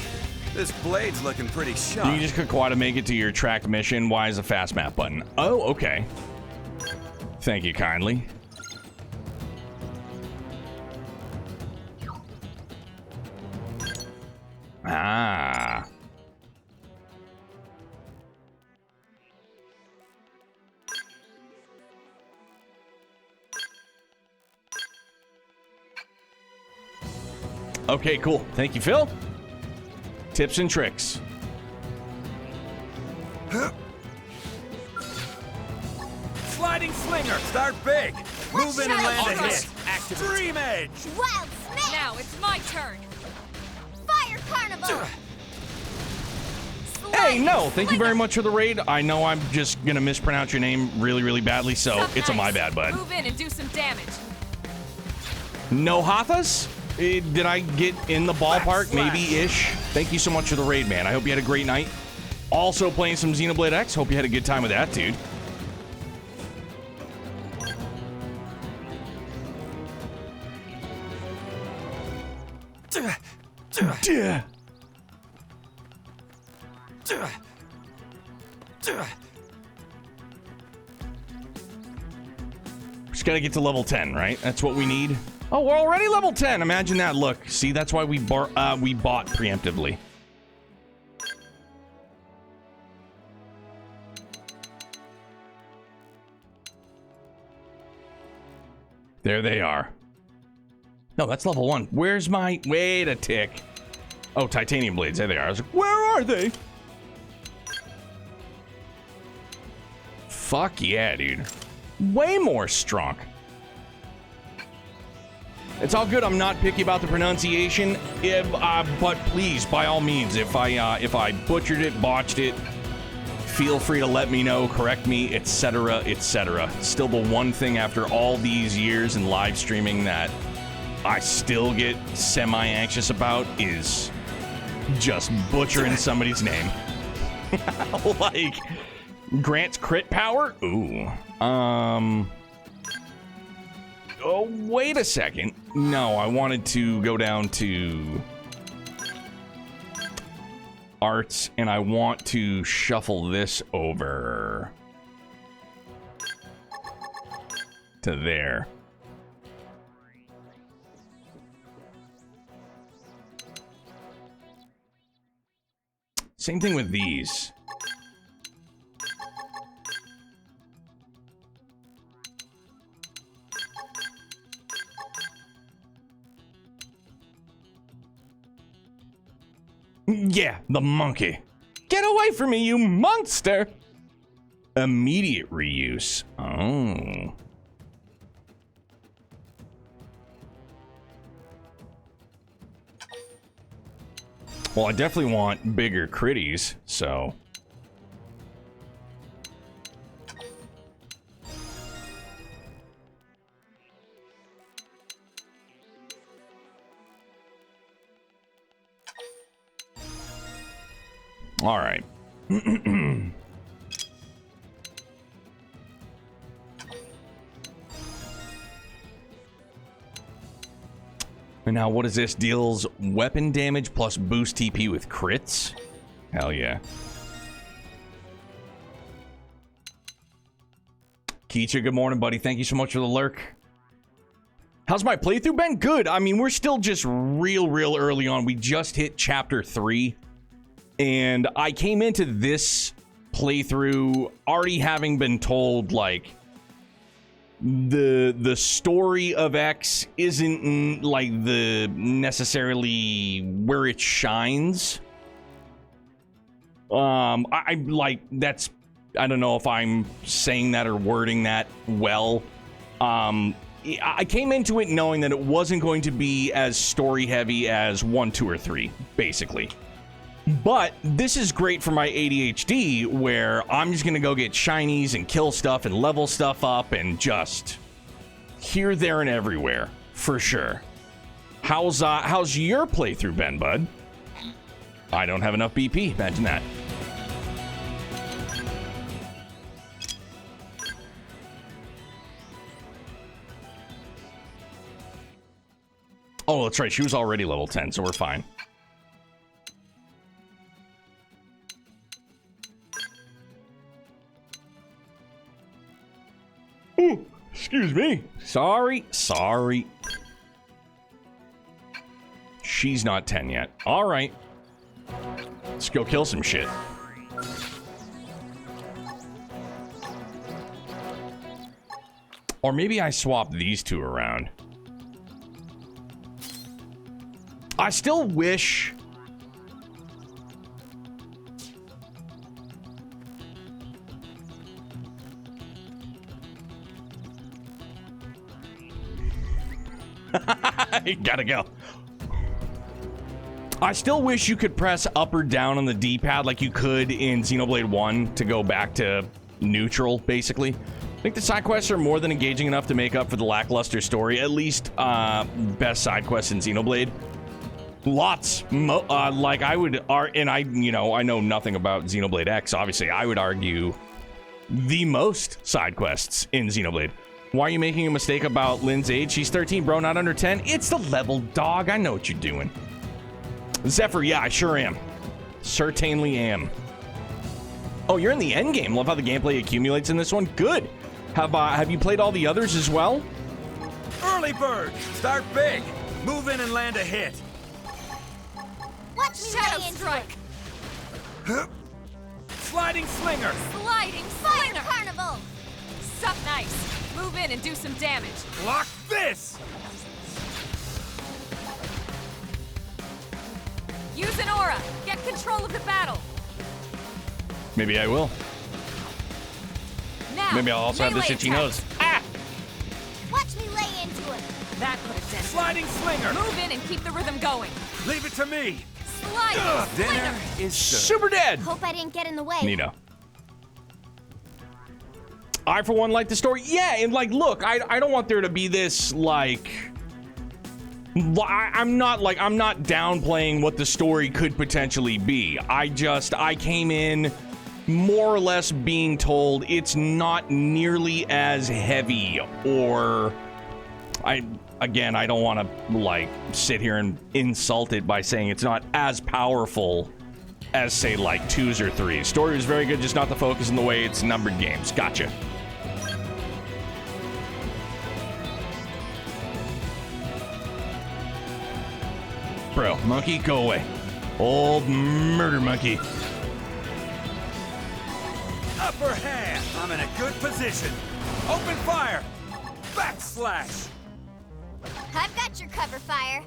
this blade's looking pretty sharp. You just could quite make it to your tracked mission. Why is a fast map button? Oh, okay. Thank you kindly. Ah. Okay, cool. Thank you, Phil. Tips and tricks. Sliding slinger. Start big. Move in and land a hit. Activate. Dream edge. Wild smash. Now it's my turn. Fire carnival. Hey, no, thank you very much for the raid. I know I'm just gonna mispronounce your name really, really badly, so Suck it's a my nice. bad, bud. Move in and do some damage. No Hathas? Did I get in the ballpark? Slash. Maybe-ish. Thank you so much for the raid, man. I hope you had a great night. Also playing some Xenoblade X. Hope you had a good time with that, dude. Duh. Just gotta get to level 10, right? That's what we need. Oh, we're already level 10. Imagine that. Look, see, that's why we bought preemptively. There they are. No, that's level 1. Where's my... Wait a tick. Oh, titanium blades. There they are. I was like, where are they? Fuck yeah, dude. Way more strong. It's all good. I'm not picky about the pronunciation. But please, by all means, if I butchered it, botched it, feel free to let me know, correct me, etc., etc. Still the one thing after all these years in live streaming that I still get semi-anxious about is just butchering somebody's name. Like, grants crit power? Ooh. Oh, wait a second. No, I wanted to go down to arts, and I want to shuffle this over to there. Same thing with these. Yeah, the monkey. Get away from me, you monster! Immediate reuse. Oh. Well, I definitely want bigger critties, so... All right. And now what is this? Deals weapon damage plus boost TP with crits? Hell yeah. Keecha, good morning, buddy. Thank you so much for the lurk. How's my playthrough been? Good. I mean, we're still just real early on. We just hit chapter 3. And I came into this playthrough already having been told, like, the story of X isn't like the necessarily where it shines. I like, that's, I don't know if I'm saying that or wording that well. I came into it knowing that it wasn't going to be as story heavy as 1, 2, or 3, basically. But this is great for my ADHD, where I'm just going to go get shinies and kill stuff and level stuff up and just here, there, and everywhere, for sure. How's your playthrough been, bud? I don't have enough BP. Imagine that. Oh, that's right. She was already level 10, so we're fine. Ooh, excuse me. Sorry. She's not 10 yet. All right. Let's go kill some shit. Or maybe I swap these two around. I still wish... Gotta go. I still wish you could press up or down on the D-pad like you could in Xenoblade 1 to go back to neutral, basically. I think the side quests are more than engaging enough to make up for the lackluster story. At least, best side quest in Xenoblade. Lots. Like, I would... And I know nothing about Xenoblade X, obviously. I would argue the most side quests in Xenoblade. Why are you making a mistake about Lynn's age? She's 13, bro, not under 10. It's the level, dog. I know what you're doing. Zephyr, yeah, I sure am. Certainly am. Oh, you're in the end game. Love how the gameplay accumulates in this one. Good. Have you played all the others as well? Early bird, start big. Move in and land a hit. Watch me Shadow lay into strike! Sliding slinger. Sliding Fire slinger! carnival! Suck nice! Move in and do some damage. Block this! Use an aura. Get control of the battle. Maybe I will. Now, Maybe I'll also have this melee itchy attacks. nose. Ah! Watch me lay into him. That put a dent. Sliding slinger! Move in and keep the rhythm going. Leave it to me! Slide. Dinner is served. Super dead! Hope I didn't get in the way. Nito. I, for one, like the story. Yeah, and, like, look, I don't want there to be this, like... I'm not downplaying what the story could potentially be. I came in more or less being told it's not nearly as heavy, or... I don't want to, like, sit here and insult it by saying it's not as powerful as, say, like, 2s or 3s. Story was very good, just not the focus in the way it's numbered games. Gotcha. Bro, monkey, go away. Old murder monkey. Upper hand! I'm in a good position. Open fire! Backslash! I've got your cover fire.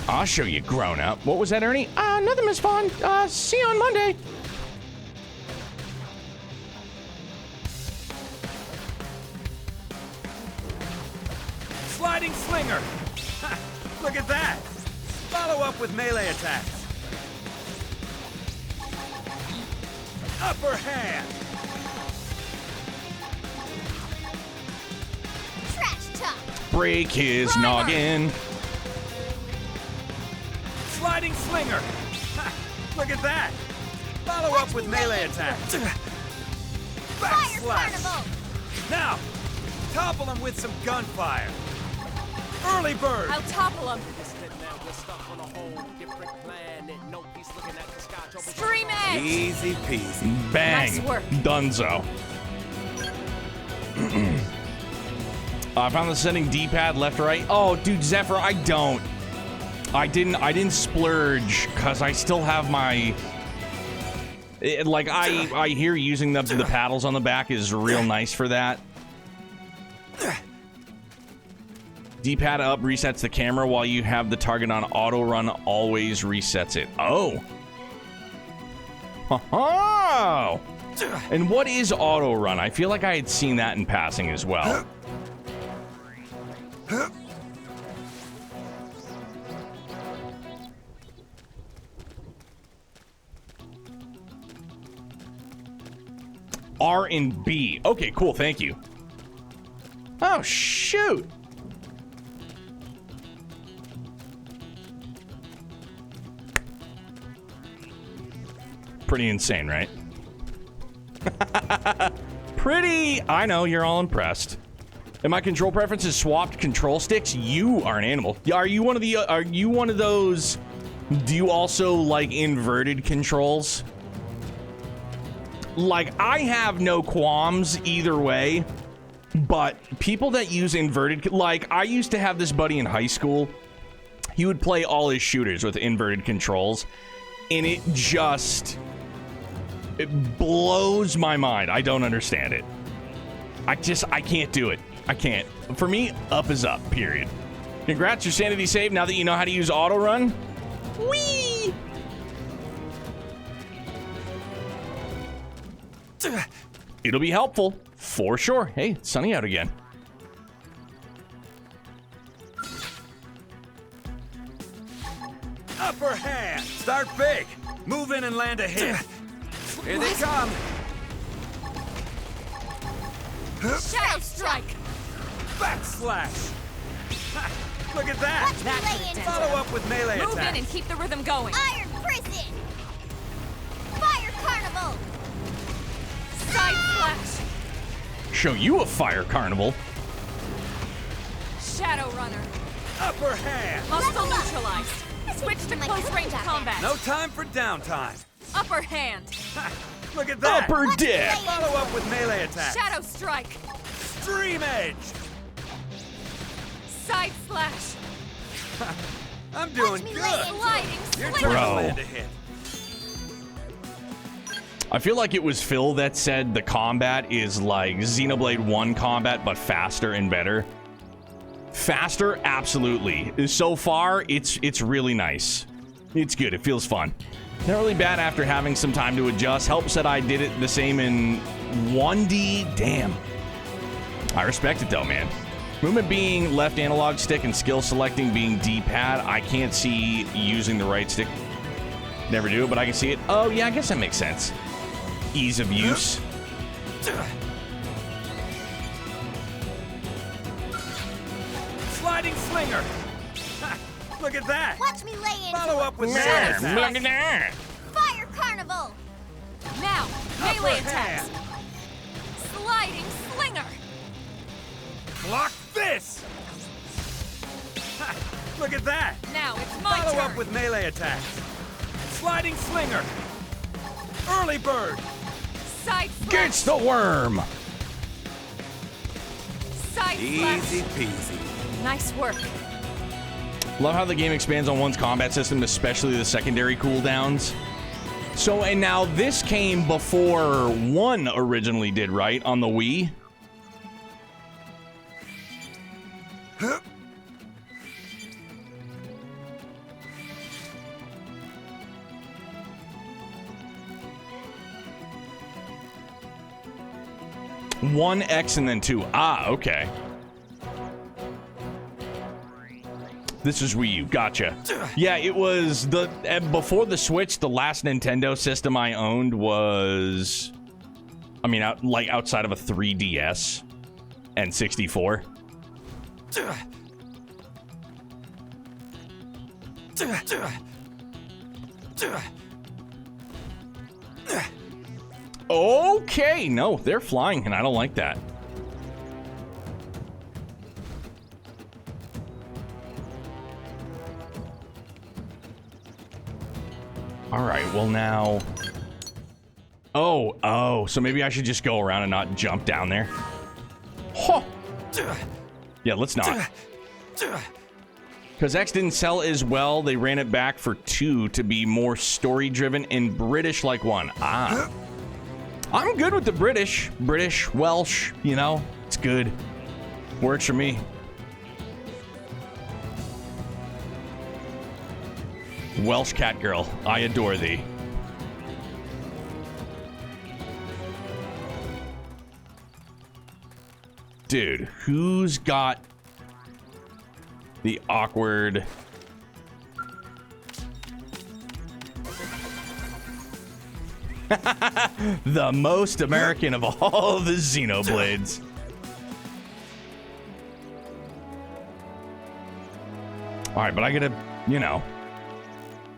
I'll show you, grown up. What was that, Ernie? Nothing, Miss Vaughn. See you on Monday. Sliding slinger! Ha, look at that! Follow up with melee attacks. Upper hand! Trash talk. Break his noggin. Sliding slinger! Ha, look at that! Follow up with melee attacks. Fire Backslash! carnival. Now, topple him with some gunfire. Early bird! I'll topple him. Stream edge. Easy peasy. Bang. Nice work. Dunzo. I found the setting D-pad left, right. Oh, dude, Zephyr, I didn't splurge because I still have my. I hear using the paddles on the back is real nice for that. D-pad up resets the camera while you have the target on auto run. Always resets it. Oh. Oh. And what is auto run? I feel like I had seen that in passing as well. R and B. Okay, cool. Thank you. Oh, shoot. Pretty insane, right? Pretty. I know, you're all impressed. And my control preferences swapped control sticks? You are an animal. Are you one of those? Do you also like inverted controls? Like, I have no qualms either way, but people that use inverted, like, I used to have this buddy in high school. He would play all his shooters with inverted controls, and it blows my mind. I don't understand it. I can't do it. I can't. For me, up is up, period. Congrats, your sanity saved now that you know how to use auto run. Whee! It'll be helpful, for sure. Hey, it's sunny out again. Upper hand! Start big! Move in and land a hit. Here they come! Shadow strike. Backslash! Ha, look at that! Watch me lay into him. Follow up with melee Move in attacks. and keep the rhythm going. Iron prison. Fire carnival. Side slash. Show you a fire carnival. Shadow runner. Upper hand! Hostile Level up. neutralized. Switch to Like close this range got combat. No time for downtime. Upper hand. Ha, look at that! Upper Watch me dip. lay into Follow up with melee attacks. Shadow strike. Stream edge! Side slash. I'm doing me good. lay into Sliding Your slinger. turn to Bro. land a hit. I feel like it was Phil that said the combat is like Xenoblade 1 combat, but faster and better. Faster, absolutely. So far, it's really nice. It's good. It feels fun. Not really bad after having some time to adjust. Helps that I did it the same in 1D. Damn. I respect it though, man. Movement being left analog stick and skill selecting being D-pad. I can't see using the right stick. Never do, but I can see it. Oh, yeah, I guess that makes sense. Ease of use. Sliding slinger. Look at that. Watch me lay into Follow it. up with melee Look attacks. at that. Fire Carnival! Now, melee Upper attacks. hand. Sliding slinger. Block this. Look at that. Now it's my Follow turn. up with melee attacks. Sliding slinger. Early bird. Side slash. Gets the worm. Side Easy slash. peasy. Nice work. Love how the game expands on one's combat system, especially the secondary cooldowns. So, and now this came before 1 originally did, right? On the Wii? One X and then 2. Ah, okay. This is Wii U. Gotcha. Yeah, it was the before the Switch. The last Nintendo system I owned was, I mean, outside of a 3DS and 64. Okay, no, they're flying, and I don't like that. All right, well now... Oh, so maybe I should just go around and not jump down there. Huh. Yeah, let's not. Because X didn't sell as well, they ran it back for 2 to be more story-driven and British like 1. Ah. I'm good with the British, Welsh, you know, it's good. Works for me. Welsh cat girl, I adore thee. Dude, who's got the awkward... the most American of all the Xenoblades. Alright, but I gotta, you know,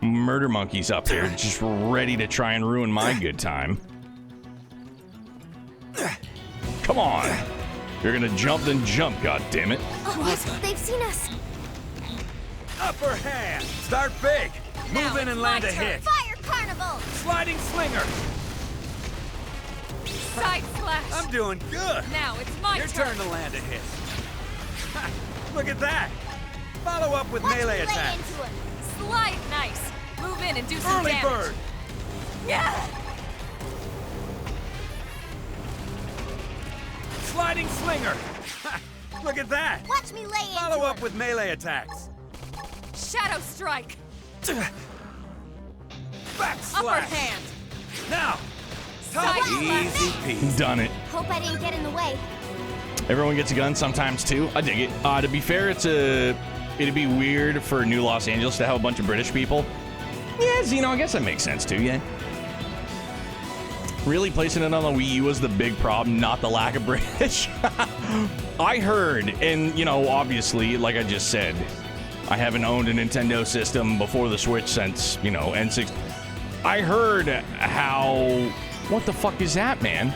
murder monkeys up here, just ready to try and ruin my good time. Come on! You're gonna jump, then jump, goddammit. What? They've seen us. Upper hand. Start big. Now Move in it's and land my a turn. hit. Fire Carnival! Sliding slinger. Side slash. I'm doing good. Now it's my Your turn. turn to land a hit. Look at that. Follow up with Watch me melee lay attacks. into it. Slide nice. Move in and do some Early damage. bird. Yeah. Sliding slinger. Look at that. Watch me lay into Follow up it. with melee attacks. Shadow strike. Backslash. Upper hand. Now. Side slash. Easy peasy. Done it. Hope I didn't get in the way. Everyone gets a gun sometimes too. I dig it. To be fair, it'd be weird for New Los Angeles to have a bunch of British people. Yeah, Xeno, I guess that makes sense too, yeah. Really, placing it on the Wii U was the big problem, not the lack of British. I heard, and you know, obviously, like I just said, I haven't owned a Nintendo system before the Switch since, you know, N6. I heard how... What the fuck is that, man?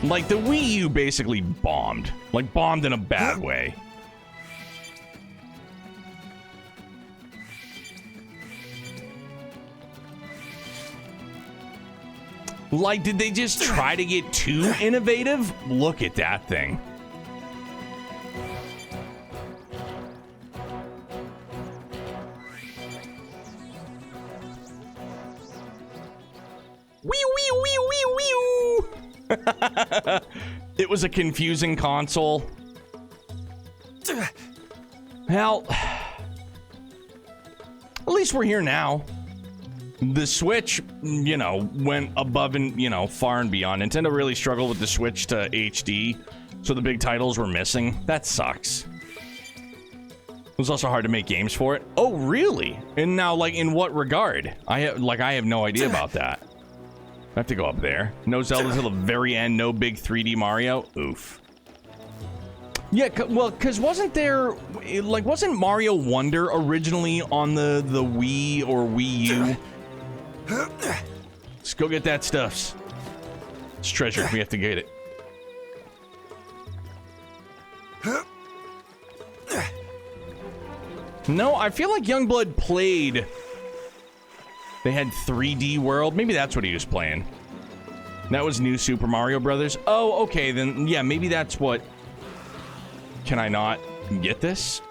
Like, the Wii U basically bombed. Like, bombed in a bad way. Like, did they just try to get too innovative? Look at that thing. Wee, wee, wee, wee, It was a confusing console. Well, at least we're here now. The Switch, you know, went above and, you know, far and beyond. Nintendo really struggled with the Switch to HD, so the big titles were missing. That sucks. It was also hard to make games for it. Oh, really? And now, like, in what regard? I have no idea about that. I have to go up there. No Zelda till the very end. No big 3D Mario. Oof. Yeah, well, because wasn't Mario Wonder originally on the Wii or Wii U? Let's go get that stuff. It's treasure. We have to get it. No, I feel like Youngblood played. They had 3D World. Maybe that's what he was playing. That was New Super Mario Brothers. Oh, okay, then yeah, maybe that's what. Can I not get this?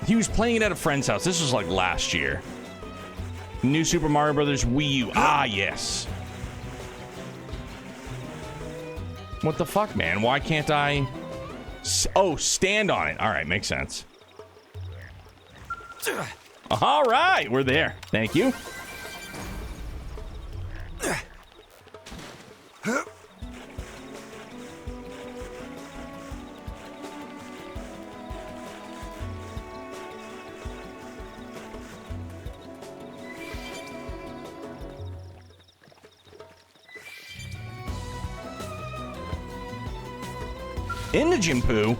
He was playing it at a friend's house. This was like last year. New Super Mario Brothers Wii U. Ah, yes. What the fuck, man? Why can't I? Oh, stand on it. All right, makes sense. All right, we're there. Thank you. In the Jimpu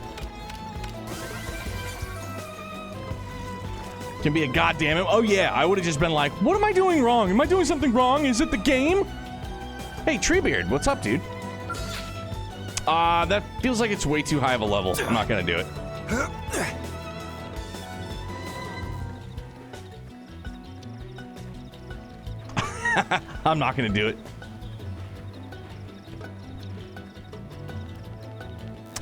can be a goddamn it. Oh yeah, I would have just been like, what am I doing wrong? Am I doing something wrong? Is it the game? Hey, Treebeard, what's up, dude? That feels like it's way too high of a level. I'm not gonna do it. I'm not gonna do it.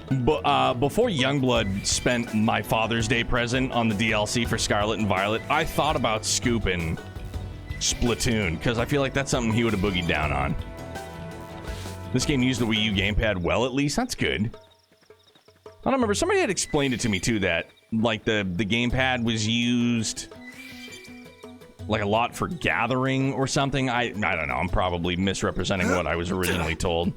But before Youngblood spent my Father's Day present on the DLC for Scarlet and Violet, I thought about scooping Splatoon, because I feel like that's something he would have boogied down on. This game used the Wii U gamepad well, at least. That's good. I don't remember. Somebody had explained it to me, too, that, like, the gamepad was used, like, a lot for gathering or something. I don't know. I'm probably misrepresenting what I was originally told.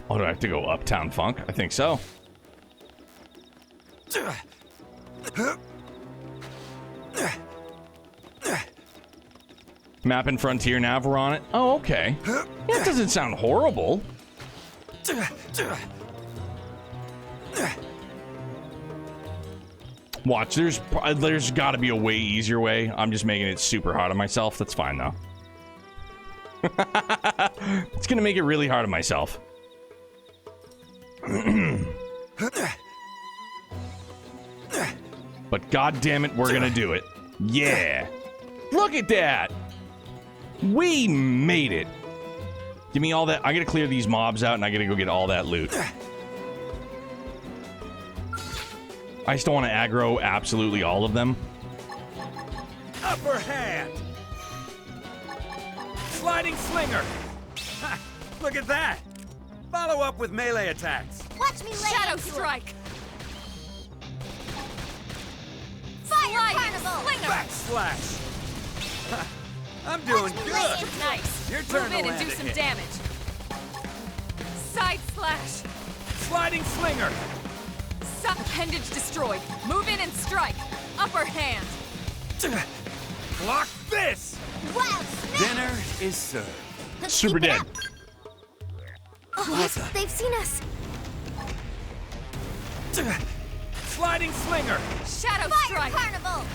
Oh, do I have to go Uptown Funk? I think so. Map and Frontier Nav were on it. Oh, okay. Yeah, it doesn't sound horrible. Watch, there's got to be a way easier way. I'm just making it super hard on myself. That's fine, though. It's going to make it really hard on myself. But god damn it, we're going to do it. Yeah. Look at that. We made it. Give me all that. I got to clear these mobs out, and I got to go get all that loot. I just don't want to aggro absolutely all of them. Upper hand. Sliding slinger. Ha, look at that. Follow up with melee attacks. Watch me lay Shadow into it. Strike! Fire Carnival! Backslash. Ha, I'm doing good. Nice. Your turn Move to in and land do a some hit. damage. Side slash. Sliding slinger. Appendage destroyed. Move in and strike. Upper hand. Block this. Wow! Dinner is served. Let's Super keep it dead. up. Oh, they've seen us. Sliding slinger. Shadow Fire Strike. Carnival!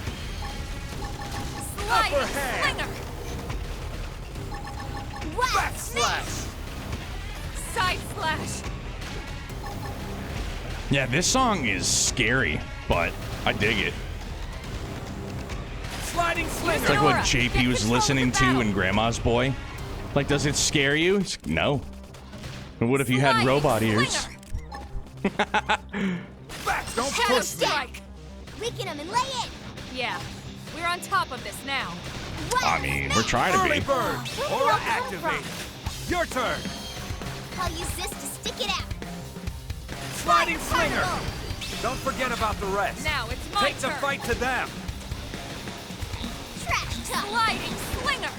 Sliding Upper hand. slinger. Wow! Backslash. Side slash. Yeah, this song is scary, but I dig it. Sliding slinger. It's like what Nora, JP get was control of listening the to battle. in Grandma's Boy. Like, does it scare you? No. And what if you had Sliding robot ears? slinger. Back! Don't Shadow push me! strike. Weaken him and lay in. Yeah, we're on top of this now. I mean, we're trying to Early be. bird! Where did Aura y'all come activate! from? Your turn! I'll use this to stick it out. Sliding slinger! Carnival. Don't forget about the rest. Now it's my Take the turn. fight to them! Trash talk. Sliding slinger.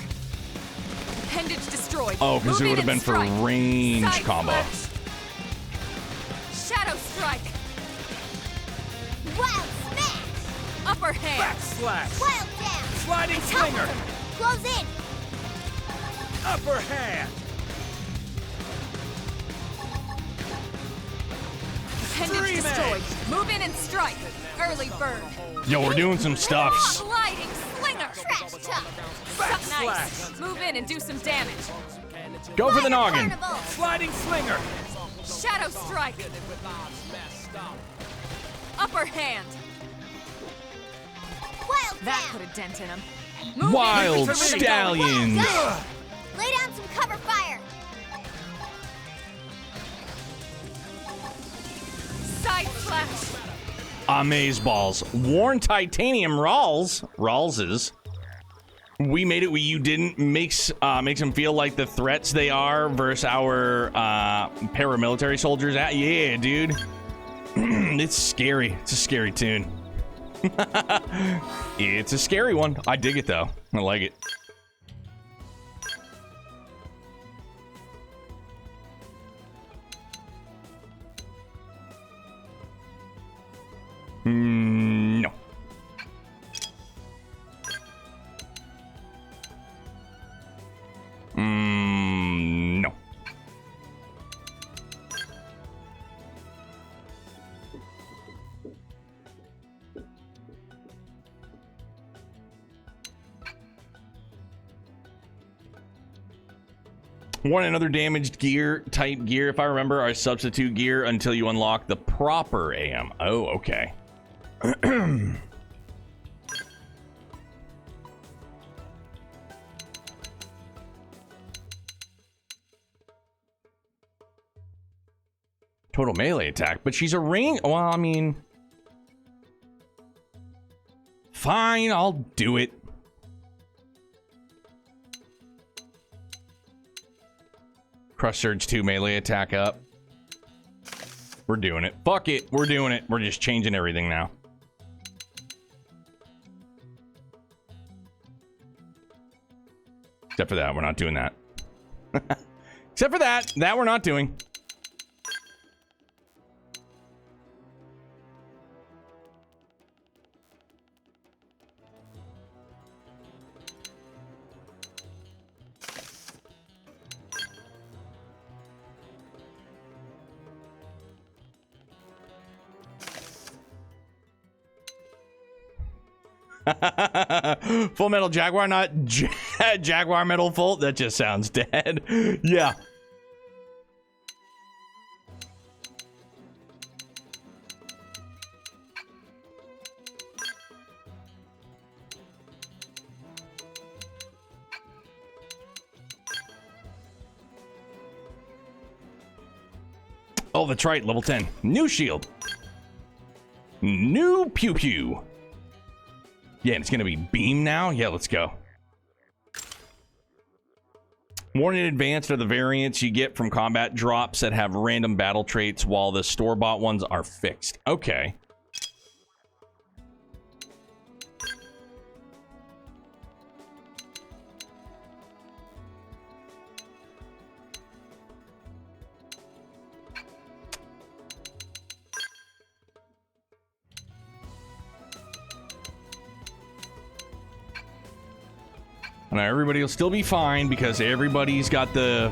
Appendage destroyed. Oh, because Move it in would have been and for strike. range Side combo. slash. Shadow strike. Wild smash. Upper hand. Backslash! Wild down. Sliding slinger! Close in. Upper hand! Appendage Three destroyed. Move in and strike. Early bird. Yo, we're doing some stuffs. Sliding slinger. Trash talk. Something nice. Move in and do some damage. Go for the noggin. Carnival. Sliding slinger! Shadow strike. Upper hand. Wild That down. put a dent in him. Move in. Wild Give it to me. stallions. Lay down some cover fire. Side slash. Amaze balls. Worn titanium Rawlses. We made it. You didn't. Makes them feel like the threats they are versus our paramilitary soldiers. Yeah, dude. It's scary. It's a scary tune. It's a scary one. I dig it though. I like it. No. No. One another damaged gear type gear, if I remember, are substitute gear until you unlock the proper AM. Oh, okay. Total melee attack, but she's a ring. Well, I mean, fine, I'll do it. Crush Surge 2 melee attack up. We're doing it. Fuck it. We're doing it. We're just changing everything now. Except for that, we're not doing that. Except for that we're not doing. Full Metal Jaguar, not Jaguar Metal Full. That just sounds dead. Yeah. Oh, that's right. Level 10. New shield. New pew pew. Yeah, and it's gonna be beam now? Yeah, let's go. Warn in advance are the variants you get from combat drops that have random battle traits, while the store-bought ones are fixed. Okay. Now everybody will still be fine because everybody's got the...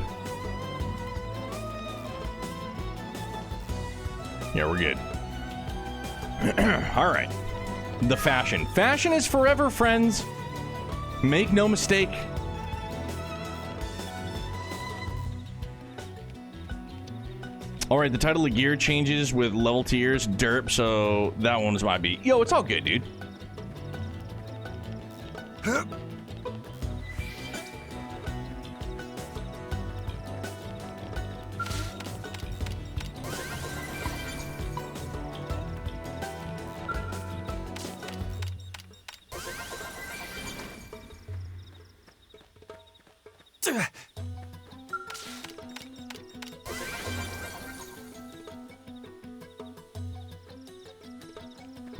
Yeah, we're good. All right. The fashion. Fashion is forever, friends. Make no mistake. All right, the title of gear changes with level tiers, derp, so that one's my beat. Yo, it's all good, dude.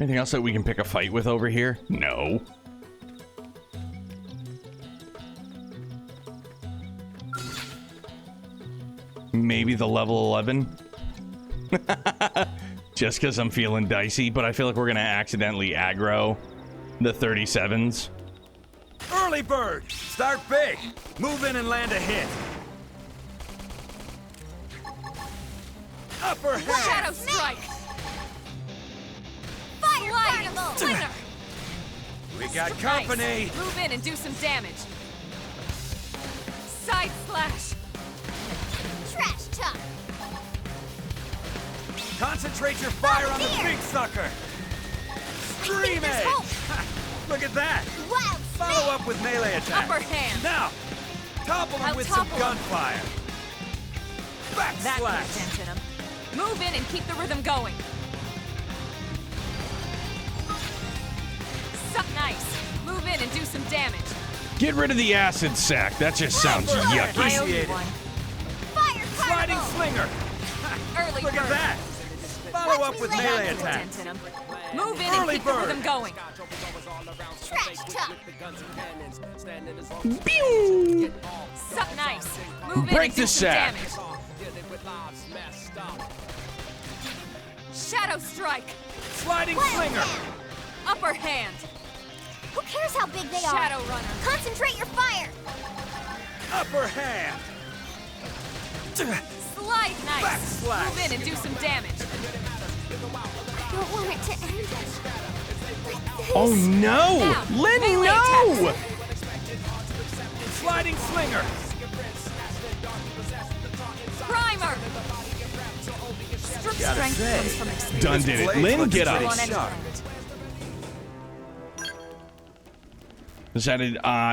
Anything else that we can pick a fight with over here? No. Maybe the level 11? Just because I'm feeling dicey, but I feel like we're going to accidentally aggro the 37s. Early bird! Start big! Move in and land a hit! Upper hand! Shadow strike! Fire Lightning carnival! slinger! We got company! Nice. Move in and do some damage. Side slash! Trash talk! Concentrate your fire on the big sucker! Stream there's edge! hope. Look at that! Wild Follow up with melee attack! Upper hand! Now! Topple him I'll with some topple him. gunfire! That put a Backslash! dent in him. Move in and keep the rhythm going. Suck nice. Move in and do some damage. Get rid of the acid sac. That just sounds Upper hand. yucky. I owe you Appreciate it. one. Fire Sliding carnival! slinger! Early Look bird. at that! Follow up with me lay melee on Put a attack! dent in him. Move in Early and keep the bird. rhythm going. Trash talk! Pew! Suck nice. Move in Break and do the some sack. damage. Shadow strike. Sliding Wild slinger! hand. Upper hand. Who cares how big they Shadow are? runner. Concentrate your fire! Upper hand! Slide nice. Backslash. Move in and do some damage. I don't want it to end like this. Oh no! Now, Lynn, melee no! attacks. Sliding slinger! Primer. Strength say, comes from experience. Done did it. Blade Lynn, looks get pretty up. On any sharp. planet.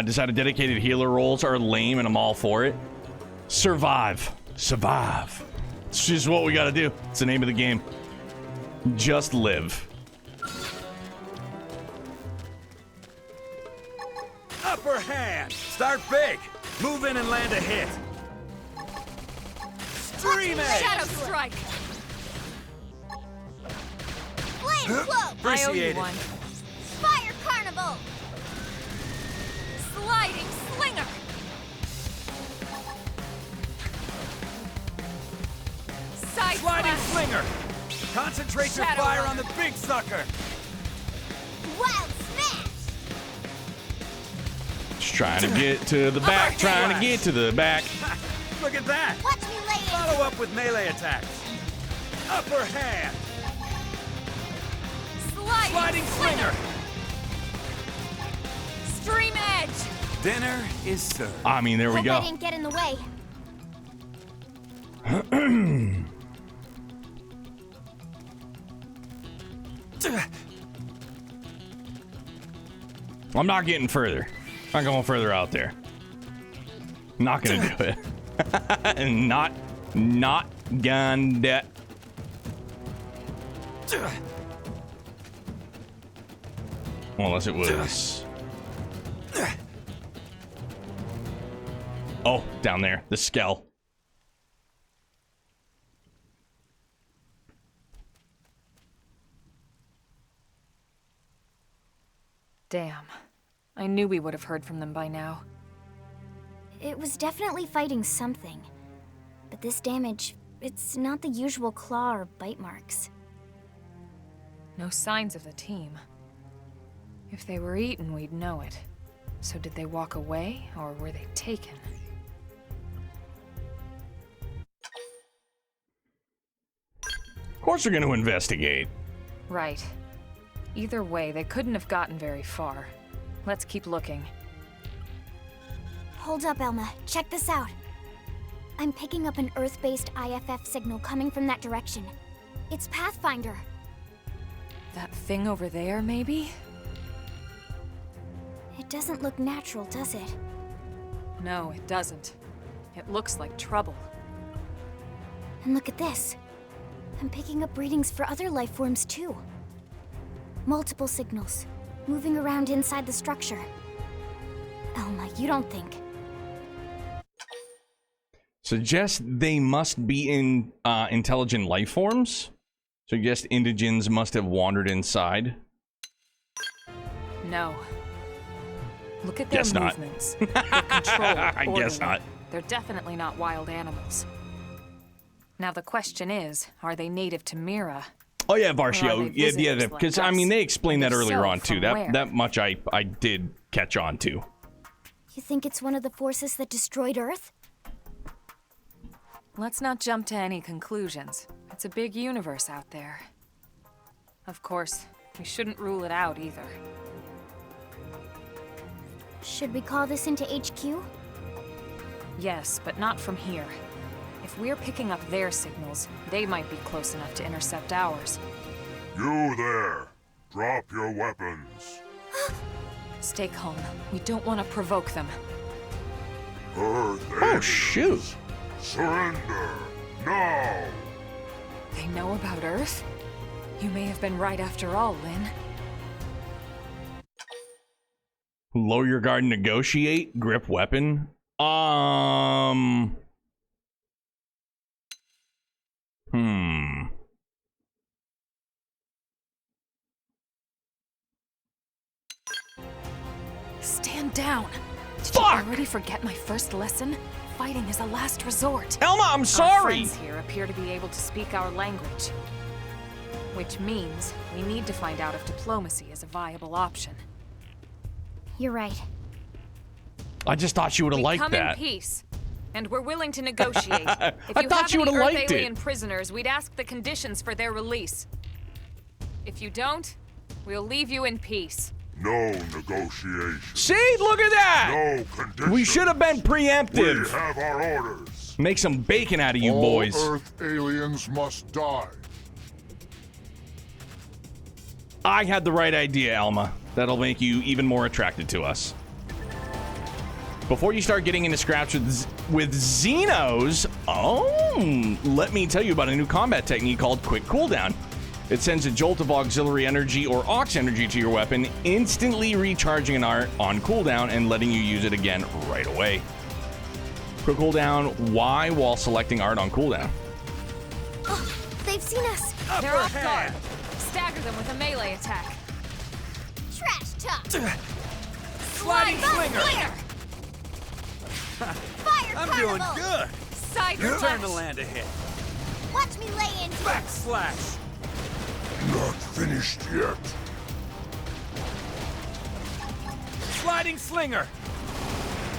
Decided dedicated healer roles are lame and I'm all for it. Survive. Survive. It's just what we gotta do. It's the name of the game. Just live. Upper hand! Start big! Move in and land a hit! Stream edge! Shadow strike. Flame cloak! I owe you Appreciate it. one. Fire carnival! Sliding slinger. Side Sliding slash. slinger! Concentrate your Shadow fire runner. on the big sucker! Wild smash! Just trying to get to the back. Upper Trying to hand. get to the back. Look at that! Watch me lay it! Follow up with melee attacks! Upper hand! Sliding slinger! Stream edge. Dinner is served. I mean, there we Hope go. I didn't get in the way. I'm not getting further. Not going further out there. Not gonna do it. not gonna do it. Unless it was. Oh, down there, the skell. Damn. I knew we would have heard from them by now. It was definitely fighting something. But this damage, it's not the usual claw or bite marks. No signs of the team. If they were eaten, we'd know it. So did they walk away, or were they taken? Of course we're gonna investigate. Right. Either way, they couldn't have gotten very far. Let's keep looking. Hold up, Elma. Check this out. I'm picking up an Earth-based IFF signal coming from that direction. It's Pathfinder. That thing over there, maybe? It doesn't look natural, does it? No, it doesn't. It looks like trouble. And look at this. I'm picking up readings for other life forms, too. Multiple signals, moving around inside the structure. Elma, you don't think... Suggest they must be in intelligent life forms? Suggest indigents must have wandered inside. No. Look at their Guess not. movements. They're controlled, I guess orderly. not. They're definitely not wild animals. Now the question is, are they native to Mira? Oh yeah, Or are Varshio. they Yeah, visitors like because I us? mean they explained And that if earlier so, on too. from where? That much I did catch on to. You think it's one of the forces that destroyed Earth? Let's not jump to any conclusions. It's a big universe out there. Of course, we shouldn't rule it out either. Should we call this into HQ? Yes, but not from here. If we're picking up their signals, they might be close enough to intercept ours. You there! Drop your weapons. Stay calm. We don't want to provoke them. Earth Oh aliens, shoot! surrender now! They know about Earth? You may have been right after all, Lynn. Lower your guard and negotiate. Grip weapon. Stand down! Did Fuck! you already forget my first lesson? Fighting is a last resort. Elma, I'm Our sorry! friends here appear to be able to speak our language. Which means we need to find out if diplomacy is a viable option. You're right. I just thought you would have We liked come that. in peace, and we're willing to negotiate. If I you thought have you any would've Earth liked it. alien prisoners, we'd ask the conditions for their release. If you don't, we'll leave you in peace. No negotiation. See, look at that! No conditions. We should have been We preemptive. have our orders. Make some bacon out of you All boys. Earth aliens must die. I had the right idea, Alma. That'll make you even more attracted to us. Before you start getting into scraps with Xenos, let me tell you about a new combat technique called Quick Cooldown. It sends a jolt of auxiliary energy or aux energy to your weapon, instantly recharging an art on cooldown and letting you use it again right away. Quick Cooldown, Y while selecting art on cooldown. Oh, they've seen us. They're off guard. Stagger them with a melee attack. Trash talk. Sliding slinger! Fire I'm carnival. doing good. Side Your turn to slash. land a hit. Watch me lay into it. Backslash. Not finished yet. Sliding slinger.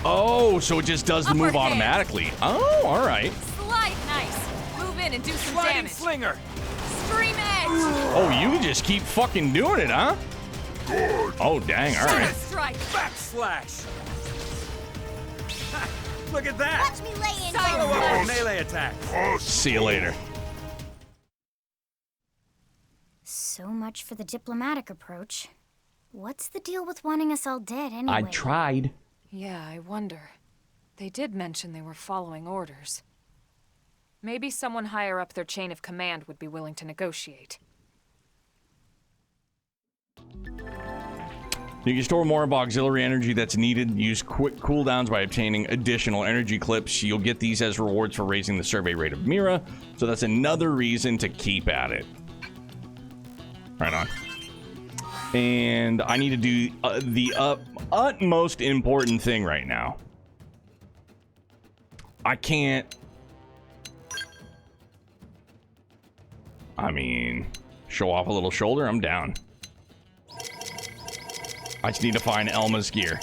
Oh, so it just does the move Upper hand. automatically. Oh, all right. Slide nice. Move in and do some Sliding damage. slinger. Stream edge. Oh, you can just keep fucking doing it, huh? Good. Oh, dang, all Shadow right. strike. Backslash. Ha, look at that. Watch me lay into Side Follow it. up with melee attack. See you later. So much for the diplomatic approach. What's the deal with wanting us all dead anyway? I tried. Yeah, I wonder. They did mention they were following orders. Maybe someone higher up their chain of command would be willing to negotiate. You can store more of auxiliary energy that's needed. Use quick cooldowns by obtaining additional energy clips. You'll get these as rewards for raising the survey rate of Mira, so that's another reason to keep at it. Right on. And I need to do the utmost important thing right now. I can't... I mean, show off a little shoulder, I'm down. I just need to find Elma's gear.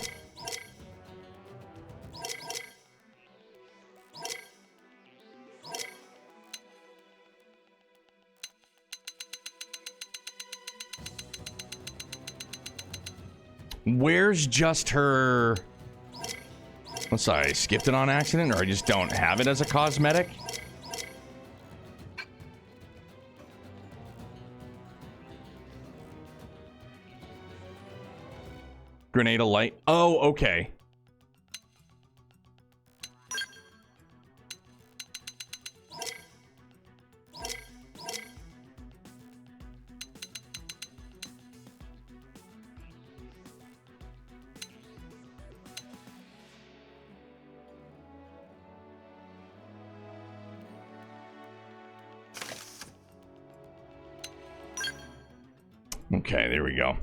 Where's just her... I'm sorry, I skipped it on accident, or I just don't have it as a cosmetic? Grenade of light. Oh, okay. Okay, there we go.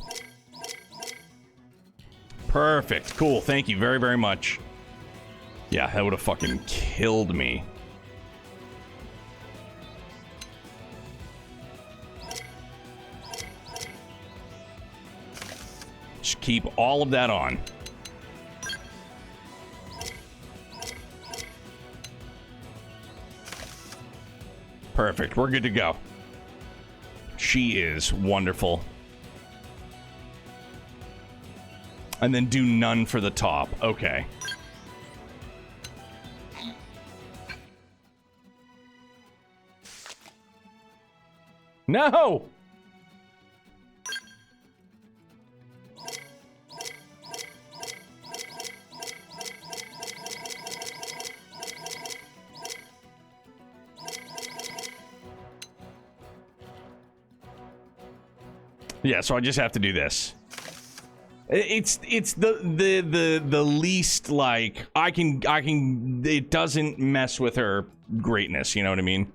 Perfect. Cool. Thank you very, very much. Yeah, that would have fucking killed me. Just keep all of that on. Perfect. We're good to go. She is wonderful. And then do none for the top. Okay. No! Yeah, so I just have to do this. It's the least, like, I can it doesn't mess with her greatness, you know what I mean?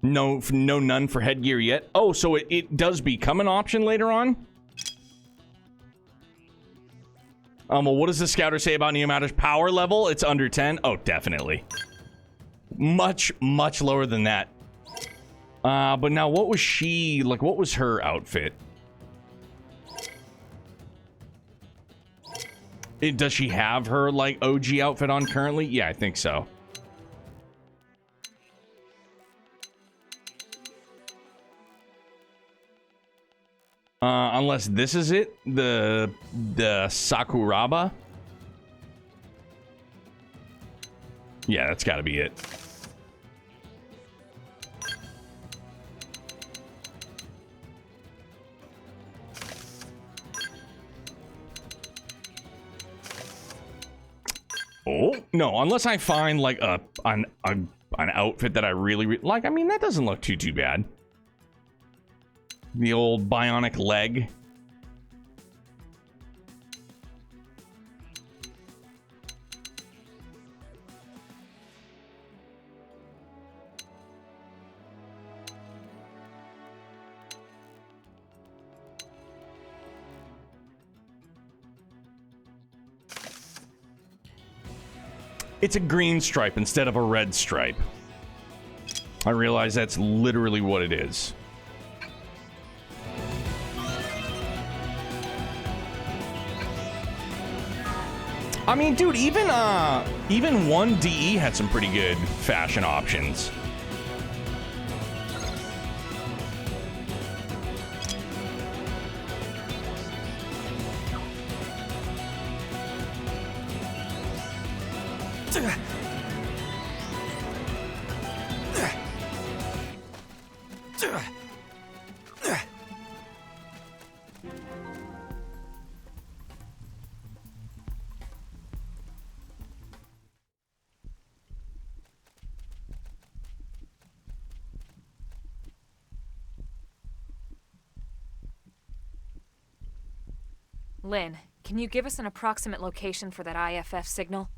No none for headgear yet. Oh, so it does become an option later on? Well, what does the scouter say about Neomatta's power level? It's under 10? Oh, definitely. Much lower than that. But now what was she, like, what was her outfit? Does she have her, like, OG outfit on currently? Yeah, I think so. Unless this is it, the Sakuraba. Yeah, that's gotta be it. Oh, no, unless I find, like, an outfit that I really like. I mean, that doesn't look too bad. The old bionic leg. It's a green stripe instead of a red stripe. I realize that's literally what it is. I mean, dude, even 1DE had some pretty good fashion options. Lynn, can you give us an approximate location for that IFF signal?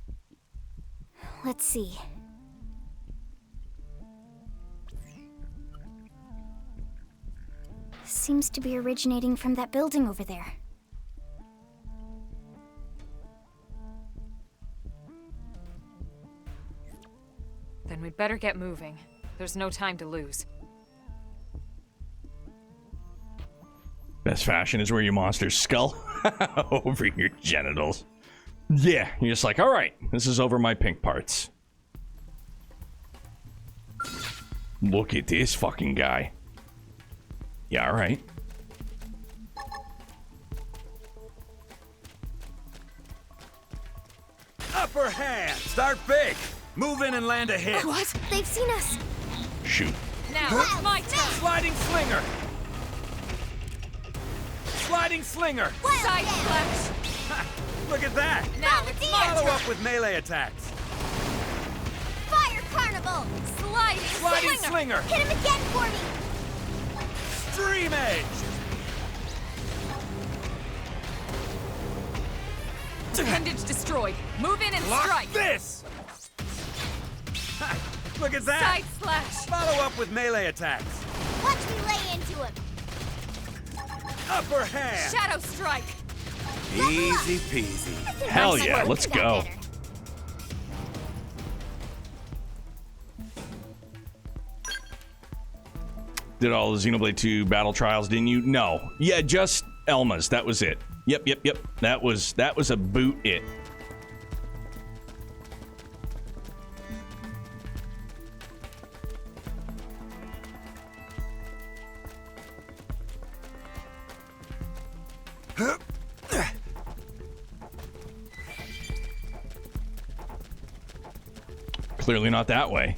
Let's see. Seems to be originating from that building over there. Then we'd better get moving. There's no time to lose. Best fashion is where your monster's skull over your genitals. Yeah, you're just like, all right, this is over my pink parts. Look at this fucking guy. Yeah, all right. Upper hand! Start big! Move in and land a hit! What? They've seen us! Shoot. Now, it's my turn! Sliding slinger! Sliding slinger! Side flash! Look at that! Now, it's my Follow turn! up with melee attacks! Fire Carnival! Sliding Slinger! Hit him again for me! Stream edge! Appendage destroyed. Move in and Lock strike! this! Look at that! Side slash! Follow up with melee attacks. Watch me lay into him. Upper hand. Shadow strike! Easy peasy. Hell yeah, let's go. Did all the Xenoblade 2 battle trials, didn't you? No. Yeah, just Elma's. That was it. Yep. That was a boot it. Clearly not that way.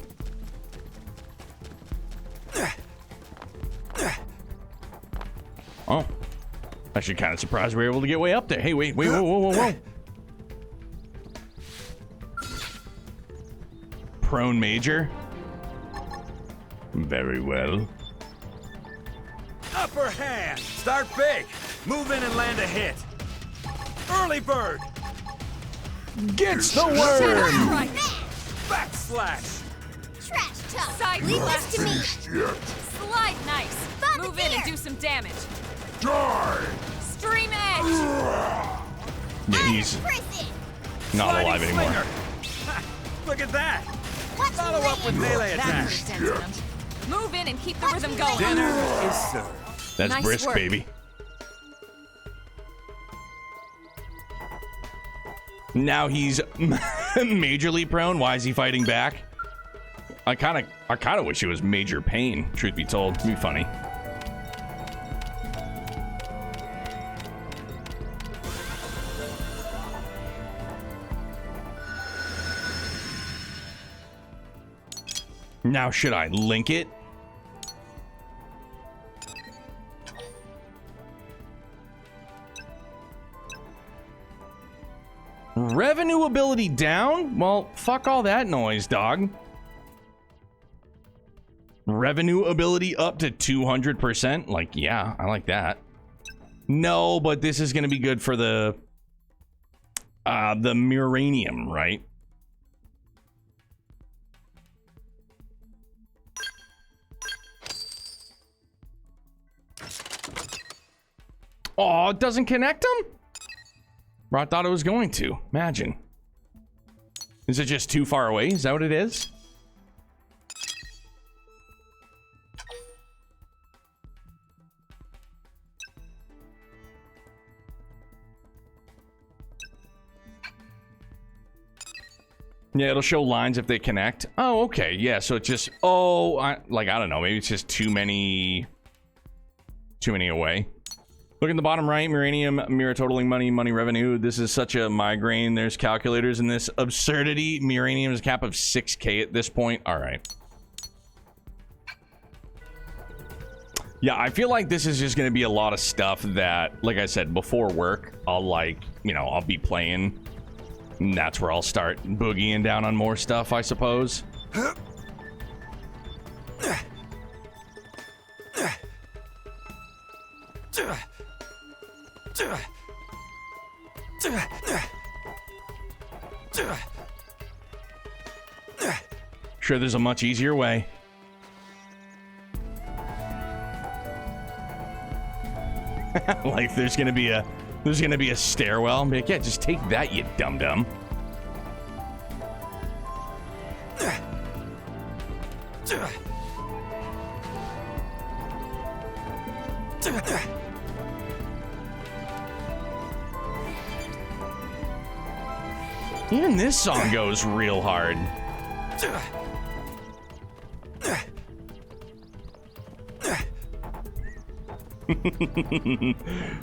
Oh. Actually kind of surprised we were able to get way up there. Hey, wait, whoa. Prone major. Very well. Upper hand. Start big. Move in and land a hit. Early bird. Gets the worm! Strike! Backslash. Trash talk. Side Leave slash! this to me. Finished yet? Slide nice! Found Move the in and fear. do some damage! Die! Stream edge! Yeah, he's Prison. not Sliding alive anymore. slinger. Ha, look at that. Watch Follow me up with lay melee That attacks. makes sense to them. Move in and keep the rhythm going! Dinner is served. That's Nice brisk, work. baby. Now he's majorly prone. Why is he fighting back? I kind of wish it was major pain, truth be told. It'd be funny. Now, should I link it? Revenue ability down? Well, fuck all that noise, dog. Revenue ability up to 200%? Like, yeah, I like that. No, but this is going to be good for the Muranium, right? Oh, it doesn't connect them? I thought it was going to. Imagine. Is it just too far away? Is that what it is? Yeah, it'll show lines if they connect. Oh, okay. Yeah, so it just... Oh, I don't know. Maybe it's just too many away. Look in the bottom right, Muranium, mirror totaling money revenue. This is such a migraine. There's calculators in this absurdity. Muranium's cap of 6K at this point. All right. Yeah, I feel like this is just going to be a lot of stuff that, like I said, before work, I'll I'll be playing. And that's where I'll start boogieing down on more stuff, I suppose. Sure, there's a much easier way. Like there's gonna be a stairwell. I'm like, yeah, just take that, you dum-dum. Even this song goes real hard.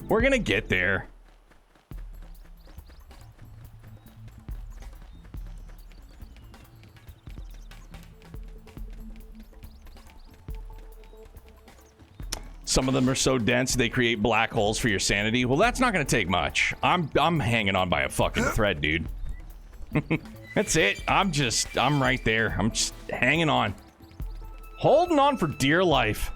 We're gonna get there. Some of them are so dense they create black holes for your sanity. Well, that's not gonna take much. I'm hanging on by a fucking thread, dude. That's it. I'm right there. I'm just hanging on. Holding on for dear life.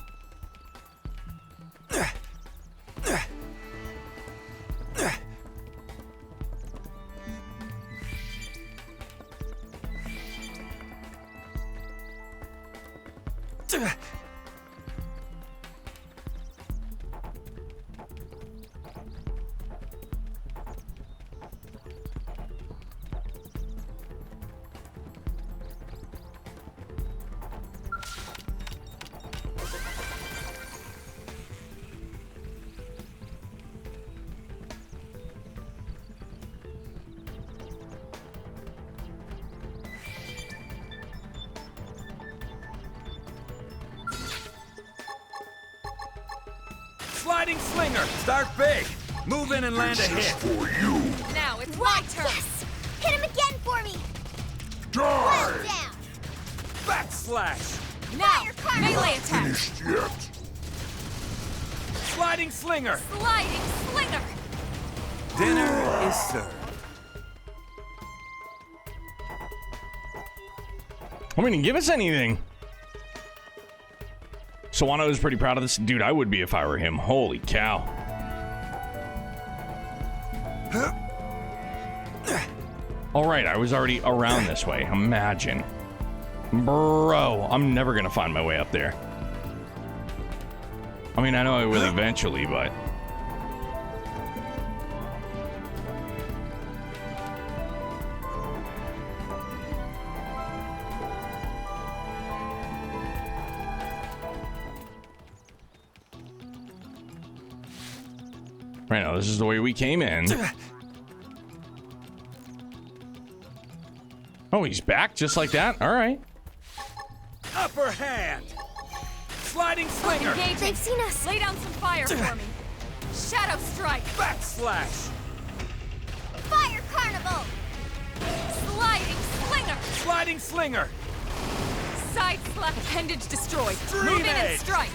Sliding slinger! Start big! Move in and land a This is hit! for you. Now it's my What? turn. Yes! Hit him again for me! Die! Well down! Backslash! Now, Fire melee attack. Finished yet? Sliding slinger! Sliding slinger. Dinner is served. I mean, give us anything. Sawano is pretty proud of this. Dude, I would be if I were him. Holy cow. Alright, I was already around this way. Imagine. Bro, I'm never gonna find my way up there. I mean, I know I will eventually, but... Right now, this is the way we came in. Oh, he's back just like that? All right. Upper hand! Sliding slinger! Engaging. They've seen us! Lay down some fire for me. Shadow strike. Backslash! Fire Carnival! Sliding slinger. Sliding slinger! Side slap. Appendage destroyed. Dream Move in and Edge. strike.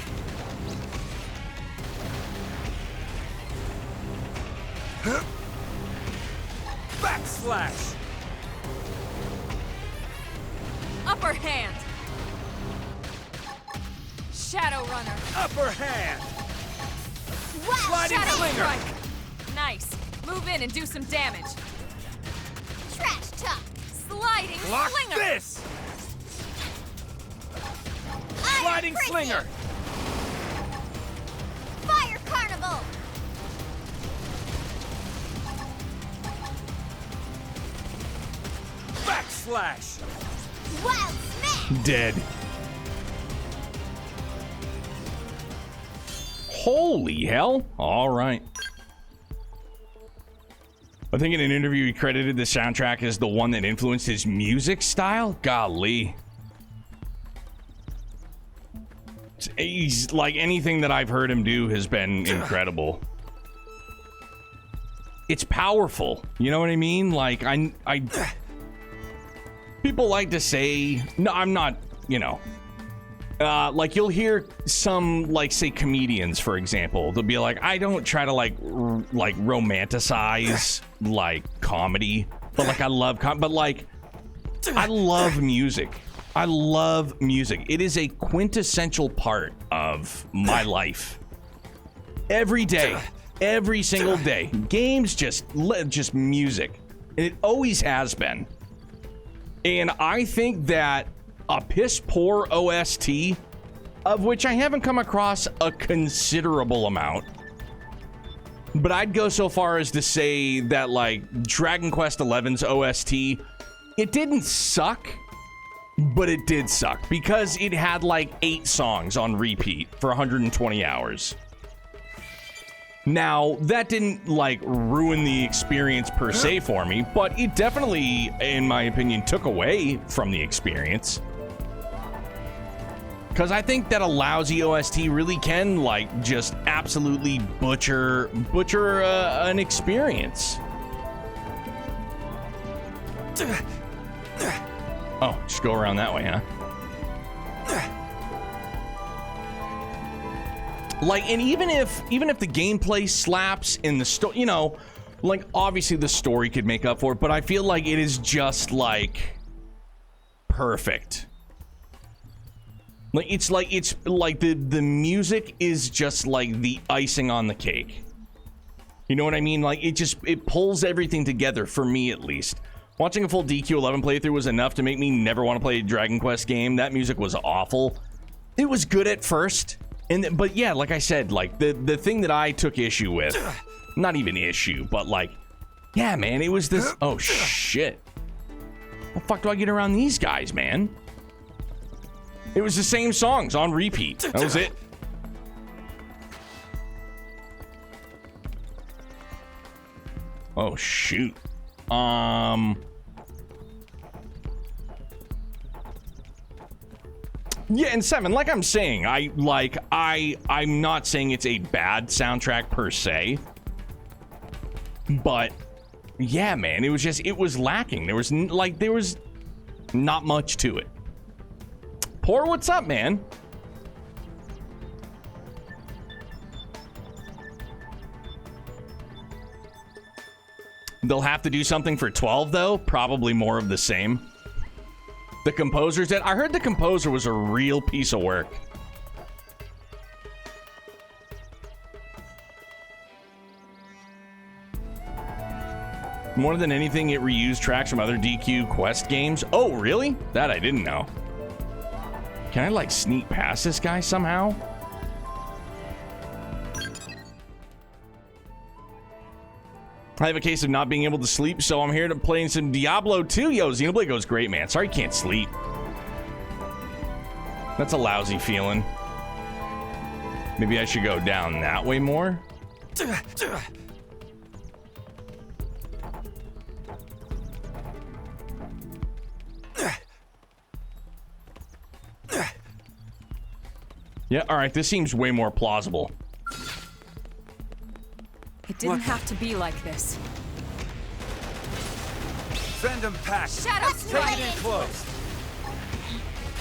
Backslash! Upper hand. Shadow runner. Upper hand! Wow! Sliding Shadow slinger! strike. Nice. Move in and do some damage. Trash talk! Sliding Block slinger. this! Iron Sliding Frisbee! slinger! Fire Carnival! Backslash! Wild Smash! Dead. Holy hell. All right. I think in an interview he credited the soundtrack as the one that influenced his music style. Golly. He's like, anything that I've heard him do has been incredible. It's powerful. You know what I mean? Like, I people like to say, no, I'm not, you know, like you'll hear some, like, say comedians, for example, they'll be like, I don't try to like romanticize like comedy, but like I love but like I love music. I love music. It is a quintessential part of my life. Every day, every single day. Games, just music. And it always has been. And I think that a piss poor OST, of which I haven't come across a considerable amount, but I'd go so far as to say that like Dragon Quest XI's OST, it didn't suck, but it did suck because it had like 8 songs on repeat for 120 hours. Now, that didn't like ruin the experience per se for me, but it definitely, in my opinion, took away from the experience. Because I think that a lousy OST really can like just absolutely butcher an experience. Oh, just go around that way, huh? Like, and even if the gameplay slaps in the story, you know, like obviously the story could make up for it, but I feel like it is just like perfect. Like it's like the music is just like the icing on the cake. You know what I mean? Like it pulls everything together for me, at least. Watching a full DQ11 playthrough was enough to make me never want to play a Dragon Quest game. That music was awful. It was good at first, but yeah, like I said, like the thing that I took issue with, not even issue, but like, yeah, man, it was this. Oh shit! How the fuck do I get around these guys, man? It was the same songs on repeat. That was it. Oh shoot. Yeah, and 7, like I'm saying, I'm not saying it's a bad soundtrack per se, but yeah, man, it was lacking. There was not much to it. Poor, what's up, man? They'll have to do something for 12 though, probably more of the same. The composers I heard the composer was a real piece of work. More than anything, it reused tracks from other DQ Quest games. Oh, really? That I didn't know. Can I, like, sneak past this guy somehow? I have a case of not being able to sleep, so I'm here to play some Diablo 2. Yo, Xenoblade goes great, man. Sorry you can't sleep. That's a lousy feeling. Maybe I should go down that way more. Yeah, alright, this seems way more plausible. It didn't have to be like this. Send them packing. Shadows Take right it in close.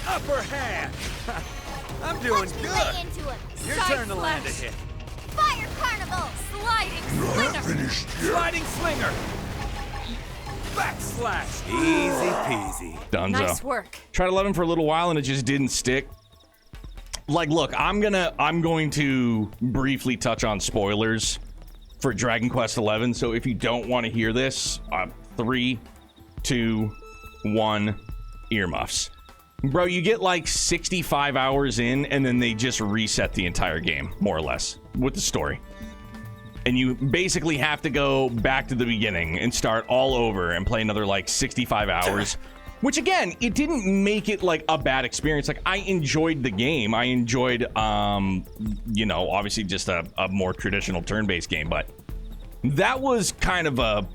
Upper hand. I'm doing good. Into him. Your Side turn to land a flash. hit. Fire Carnival! Sliding Not slinger. finished yet. Sliding slinger. Backslash. Easy peasy. Dunzo. Nice work. Tried to let him for a little while and it just didn't stick. Like, look, I'm going to briefly touch on spoilers for Dragon Quest XI. So if you don't want to hear this, 3, 2, 1, earmuffs. Bro, you get like 65 hours in and then they just reset the entire game, more or less, with the story. And you basically have to go back to the beginning and start all over and play another like 65 hours. Which again, it didn't make it like a bad experience. Like, I enjoyed the game. I enjoyed, you know, obviously just a more traditional turn-based game, but that was kind of a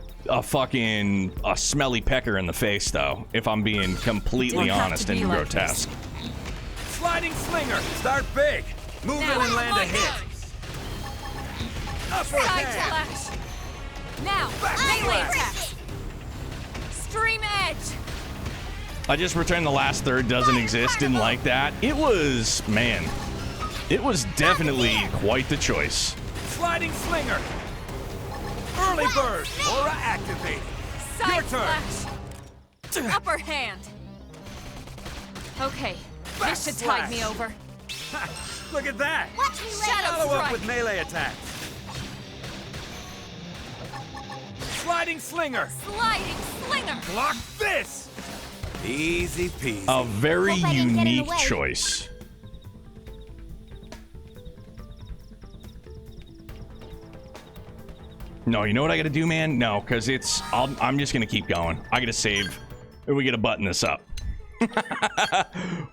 fucking smelly pecker in the face, though, if I'm being completely Didn't have honest to and be like grotesque. Sliding slinger. Start big. Move Now. in and land a hit. Upper Side hand. flash. Now, Back melee slash. attack. Stream edge. I just returned the last third doesn't exist, didn't like that. It was, man, it was definitely quite the choice. Sliding slinger. Early bird. Aura activated. Side Your turn. flash. Upper hand. Okay, this should tide me over. Look at that. Watch me Shadow Follow up strike. with melee attacks. Sliding slinger. Sliding slinger. Block this. Easy peasy. A very Hope I didn't get in the unique way. choice. No, you know what I gotta do, man? No, because I'm just gonna keep going. I gotta save, and we gotta button this up.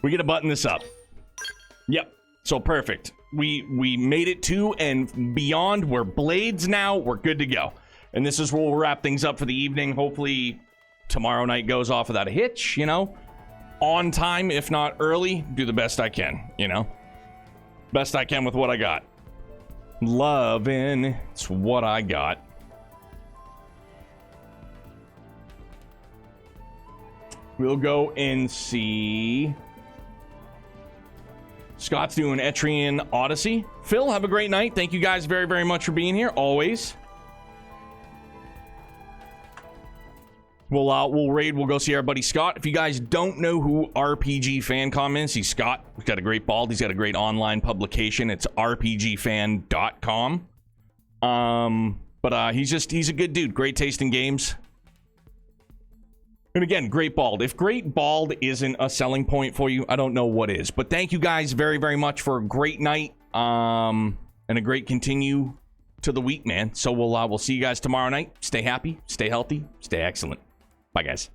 We gotta button this up. Yep. So perfect. We made it to and beyond. We're blades now. We're good to go. And this is where we'll wrap things up for the evening. Hopefully tomorrow night goes off without a hitch, you know? On time, if not early. Do the best I can, you know? Best I can with what I got. Loving, it's what I got. We'll go and see. Scott's doing Etrian Odyssey. Phil, have a great night. Thank you guys very, very much for being here. Always. We'll raid. We'll go see our buddy Scott. If you guys don't know who RPG Fancom is, he's Scott. He's got a great bald. He's got a great online publication. It's rpgfan.com. But he's a good dude. Great taste in games. And again, Great Bald. If Great Bald isn't a selling point for you, I don't know what is. But thank you guys very, very much for a great night and a great continue to the week, man. So we'll see you guys tomorrow night. Stay happy, stay healthy, stay excellent. Bye, guys.